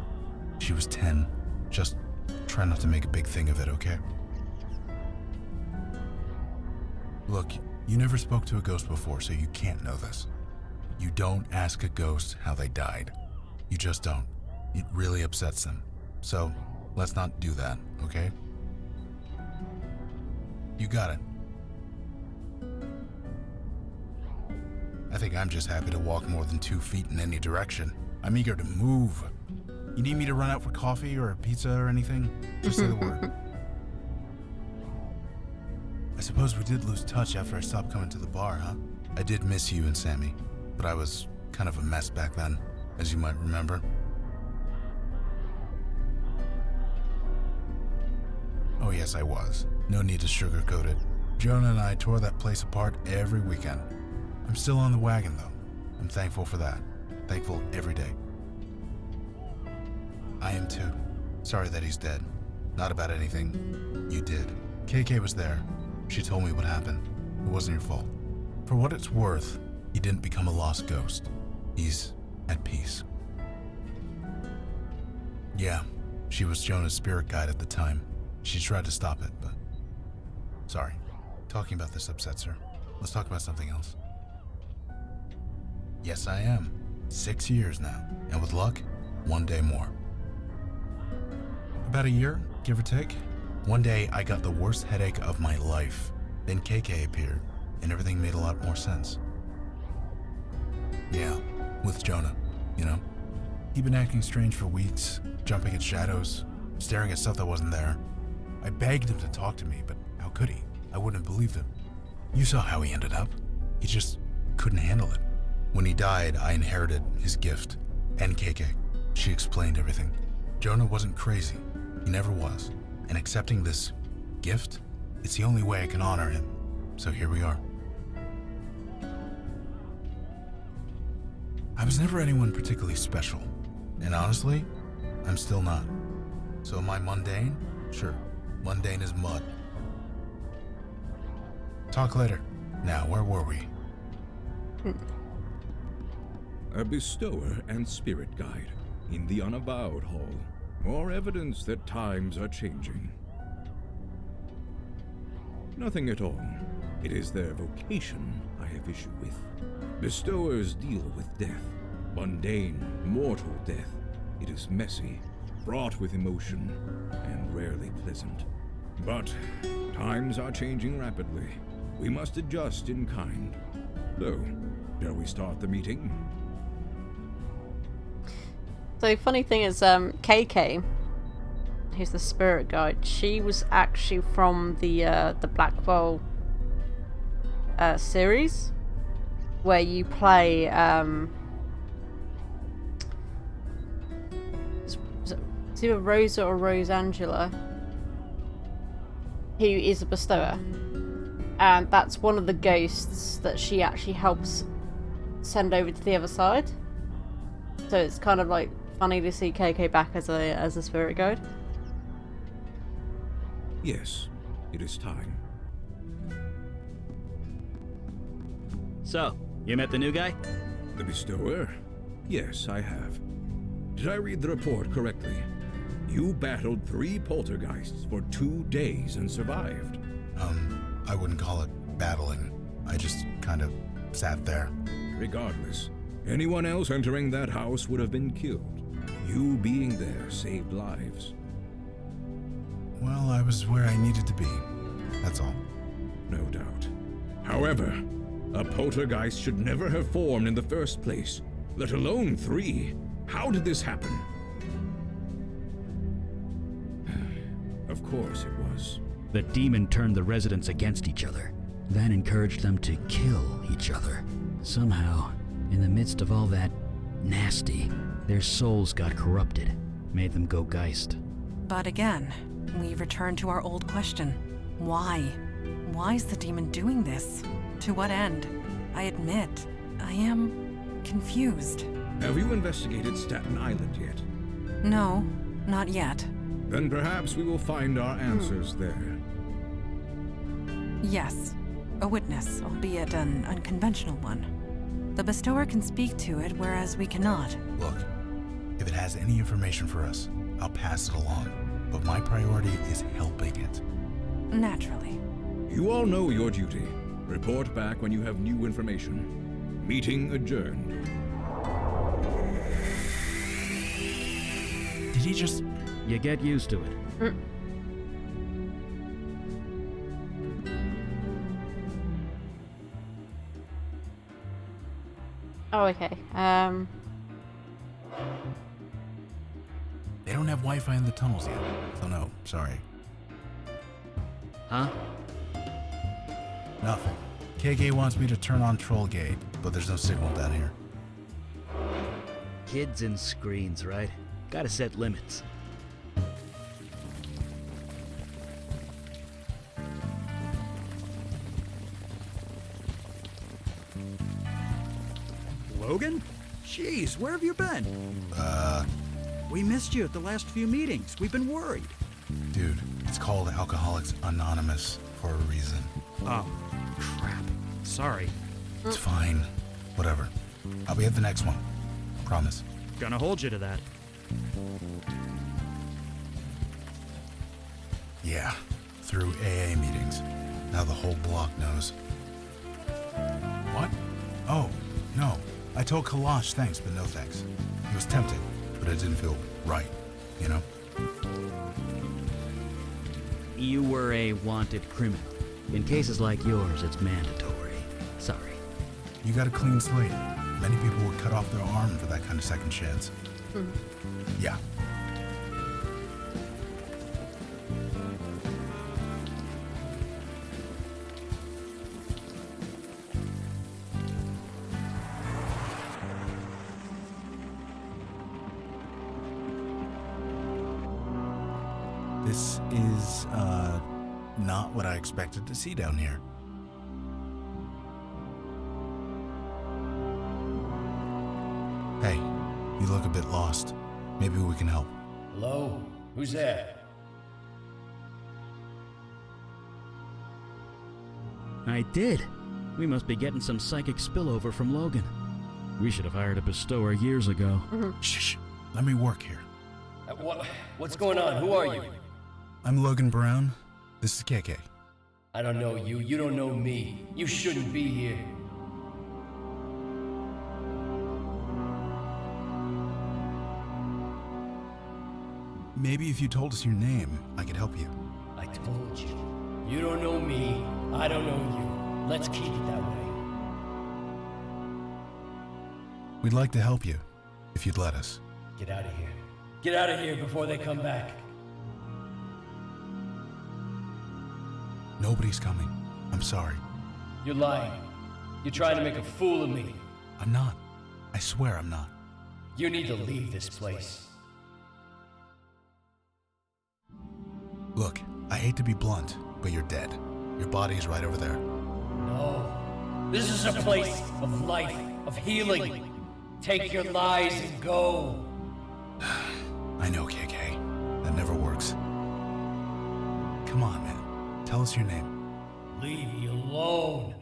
She was 10. Just try not to make a big thing of it, okay? Look, you never spoke to a ghost before, so you can't know this. You don't ask a ghost how they died. You just don't. It really upsets them. So, let's not do that, okay? You got it. I think I'm just happy to walk more than 2 feet in any direction. I'm eager to move. You need me to run out for coffee or a pizza or anything? Just say the word. I suppose we did lose touch after I stopped coming to the bar, huh? I did miss you and Sammy, but I was kind of a mess back then, as you might remember. Oh yes, I was. No need to sugarcoat it. Jonah and I tore that place apart every weekend. I'm still on the wagon, though. I'm thankful for that. Thankful every day. I am too. Sorry that he's dead. Not about anything you did. KK was there. She told me what happened. It wasn't your fault. For what it's worth, he didn't become a lost ghost. He's at peace. Yeah, she was Jonah's spirit guide at the time. She tried to stop it, but... Sorry. Talking about this upsets her. Let's talk about something else. Yes, I am. 6 years now. And with luck, 1 day more. About a year, give or take. One day, I got the worst headache of my life. Then KK appeared, and everything made a lot more sense. Yeah, with Jonah, you know? He'd been acting strange for weeks, jumping at shadows, staring at stuff that wasn't there. I begged him to talk to me, but how could he? I wouldn't have believed him. You saw how he ended up. He just couldn't handle it. When he died, I inherited his gift, and KK. She explained everything. Jonah wasn't crazy. He never was. And accepting this gift, it's the only way I can honor him. So here we are. I was never anyone particularly special. And honestly, I'm still not. So am I mundane? Sure. Mundane as mud. Talk later. Now, where were we? A bestower and spirit guide in the Unavowed Hall. More evidence that times are changing. Nothing at all. It is their vocation I have issue with. Bestowers deal with death. Mundane, mortal death. It is messy, fraught with emotion, and rarely pleasant. But times are changing rapidly. We must adjust in kind. So, shall we start the meeting? So funny thing is, KK, who's the spirit guide, she was actually from the Blackwell series, where you play it's either Rosa or Rosangela, who is a bestower, and that's one of the ghosts that she actually helps send over to the other side. So it's kind of like funny to see KK back as a spirit guide. Yes, it is time. So, you met the new guy? The bestower? Yes, I have. Did I read the report correctly? You battled 3 poltergeists for 2 days and survived. I wouldn't call it battling. I just kind of sat there. Regardless, anyone else entering that house would have been killed. You being there saved lives. Well, I was where I needed to be. That's all. No doubt. However, a poltergeist should never have formed in the first place, let alone 3. How did this happen? Of course it was. The demon turned the residents against each other, then encouraged them to kill each other. Somehow, in the midst of all that nasty, their souls got corrupted, made them go geist. But again, we return to our old question. Why? Why is the demon doing this? To what end? I admit, I am confused. Have you investigated Staten Island yet? No, not yet. Then perhaps we will find our answers there. Yes, a witness, albeit an unconventional one. The bestower can speak to it, whereas we cannot. Look, if it has any information for us, I'll pass it along. But my priority is helping it. Naturally. You all know your duty. Report back when you have new information. Meeting adjourned. Did he just... You get used to it. Oh, okay. They don't have Wi-Fi in the tunnels yet, so no, sorry. Huh? Nothing. KK wants me to turn on Troll Gate, but there's no signal down here. Kids and screens, right? Gotta set limits. Logan? Jeez, where have you been? We missed you at the last few meetings. We've been worried. Dude, it's called Alcoholics Anonymous for a reason. Oh, crap. Sorry. It's fine. Whatever. I'll be at the next one. Promise. Gonna hold you to that. Yeah, through AA meetings. Now the whole block knows. What? Oh, no. I told Kalash thanks, but no thanks. He was tempting, but it didn't feel right, you know? You were a wanted criminal. In cases like yours, it's mandatory. Sorry. You got a clean slate. Many people would cut off their arm for that kind of second chance. Yeah. This is, not what I expected to see down here. Hey, you look a bit lost. Maybe we can help. Hello? Who's there? I did. We must be getting some psychic spillover from Logan. We should have hired a bestower years ago. Shh. Let me work here. What's going on? Who are you? I'm Logan Brown. This is KK. I don't know you. You don't know me. You shouldn't be here. Maybe if you told us your name, I could help you. I told you. You don't know me, I don't know you. Let's keep it that way. We'd like to help you, if you'd let us. Get out of here. Get out of here before they come back. Nobody's coming. I'm sorry. You're lying. You're trying to make a fool of me. I'm not. I swear I'm not. You need to leave this place. Look, I hate to be blunt, but you're dead. Your body's right over there. No. This is a place of life, of healing. Take your lies and go. I know, KK. That never works. Come on, man. Tell us your name. Leave me alone.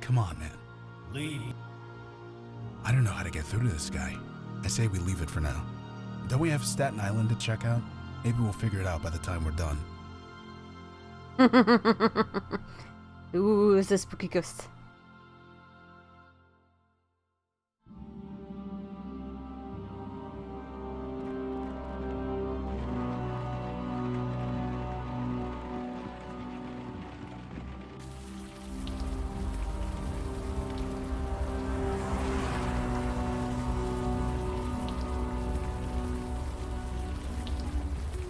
Come on, man. Leave. I don't know how to get through to this guy. I say we leave it for now. Don't we have Staten Island to check out? Maybe we'll figure it out by the time we're done. Ooh, it's a spooky ghost.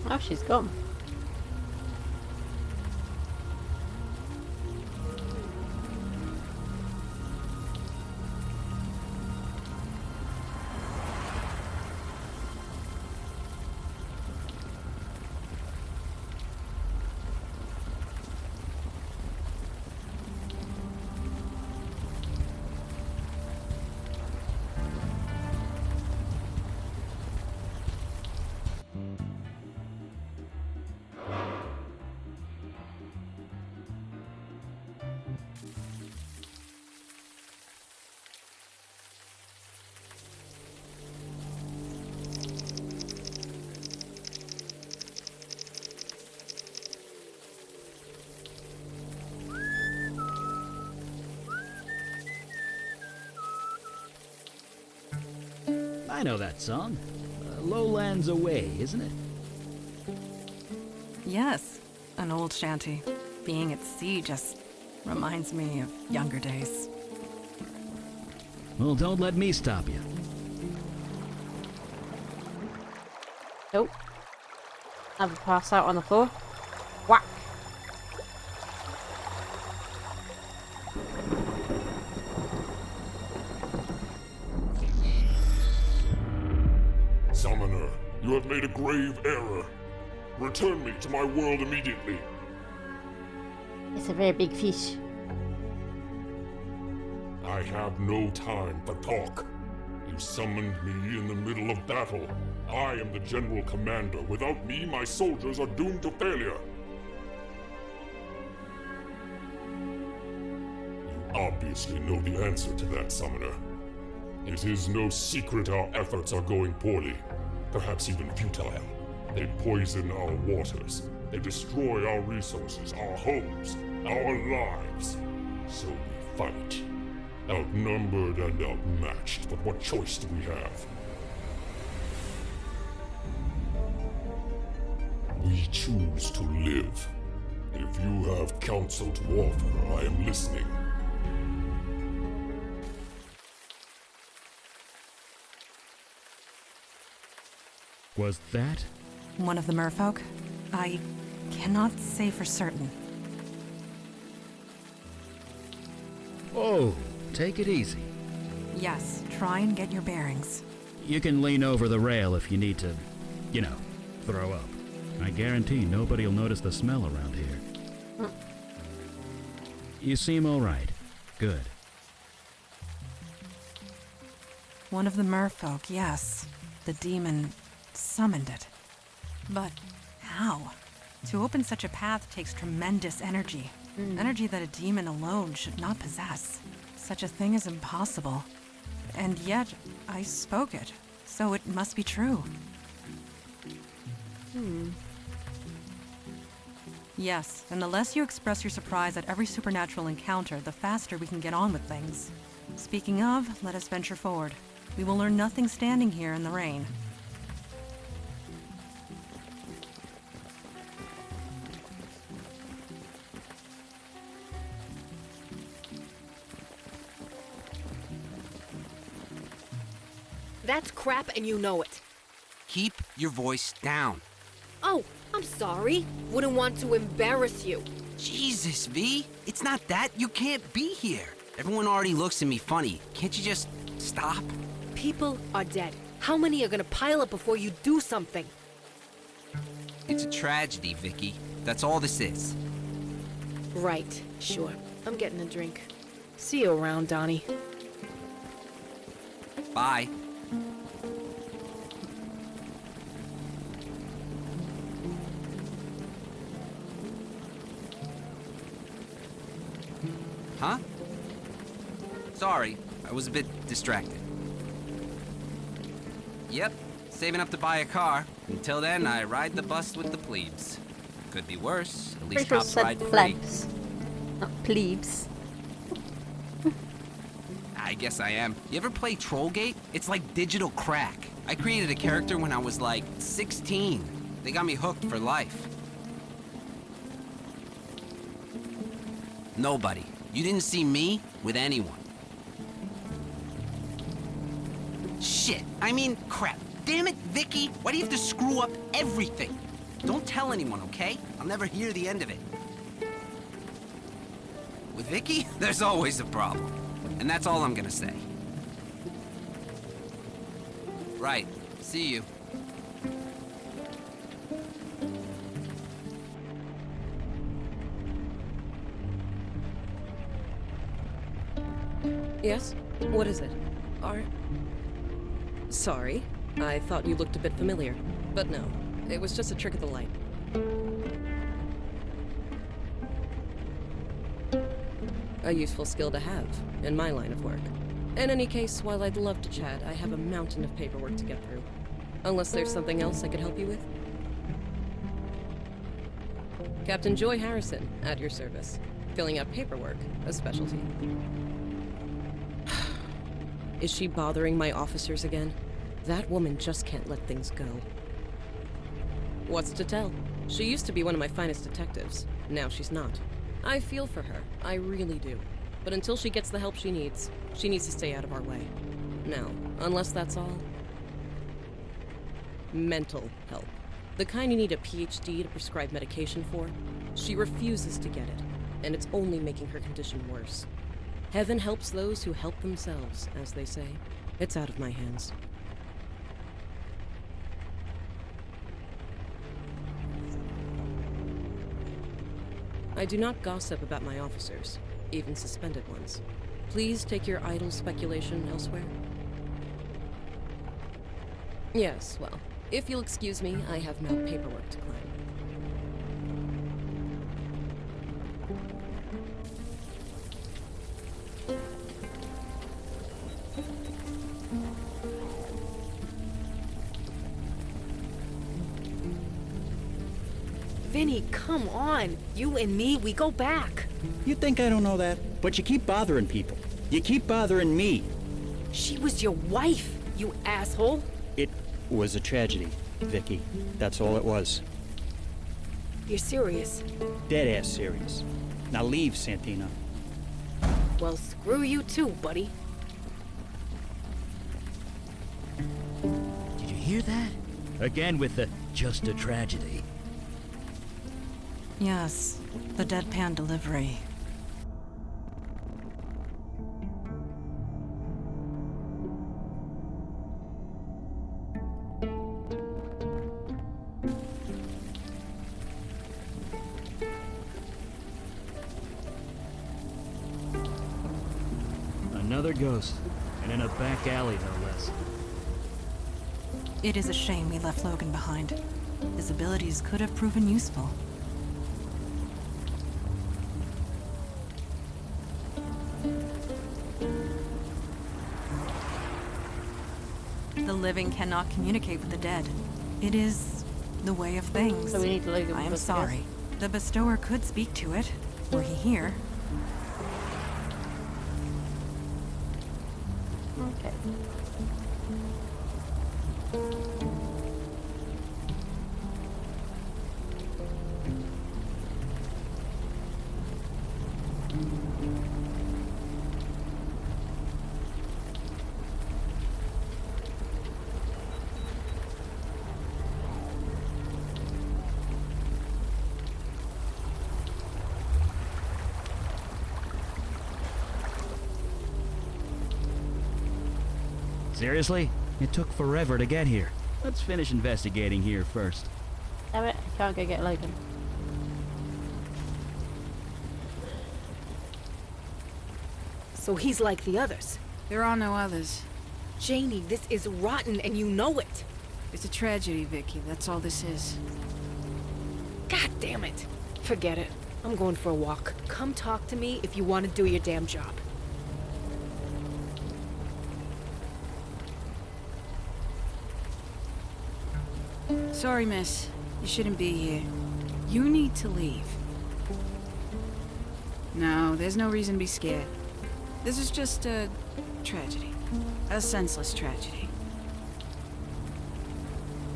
Oh, she's gone. I know that song. Lowlands Away, isn't it? Yes, an old shanty. Being at sea just reminds me of younger days. Well, don't let me stop you. Nope. Have a pass out on the floor. Whack. Summoner, you have made a grave error. Return me to my world immediately. It's a very big fish. I have no time for talk. You summoned me in the middle of battle. I am the general commander. Without me, my soldiers are doomed to failure. You obviously know the answer to that, Summoner. It is no secret our efforts are going poorly, perhaps even futile. They poison our waters. They destroy our resources, our homes, our lives. So we fight. Outnumbered and outmatched, but what choice do we have? We choose to live. If you have counsel to offer, I am listening. Was that? One of the merfolk? I cannot say for certain. Whoa, take it easy. Yes, try and get your bearings. You can lean over the rail if you need to, you know, throw up. I guarantee nobody'll notice the smell around here. You seem all right. Good. One of the merfolk, yes. The demon summoned it. But how? To open such a path takes tremendous energy. Energy that a demon alone should not possess. Such a thing is impossible. And yet, I spoke it, so it must be true. Yes, and the less you express your surprise at every supernatural encounter, the faster we can get on with things. Speaking of, let us venture forward. We will learn nothing standing here in the rain. That's crap and you know it. Keep your voice down. Oh, I'm sorry. Wouldn't want to embarrass you. Jesus, V. It's not that. You can't be here. Everyone already looks at me funny. Can't you just stop? People are dead. How many are gonna pile up before you do something? It's a tragedy, Vicky. That's all this is. Right, sure. I'm getting a drink. See you around, Donnie. Bye. Huh? Sorry, I was a bit distracted. Yep, saving up to buy a car. Until then, I ride the bus with the plebes. Could be worse. At least cops ride free. Plebs, not plebes. I guess I am. You ever play Trollgate? It's like digital crack. I created a character when I was like 16. They got me hooked for life. Nobody. You didn't see me with anyone. Shit. I mean, crap. Damn it, Vicky. Why do you have to screw up everything? Don't tell anyone, okay? I'll never hear the end of it. With Vicky, there's always a problem. And that's all I'm gonna say. Right. See you. Yes? What is it? Sorry. I thought you looked a bit familiar. But no, it was just a trick of the light. A useful skill to have, in my line of work. In any case, while I'd love to chat, I have a mountain of paperwork to get through. Unless there's something else I could help you with? Captain Joy Harrison, at your service. Filling out paperwork, a specialty. Is she bothering my officers again? That woman just can't let things go. What's to tell? She used to be one of my finest detectives. Now she's not. I feel for her. I really do. But until she gets the help she needs to stay out of our way. Now, unless that's all... mental help. The kind you need a PhD to prescribe medication for. She refuses to get it, and it's only making her condition worse. Heaven helps those who help themselves, as they say. It's out of my hands. I do not gossip about my officers, even suspended ones. Please take your idle speculation elsewhere. Yes, well, if you'll excuse me, I have now paperwork to climb. Vinny, come on. You and me, we go back. You think I don't know that? But you keep bothering people. You keep bothering me. She was your wife, you asshole. It was a tragedy, Vicky. That's all it was. You're serious? Dead-ass serious. Now leave, Santina. Well, screw you too, buddy. Did you hear that? Again with the just a tragedy. Yes, the deadpan delivery. Another ghost, and in a back alley, no less. It is a shame we left Logan behind. His abilities could have proven useful. The living cannot communicate with the dead. It is the way of things. So we need to Logan I am first, sorry. The bestower could speak to it, were he here. Okay. Seriously? It took forever to get here. Let's finish investigating here first. Damn it, I can't go get Logan. So he's like the others. There are no others. Janie, this is rotten and you know it. It's a tragedy, Vicky. That's all this is. God damn it. Forget it. I'm going for a walk. Come talk to me if you want to do your damn job. Sorry, miss. You shouldn't be here. You need to leave. No, there's no reason to be scared. This is just a tragedy. A senseless tragedy.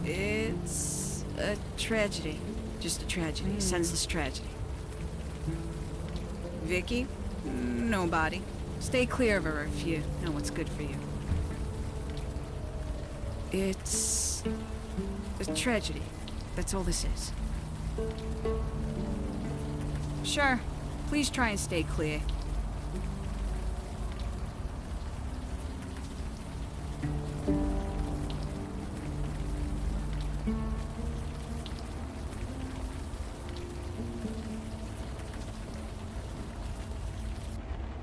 It's a tragedy. Just a tragedy. A senseless tragedy. Vicky? Nobody. Stay clear of her if you know what's good for you. It's a tragedy. That's all this is. Sure. Please try and stay clear.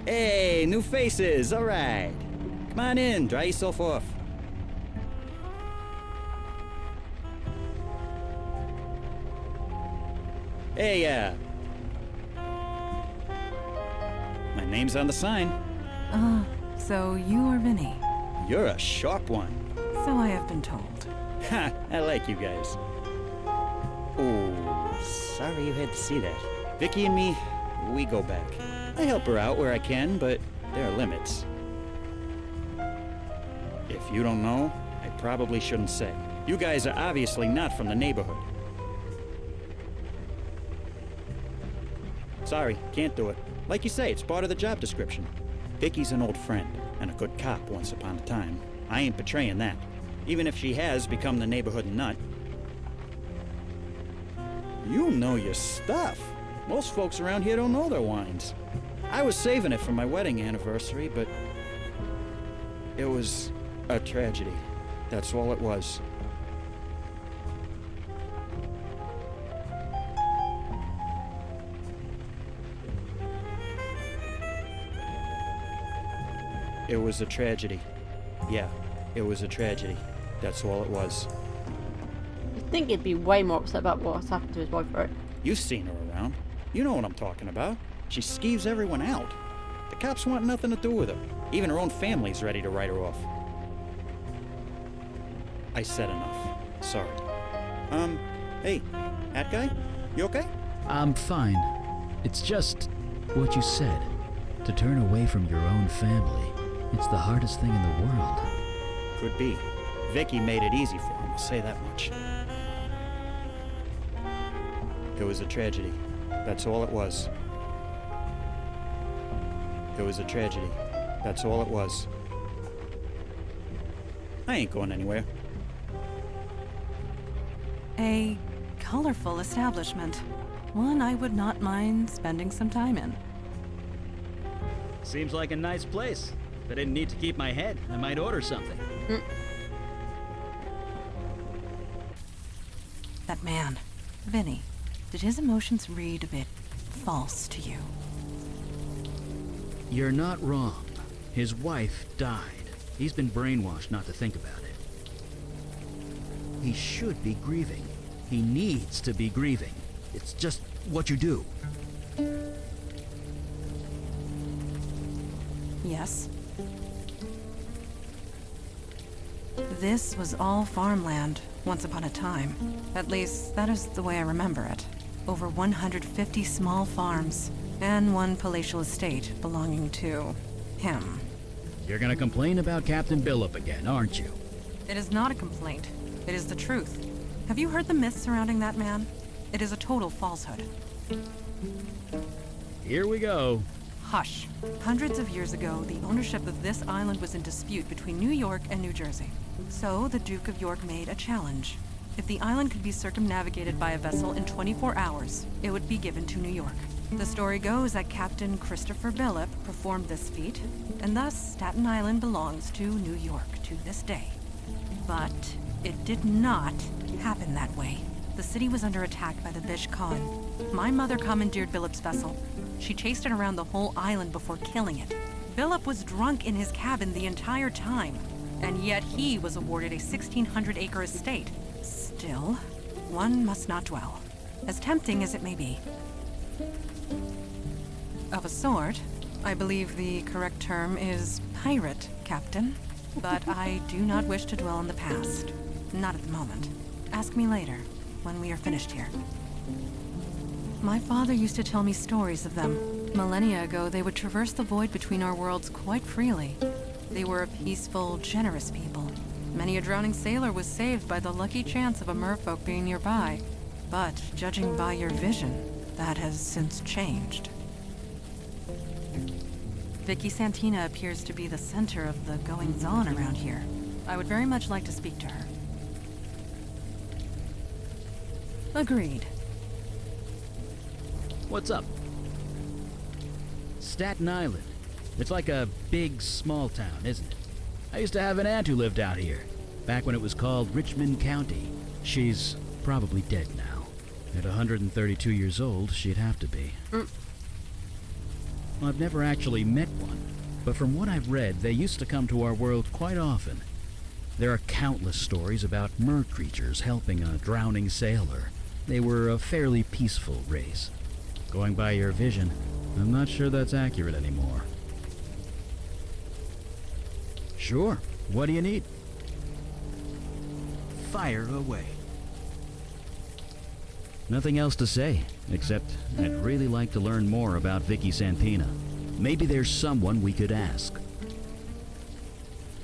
Hey, new faces, all right. Come on in, dry yourself off. Hey, my name's on the sign. So you are Vinny. You're a sharp one. So I have been told. Ha, I like you guys. Oh, sorry you had to see that. Vicky and me, we go back. I help her out where I can, but there are limits. If you don't know, I probably shouldn't say. You guys are obviously not from the neighborhood. Sorry, can't do it. Like you say, it's part of the job description. Vicky's an old friend, and a good cop once upon a time. I ain't betraying that, even if she has become the neighborhood nut. You know your stuff. Most folks around here don't know their wines. I was saving it for my wedding anniversary, but it was a tragedy. That's all it was. It was a tragedy. Yeah, it was a tragedy. That's all it was. You'd think he'd be way more upset about what's happened to his wife, right? You've seen her around. You know what I'm talking about. She skeeves everyone out. The cops want nothing to do with her. Even her own family's ready to write her off. I said enough. Sorry. Hey, hat guy? You okay? I'm fine. It's just what you said. To turn away from your own family. It's the hardest thing in the world. Could be. Vicky made it easy for him, I'll say that much. It was a tragedy. That's all it was. It was a tragedy. That's all it was. I ain't going anywhere. A colorful establishment. One I would not mind spending some time in. Seems like a nice place. If I didn't need to keep my head, I might order something. That man, Vinny, did his emotions read a bit false to you? You're not wrong. His wife died. He's been brainwashed not to think about it. He should be grieving. He needs to be grieving. It's just what you do. Yes. This was all farmland, once upon a time. At least, that is the way I remember it. Over 150 small farms, and one palatial estate belonging to him. You're gonna complain about Captain Billup again, aren't you? It is not a complaint. It is the truth. Have you heard the myth surrounding that man? It is a total falsehood. Here we go. Hush. Hundreds of years ago, the ownership of this island was in dispute between New York and New Jersey. So, the Duke of York made a challenge. If the island could be circumnavigated by a vessel in 24 hours, it would be given to New York. The story goes that Captain Christopher Billop performed this feat, and thus Staten Island belongs to New York to this day. But it did not happen that way. The city was under attack by the Bish Khan. My mother commandeered Billop's vessel. She chased it around the whole island before killing it. Billop was drunk in his cabin the entire time, and yet he was awarded a 1,600-acre estate. Still, one must not dwell, as tempting as it may be. Of a sort, I believe the correct term is pirate, Captain. But I do not wish to dwell on the past. Not at the moment. Ask me later, when we are finished here. My father used to tell me stories of them. Millennia ago, they would traverse the void between our worlds quite freely. They were a peaceful, generous people. Many a drowning sailor was saved by the lucky chance of a merfolk being nearby. But, judging by your vision, that has since changed. Vicky Santina appears to be the center of the goings-on around here. I would very much like to speak to her. Agreed. What's up? Staten Island. It's like a big, small town, isn't it? I used to have an aunt who lived out here, back when it was called Richmond County. She's probably dead now. At 132 years old, she'd have to be. Well, I've never actually met one, but from what I've read, they used to come to our world quite often. There are countless stories about mer creatures helping a drowning sailor. They were a fairly peaceful race. Going by your vision, I'm not sure that's accurate anymore. Sure, what do you need? Fire away. Nothing else to say, except I'd really like to learn more about Vicky Santina. Maybe there's someone we could ask.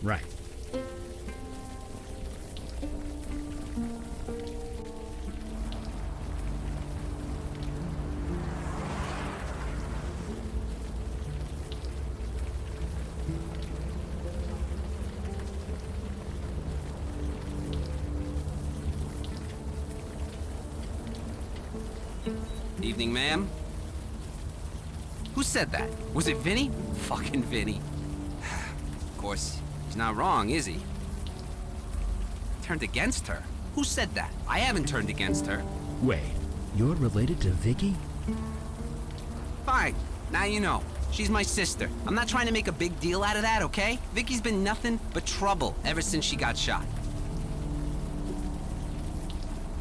Right. Evening, ma'am. Who said that? Was it Vinny? Fucking Vinny. Of course, he's not wrong, is he? Turned against her? Who said that? I haven't turned against her. Wait, you're related to Vicky? Fine. Now you know. She's my sister. I'm not trying to make a big deal out of that, okay? Vicky's been nothing but trouble ever since she got shot.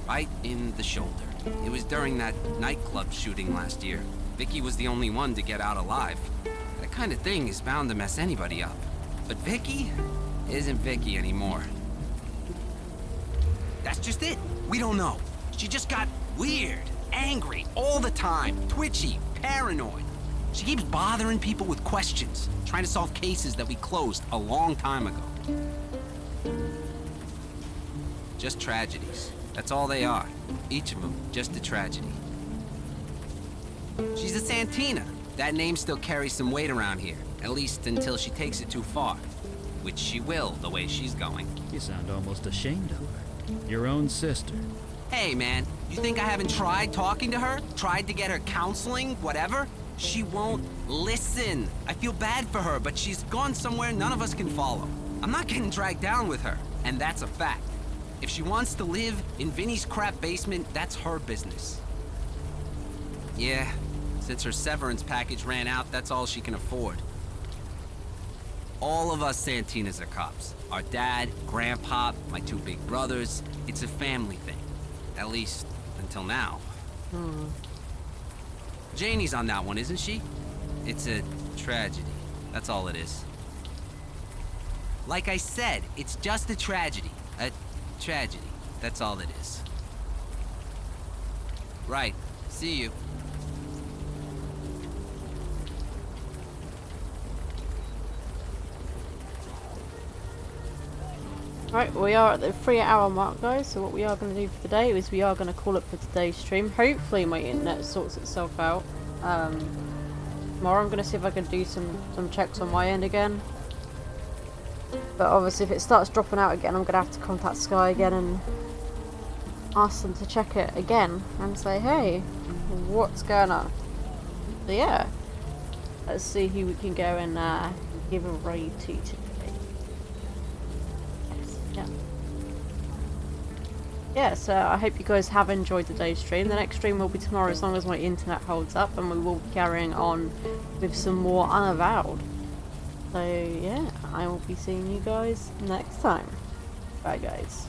Right in the shoulder. It was during that nightclub shooting last year. Vicky was the only one to get out alive. That kind of thing is bound to mess anybody up. But Vicky isn't Vicky anymore. That's just it. We don't know. She just got weird, angry all the time, twitchy, paranoid. She keeps bothering people with questions, trying to solve cases that we closed a long time ago. Just tragedies. That's all they are. Each of them, just a tragedy. She's a Santina. That name still carries some weight around here, at least until she takes it too far. Which she will, the way she's going. You sound almost ashamed of her. Your own sister. Hey, man, you think I haven't tried talking to her? Tried to get her counseling, whatever? She won't listen. I feel bad for her, but she's gone somewhere none of us can follow. I'm not getting dragged down with her, and that's a fact. If she wants to live in Vinny's crap basement, that's her business. Yeah, since her severance package ran out, that's all she can afford. All of us Santinas are cops. Our dad, grandpa, my two big brothers. It's a family thing. At least, until now. Janie's on that one, isn't she? It's a tragedy. That's all it is. Like I said, it's just a tragedy. A tragedy. That's all it is. Right. See you. Right, we are at the 3-hour mark, guys, so what we are going to do for today is we are going to call it for today's stream. Hopefully my internet sorts itself out. Tomorrow I'm going to see if I can do some checks on my end again. But obviously if it starts dropping out again, I'm going to have to contact Sky again and ask them to check it again and say, hey, what's going on? So yeah, let's see who we can go and give a raid to today. Yes, yeah. Yeah, so I hope you guys have enjoyed today's stream. The next stream will be tomorrow as long as my internet holds up, and we will be carrying on with some more Unavowed. So yeah, I will be seeing you guys next time. Bye guys.